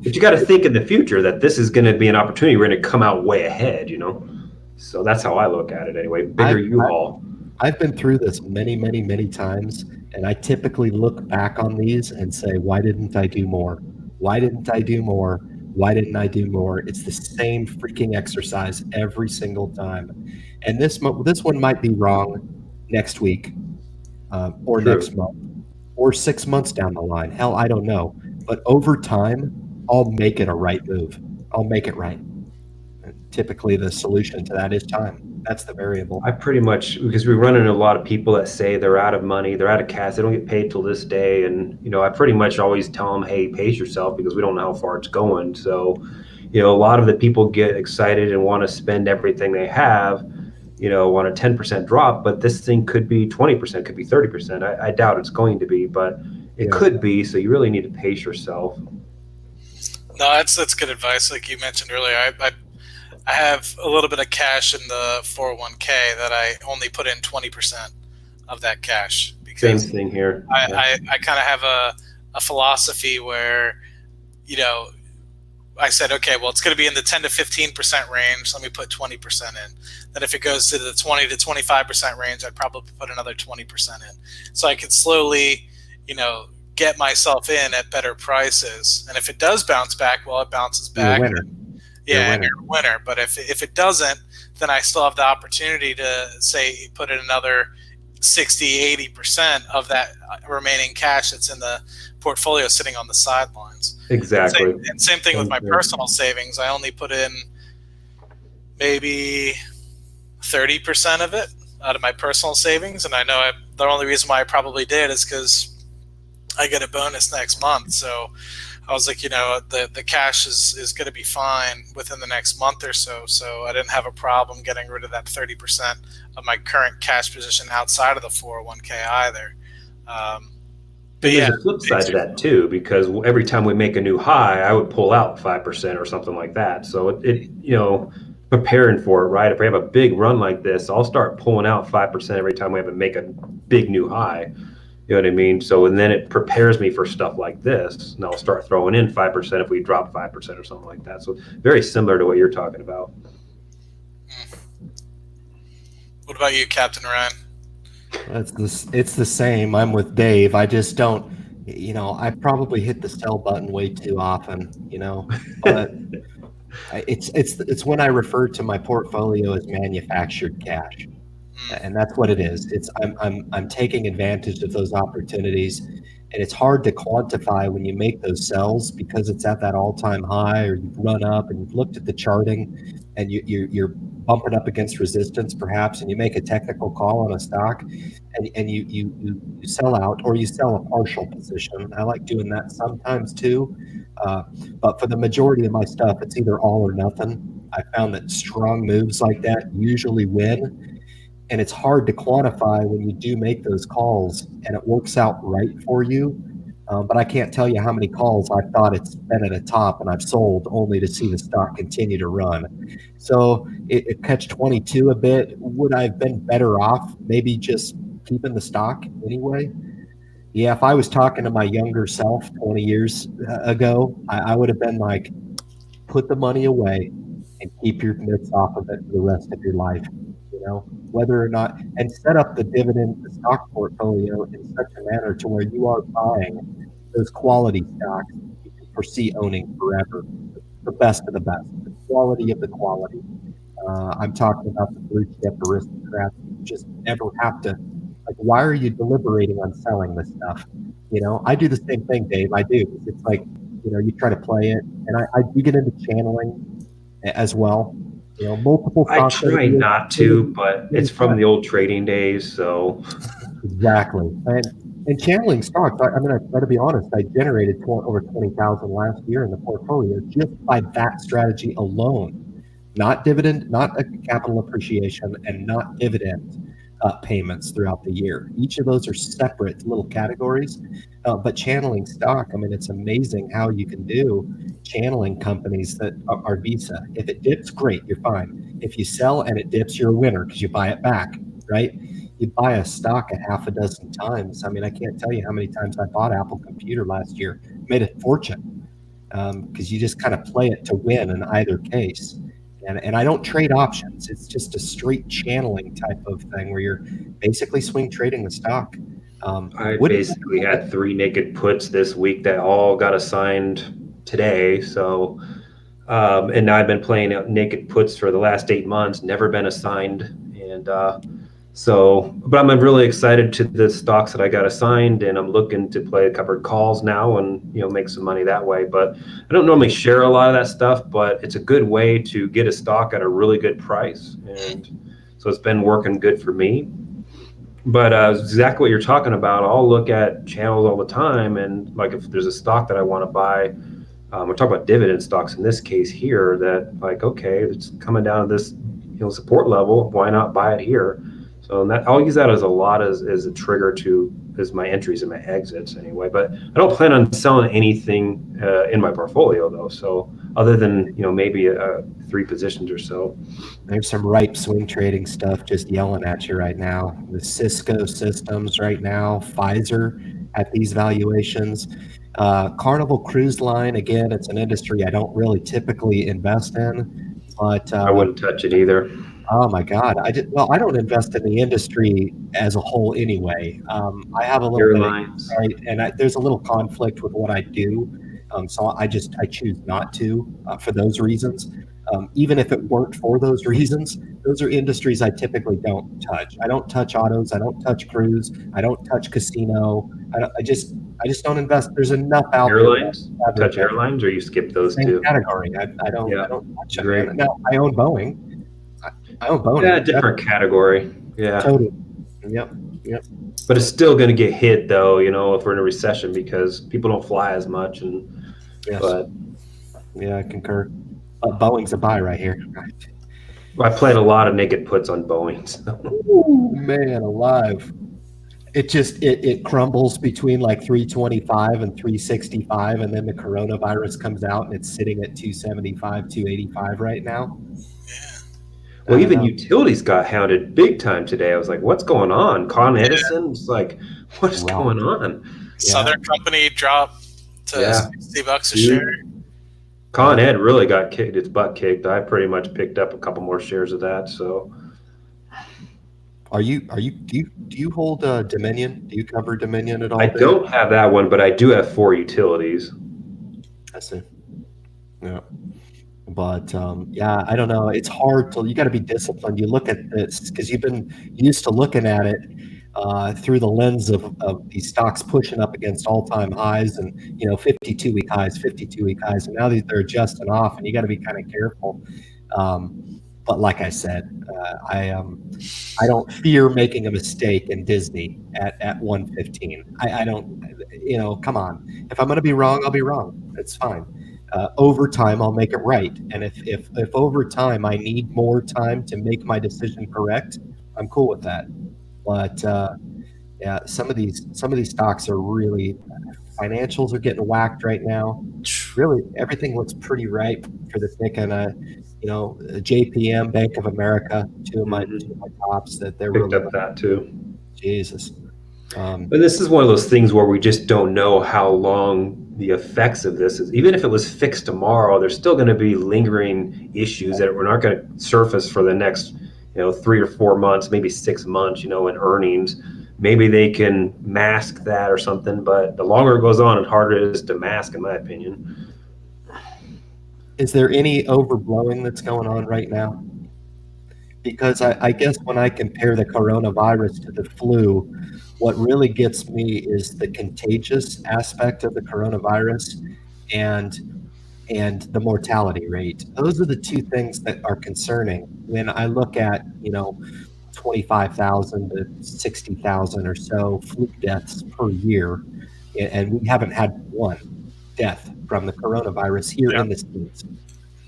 but you got to think in the future that this is going to be an opportunity. We're going to come out way ahead, you know? So that's how I look at it anyway. Bigger U-Haul. I've been through this many, many, many times, and I typically look back on these and say, why didn't I do more? Why didn't I do more? Why didn't I do more? It's the same freaking exercise every single time. And this one might be wrong next week or True. next month or 6 months down the line. Hell, I don't know. But over time, I'll make it a right move. I'll make it right. And typically, the solution to that is time. That's the variable. I pretty much, because we run into a lot of people that say they're out of money, they're out of cash, they don't get paid till this day. And, you know, I pretty much always tell them, hey, pace yourself because we don't know how far it's going. So, you know, a lot of the people get excited and want to spend everything they have, you know, on a 10% drop, but this thing could be 20%, could be 30%. I doubt it's going to be, but it could be. So you really need to pace yourself. No, that's good advice. Like you mentioned earlier, I have a little bit of cash in the 401k that I only put in 20% of that cash. Because same thing here. I kind of have a philosophy where, you know, I said, okay, well, it's going to be in the 10 to 15% range. Let me put 20% in. Then if it goes to the 20 to 25% range, I'd probably put another 20% in. So I could slowly, you know, get myself in at better prices. And if it does bounce back, well, it bounces back. You're a winner. Yeah, and you're a winner. But if it doesn't, then I still have the opportunity to, say, put in another 60, 80% of that remaining cash that's in the portfolio sitting on the sidelines. Exactly. And same thing with my personal savings. I only put in maybe 30% of it out of my personal savings. And I know the only reason why I probably did is because I get a bonus next month. So I was like, you know, the cash is going to be fine within the next month or so. So I didn't have a problem getting rid of that 30% of my current cash position outside of the 401k either. But there's a flip side to that too, because every time we make a new high, I would pull out 5% or something like that. So it you know, preparing for it, right? If we have a big run like this, I'll start pulling out 5% every time we have to make a big new high. You know what I mean? So, and then it prepares me for stuff like this. And I'll start throwing in 5% if we drop 5% or something like that. So very similar to what you're talking about. What about you, Captain Ryan? It's the same. I'm with Dave. I just don't, I probably hit the sell button way too often, but it's when I refer to my portfolio as manufactured cash. And that's what it is. I'm taking advantage of those opportunities, and it's hard to quantify when you make those sells because it's at that all-time high, or you've run up and you've looked at the charting, and you're bumping up against resistance perhaps, and you make a technical call on a stock, and you sell out, or you sell a partial position. I like doing that sometimes too, but for the majority of my stuff, it's either all or nothing. I found that strong moves like that usually win. And it's hard to quantify when you do make those calls and it works out right for you. But I can't tell you how many calls I thought it's been at a top and I've sold only to see the stock continue to run. So it catch 22 a bit. Would I have been better off maybe just keeping the stock anyway? Yeah, if I was talking to my younger self 20 years ago, I would have been like, put the money away and keep your mitts off of it for the rest of your life. Whether or not, and set up the dividend, the stock portfolio in such a manner to where you are buying those quality stocks you can foresee owning forever, the best of the best, the quality of the quality. I'm talking about the blue chip aristocrats. You just never have to, like, why are you deliberating on selling this stuff? I do the same thing, Dave. I do. It's like, you try to play it, and I do get into channeling as well. Multiple. I try not to, but it's from the old trading days, so. Exactly, and channeling stocks. I mean, I got to be honest. I generated over 20,000 last year in the portfolio just by that strategy alone. Not dividend, not a capital appreciation, and not dividend payments throughout the year. Each of those are separate little categories, but channeling stock. I mean, it's amazing how you can do channeling companies that are Visa. If it dips, great, you're fine. If you sell and it dips, you're a winner because you buy it back, right? You buy a stock a half a dozen times. I mean, I can't tell you how many times I bought Apple Computer last year, made a fortune because you just kind of play it to win in either case. And I don't trade options. It's just a straight channeling type of thing where you're basically swing trading the stock. I basically had 3 naked puts this week that all got assigned today. So, and now I've been playing naked puts for the last 8 months, never been assigned. And but I'm really excited to the stocks that I got assigned, and I'm looking to play covered calls now and, make some money that way. But I don't normally share a lot of that stuff, but it's a good way to get a stock at a really good price. And so it's been working good for me. But exactly what you're talking about, I'll look at channels all the time, and like if there's a stock that I want to buy, we're talking about dividend stocks in this case here, that like, okay, it's coming down to this support level, why not buy it here? So I'll use that as a trigger as my entries and my exits anyway. But I don't plan on selling anything in my portfolio though. So other than maybe 3 positions or so. There's some ripe swing trading stuff just yelling at you right now. The Cisco Systems right now, Pfizer at these valuations. Carnival Cruise Line, again, it's an industry I don't really typically invest in, but I wouldn't touch it either. Oh my God! I don't invest in the industry as a whole anyway. I have a little Airlines. bit, right, and there's a little conflict with what I do, so I choose not to for those reasons. Even if it weren't for those reasons, those are industries I typically don't touch. I don't touch autos. I don't touch cruise. I don't touch casino. I just don't invest. There's enough out Airlines? there. Touch airlines, or you skip those Same two? category. I don't touch Great. them. Now I own Boeing. Yeah, different category. Yeah. Totally. Yep. But it's still going to get hit though, if we're in a recession, because people don't fly as much. Yes. But yeah, I concur. Boeing's a buy right here. I played a lot of naked puts on Boeing. So. Ooh, man, alive. It crumbles between like 325 and 365, and then the coronavirus comes out and it's sitting at 275, 285 right now. Well, even utilities got hounded big time today. I was like, what's going on? Con Edison? It's like, what is going on? Southern Company dropped to $60 a share. Con Ed really got kicked, its butt kicked. I pretty much picked up a couple more shares of that. So do you hold Dominion? Do you cover Dominion at all? I Dave? don't have that one, but I do have 4 utilities. I see. Yeah. But yeah, I don't know. It's hard to, you got to be disciplined. You look at this because you've been used to looking at it through the lens of these stocks pushing up against all-time highs and, 52-week highs, 52-week highs. And now they're adjusting off, and you got to be kind of careful. But like I said, I don't fear making a mistake in Disney at 115. I don't, come on. If I'm going to be wrong, I'll be wrong. It's fine. Over time, I'll make it right. And if over time I need more time to make my decision correct, I'm cool with that. But yeah, some of these stocks are really, financials are getting whacked right now. Really, everything looks pretty ripe for the picking. JPM, Bank of America, two of my tops that they're Picked really up that too. Jesus. But this is one of those things where we just don't know how long the effects of this is. Even if it was fixed tomorrow, there's still going to be lingering issues that we're not going to surface for the next, 3 or 4 months, maybe 6 months, in earnings. Maybe they can mask that or something, but the longer it goes on, the harder it is to mask, in my opinion. Is there any overblowing that's going on right now? Because I guess when I compare the coronavirus to the flu, what really gets me is the contagious aspect of the coronavirus and the mortality rate. Those are the two things that are concerning when I look at, 25,000 to 60,000 or so flu deaths per year. And we haven't had one death from the coronavirus here in the States.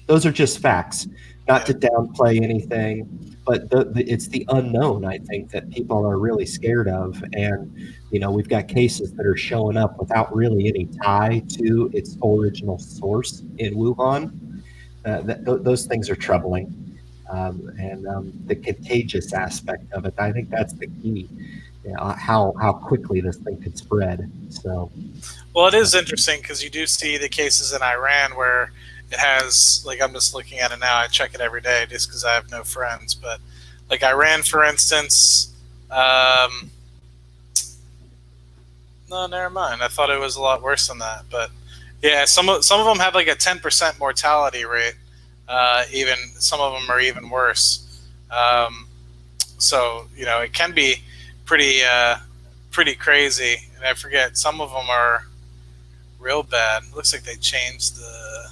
Those are just facts, not to downplay anything, but it's the unknown, I think, that people are really scared of. And, we've got cases that are showing up without really any tie to its original source in Wuhan. Those things are troubling. And the contagious aspect of it, I think that's the key, how quickly this thing could spread. So, well, it is interesting because you do see the cases in Iran where it has, like, I'm just looking at it now. I check it every day just because I have no friends. But like Iran, for instance, no, never mind. I thought it was a lot worse than that. But yeah, some of them have like a 10% mortality rate. Even some of them are even worse. So it can be pretty crazy. And I forget, some of them are real bad. It looks like they changed the.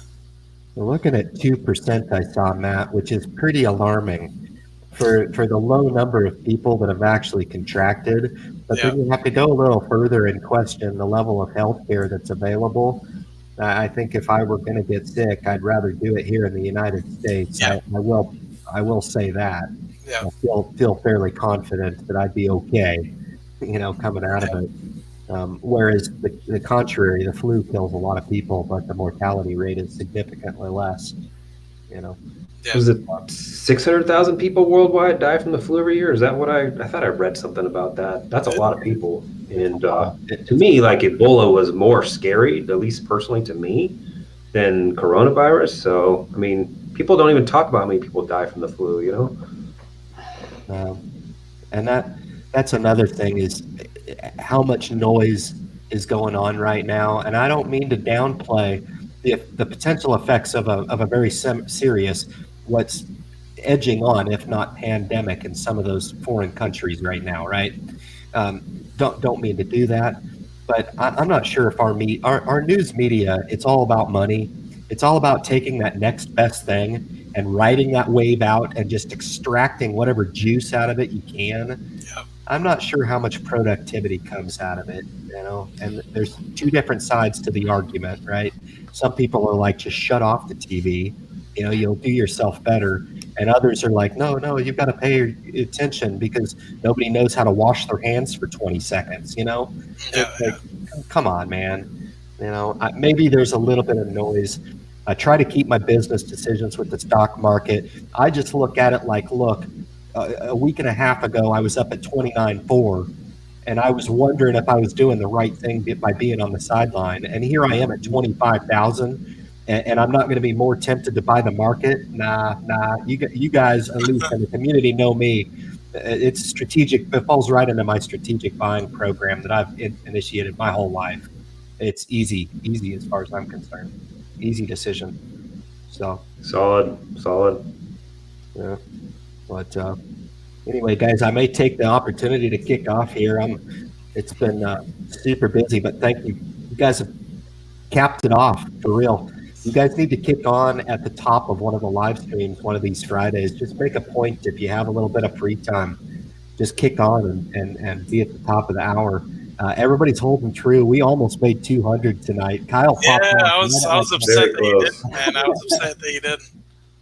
We're looking at 2%, I saw, Matt, which is pretty alarming for the low number of people that have actually contracted. But then you have to go a little further and question the level of health care that's available. I think if I were going to get sick, I'd rather do it here in the United States. I will say that. Yeah. I feel fairly confident that I'd be okay, coming out of it. Whereas the contrary, the flu kills a lot of people, but the mortality rate is significantly less. Was it 600,000 people worldwide die from the flu every year? Is that what I thought I read something about that? That's a lot of people. And to me, like, Ebola was more scary, at least personally to me, than coronavirus. So, I mean, people don't even talk about how many people die from the flu, And that's another thing, is how much noise is going on right now. And I don't mean to downplay the potential effects of a very serious, what's edging on, if not pandemic, in some of those foreign countries right now, right? Don't mean to do that, but I'm not sure if our news media, it's all about money. It's all about taking that next best thing and riding that wave out and just extracting whatever juice out of it you can. Yeah. I'm not sure how much productivity comes out of it, and there's two different sides to the argument, right? Some people are like, just shut off the TV, you'll do yourself better. And others are like, no, you've got to pay attention because nobody knows how to wash their hands for 20 seconds, Come on, man. Maybe there's a little bit of noise. I try to keep my business decisions with the stock market. I just look at it like, look, a week and a half ago, I was up at 29.4, and I was wondering if I was doing the right thing by being on the sideline. And here I am at 25,000. and I'm not going to be more tempted to buy the market. Nah. You guys, at least in the community, know me. It's strategic. It falls right into my strategic buying program that I've initiated my whole life. It's easy as far as I'm concerned. Easy decision. So Solid. yeah, but anyway, guys, I may take the opportunity to kick off here. It's been super busy, but thank you. You guys have capped it off for real. You guys need to kick on at the top of one of the live streams one of these Fridays. Just make a point if you have a little bit of free time. Just kick on and be at the top of the hour. Everybody's holding true. We almost made 200 tonight. Kyle Yeah, popped I was upset that you didn't, man. I was upset that you didn't.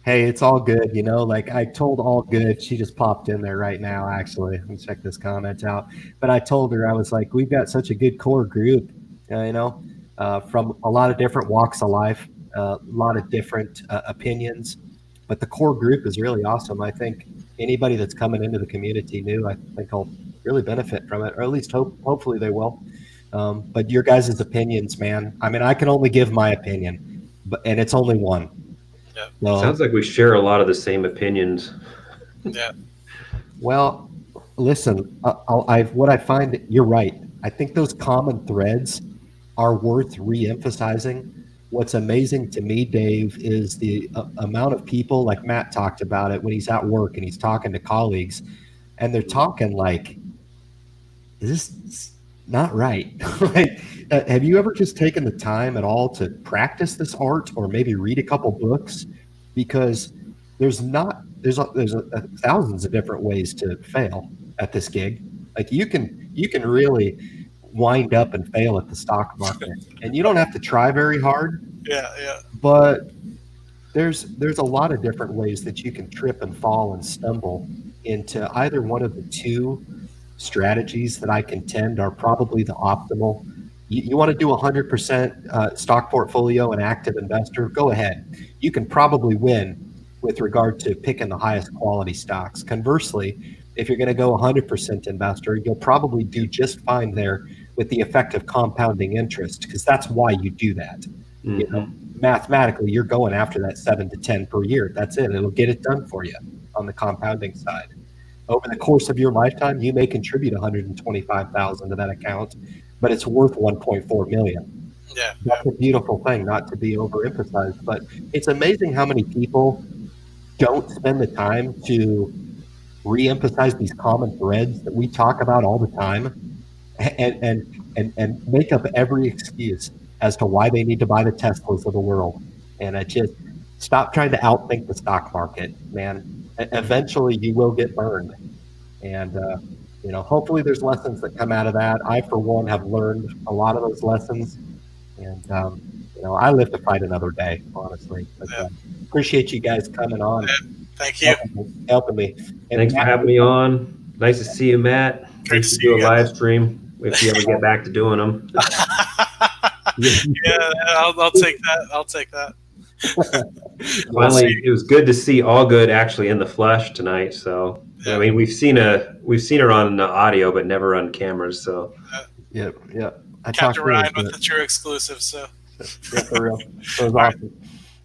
Hey, it's all good. You know, like I told All Good, she just popped in there right now, actually. Let me check this comment out. But I told her, I was like, we've got such a good core group, from a lot of different walks of life, a lot of different opinions. But the core group is really awesome. I think anybody that's coming into the community new, I think will really benefit from it, or at least hopefully they will. But your guys' opinions, man, I mean, I can only give my opinion, and it's only one. Yeah. So, Sounds like we share a lot of the same opinions. Yeah. Well, listen, what I find, you're right. I think those common threads are worth re-emphasizing. What's amazing to me, Dave, is the amount of people, like Matt talked about it when he's at work and he's talking to colleagues, and they're talking like, is this not right? Like, have you ever just taken the time at all to practice this art, or maybe read a couple books? Because there's thousands of different ways to fail at this gig. Like you can really wind up and fail at the stock market, and you don't have to try very hard. Yeah. But there's a lot of different ways that you can trip and fall and stumble into either one of the two strategies that I contend are probably the optimal. You want to do 100% stock portfolio and active investor, go ahead. You can probably win with regard to picking the highest quality stocks. Conversely, if you're going to go 100% investor, you'll probably do just fine there with the effective compounding interest, because that's why you do that. Mm-hmm. You know, mathematically, you're going after that 7 to 10 per year. That's it. It'll get it done for you on the compounding side. Over the course of your lifetime, you may contribute $125,000 to that account, but it's worth $1.4 million. Yeah. That's a beautiful thing, not to be overemphasized, but it's amazing how many people don't spend the time to reemphasize these common threads that we talk about all the time, and make up every excuse as to why they need to buy the Teslas of the world. And I just stop trying to outthink the stock market, man. Eventually you will get burned. And, hopefully there's lessons that come out of that. I, for one, have learned a lot of those lessons. And, I live to fight another day, honestly. But appreciate you guys coming on. Yeah. Thank you. Helping me. And Thanks for having me on. Nice to see you, Matt. Great Nice to to see you do a again. live stream if you ever get back to doing them. Yeah, I'll take that. I'll take that. Finally, it was good to see All Good actually in the flesh tonight. So I mean, we've seen her on audio, but never on cameras. So Yep. Captain Ryan with the true exclusive. So yeah, for real. That was awesome.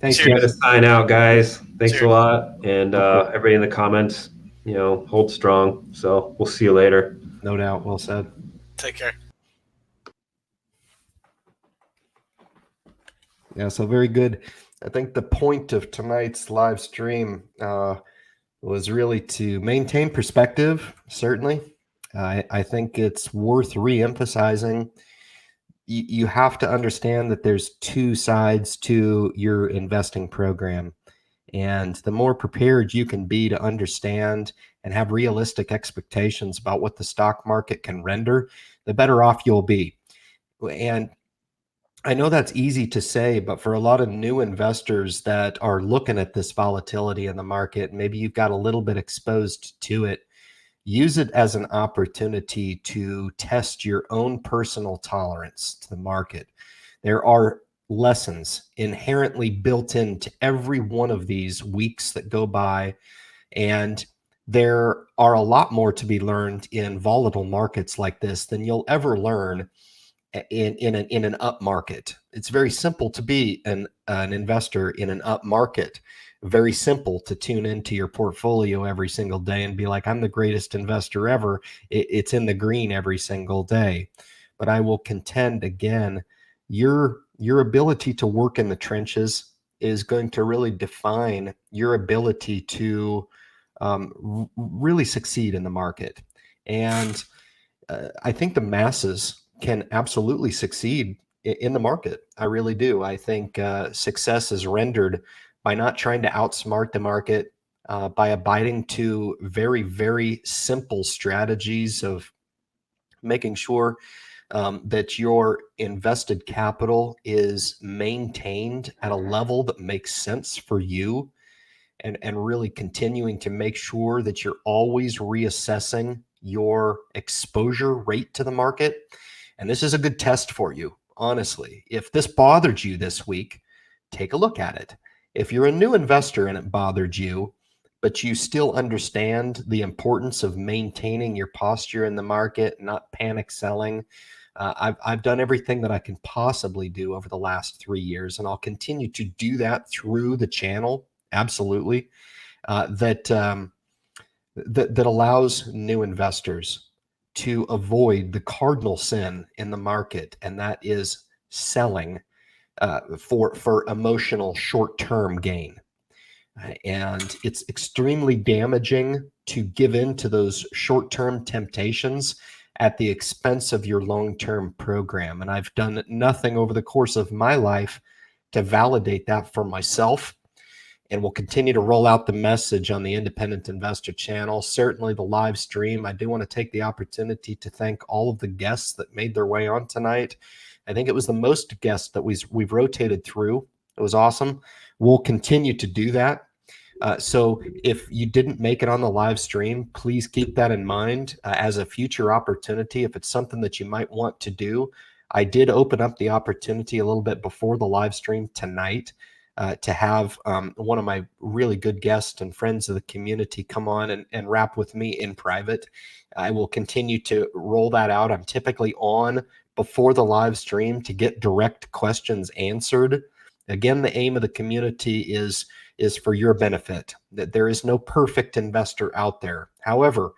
Thank I'm you. gonna sign out, guys. Thanks Cheers. a lot, and everybody in the comments, hold strong. So we'll see you later. No doubt. Well said. take care. Yeah, so very good. I think the point of tonight's live stream was really to maintain perspective, certainly. I think it's worth re-emphasizing. You have to understand that there's two sides to your investing program. And the more prepared you can be to understand and have realistic expectations about what the stock market can render, the better off you'll be. And I know that's easy to say, but for a lot of new investors that are looking at this volatility in the market, maybe you've got a little bit exposed to it, use it as an opportunity to test your own personal tolerance to the market. There are lessons inherently built into every one of these weeks that go by, and there are a lot more to be learned in volatile markets like this than you'll ever learn in an up market. It's very simple to be an investor in an up market. Very simple to tune into your portfolio every single day and be like, I'm the greatest investor ever. It's in the green every single day. But I will contend again, your ability to work in the trenches is going to really define your ability to really succeed in the market. And I think the masses can absolutely succeed in the market. I really do. I think success is rendered by not trying to outsmart the market, by abiding to very, very simple strategies of making sure that your invested capital is maintained at a level that makes sense for you, and really continuing to make sure that you're always reassessing your exposure rate to the market. And this is a good test for you, honestly. If this bothered you this week, take a look at it. If you're a new investor and it bothered you, but you still understand the importance of maintaining your posture in the market, not panic selling, I've done everything that I can possibly do over the last 3 years, and I'll continue to do that through the channel. Absolutely. That allows new investors to avoid the cardinal sin in the market, and that is selling for emotional short-term gain. And it's extremely damaging to give in to those short-term temptations at the expense of your long-term program. And I've done nothing over the course of my life to validate that for myself, and we'll continue to roll out the message on the Independent Investor channel. Certainly the live stream. I do want to take the opportunity to thank all of the guests that made their way on tonight. I think it was the most guests that we've rotated through. It was awesome. We'll continue to do that. So if you didn't make it on the live stream, please keep that in mind as a future opportunity. If it's something that you might want to do, I did open up the opportunity a little bit before the live stream tonight to have one of my really good guests and friends of the community come on and rap with me in private. I will continue to roll that out. I'm typically on before the live stream to get direct questions answered. Again, the aim of the community is for your benefit, that there is no perfect investor out there. However,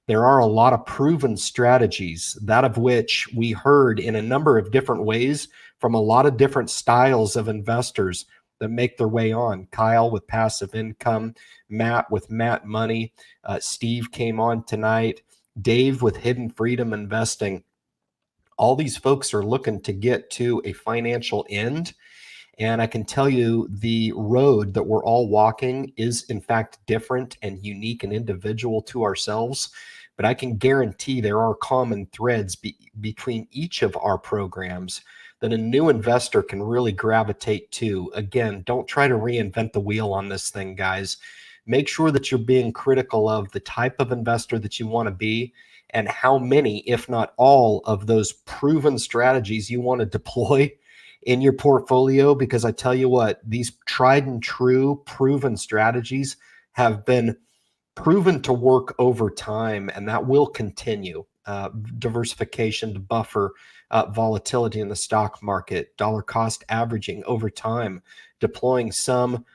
there are a lot of proven strategies, that of which we heard in a number of different ways from a lot of different styles of investors that make their way on. Kyle with passive income, Matt with Matt Money, Steve came on tonight, Dave with hidden freedom investing. All these folks are looking to get to a financial end. And I can tell you the road that we're all walking is in fact different and unique and individual to ourselves. But I can guarantee there are common threads between each of our programs that a new investor can really gravitate to. Again, don't try to reinvent the wheel on this thing, guys. Make sure that you're being critical of the type of investor that you want to be and how many, if not all, of those proven strategies you want to deploy in your portfolio, because I tell you what, these tried and true proven strategies have been proven to work over time, and that will continue. Diversification to buffer volatility in the stock market, dollar cost averaging over time, deploying some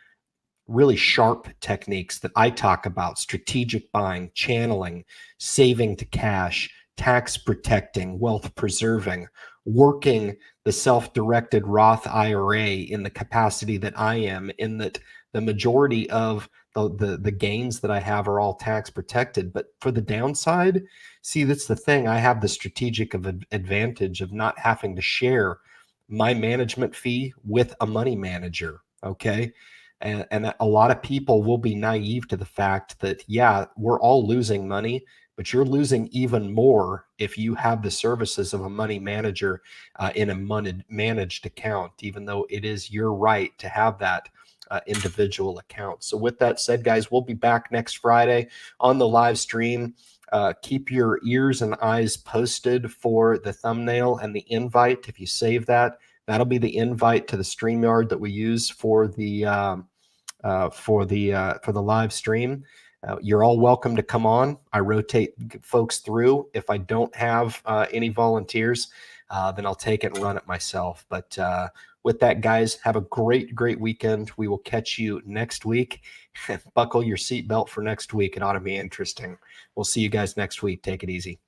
really sharp techniques that I talk about: strategic buying, channeling, saving to cash, tax protecting, wealth preserving, working the self-directed Roth IRA in the capacity that I am, in that the majority of the gains that I have are all tax protected. But for the downside, see, that's the thing. I have the strategic advantage of not having to share my management fee with a money manager. Okay. And a lot of people will be naive to the fact that, yeah, we're all losing money, but you're losing even more if you have the services of a money manager in a managed account, even though it is your right to have that individual account. So with that said, guys, we'll be back next Friday on the live stream. Keep your ears and eyes posted for the thumbnail and the invite. If you save that, that'll be the invite to the StreamYard that we use for the live stream. You're all welcome to come on. I rotate folks through. If I don't have any volunteers, then I'll take it and run it myself. But with that, guys, have a great weekend. We will catch you next week. Buckle your seatbelt for next week. It ought to be interesting. We'll see you guys next week. Take it easy.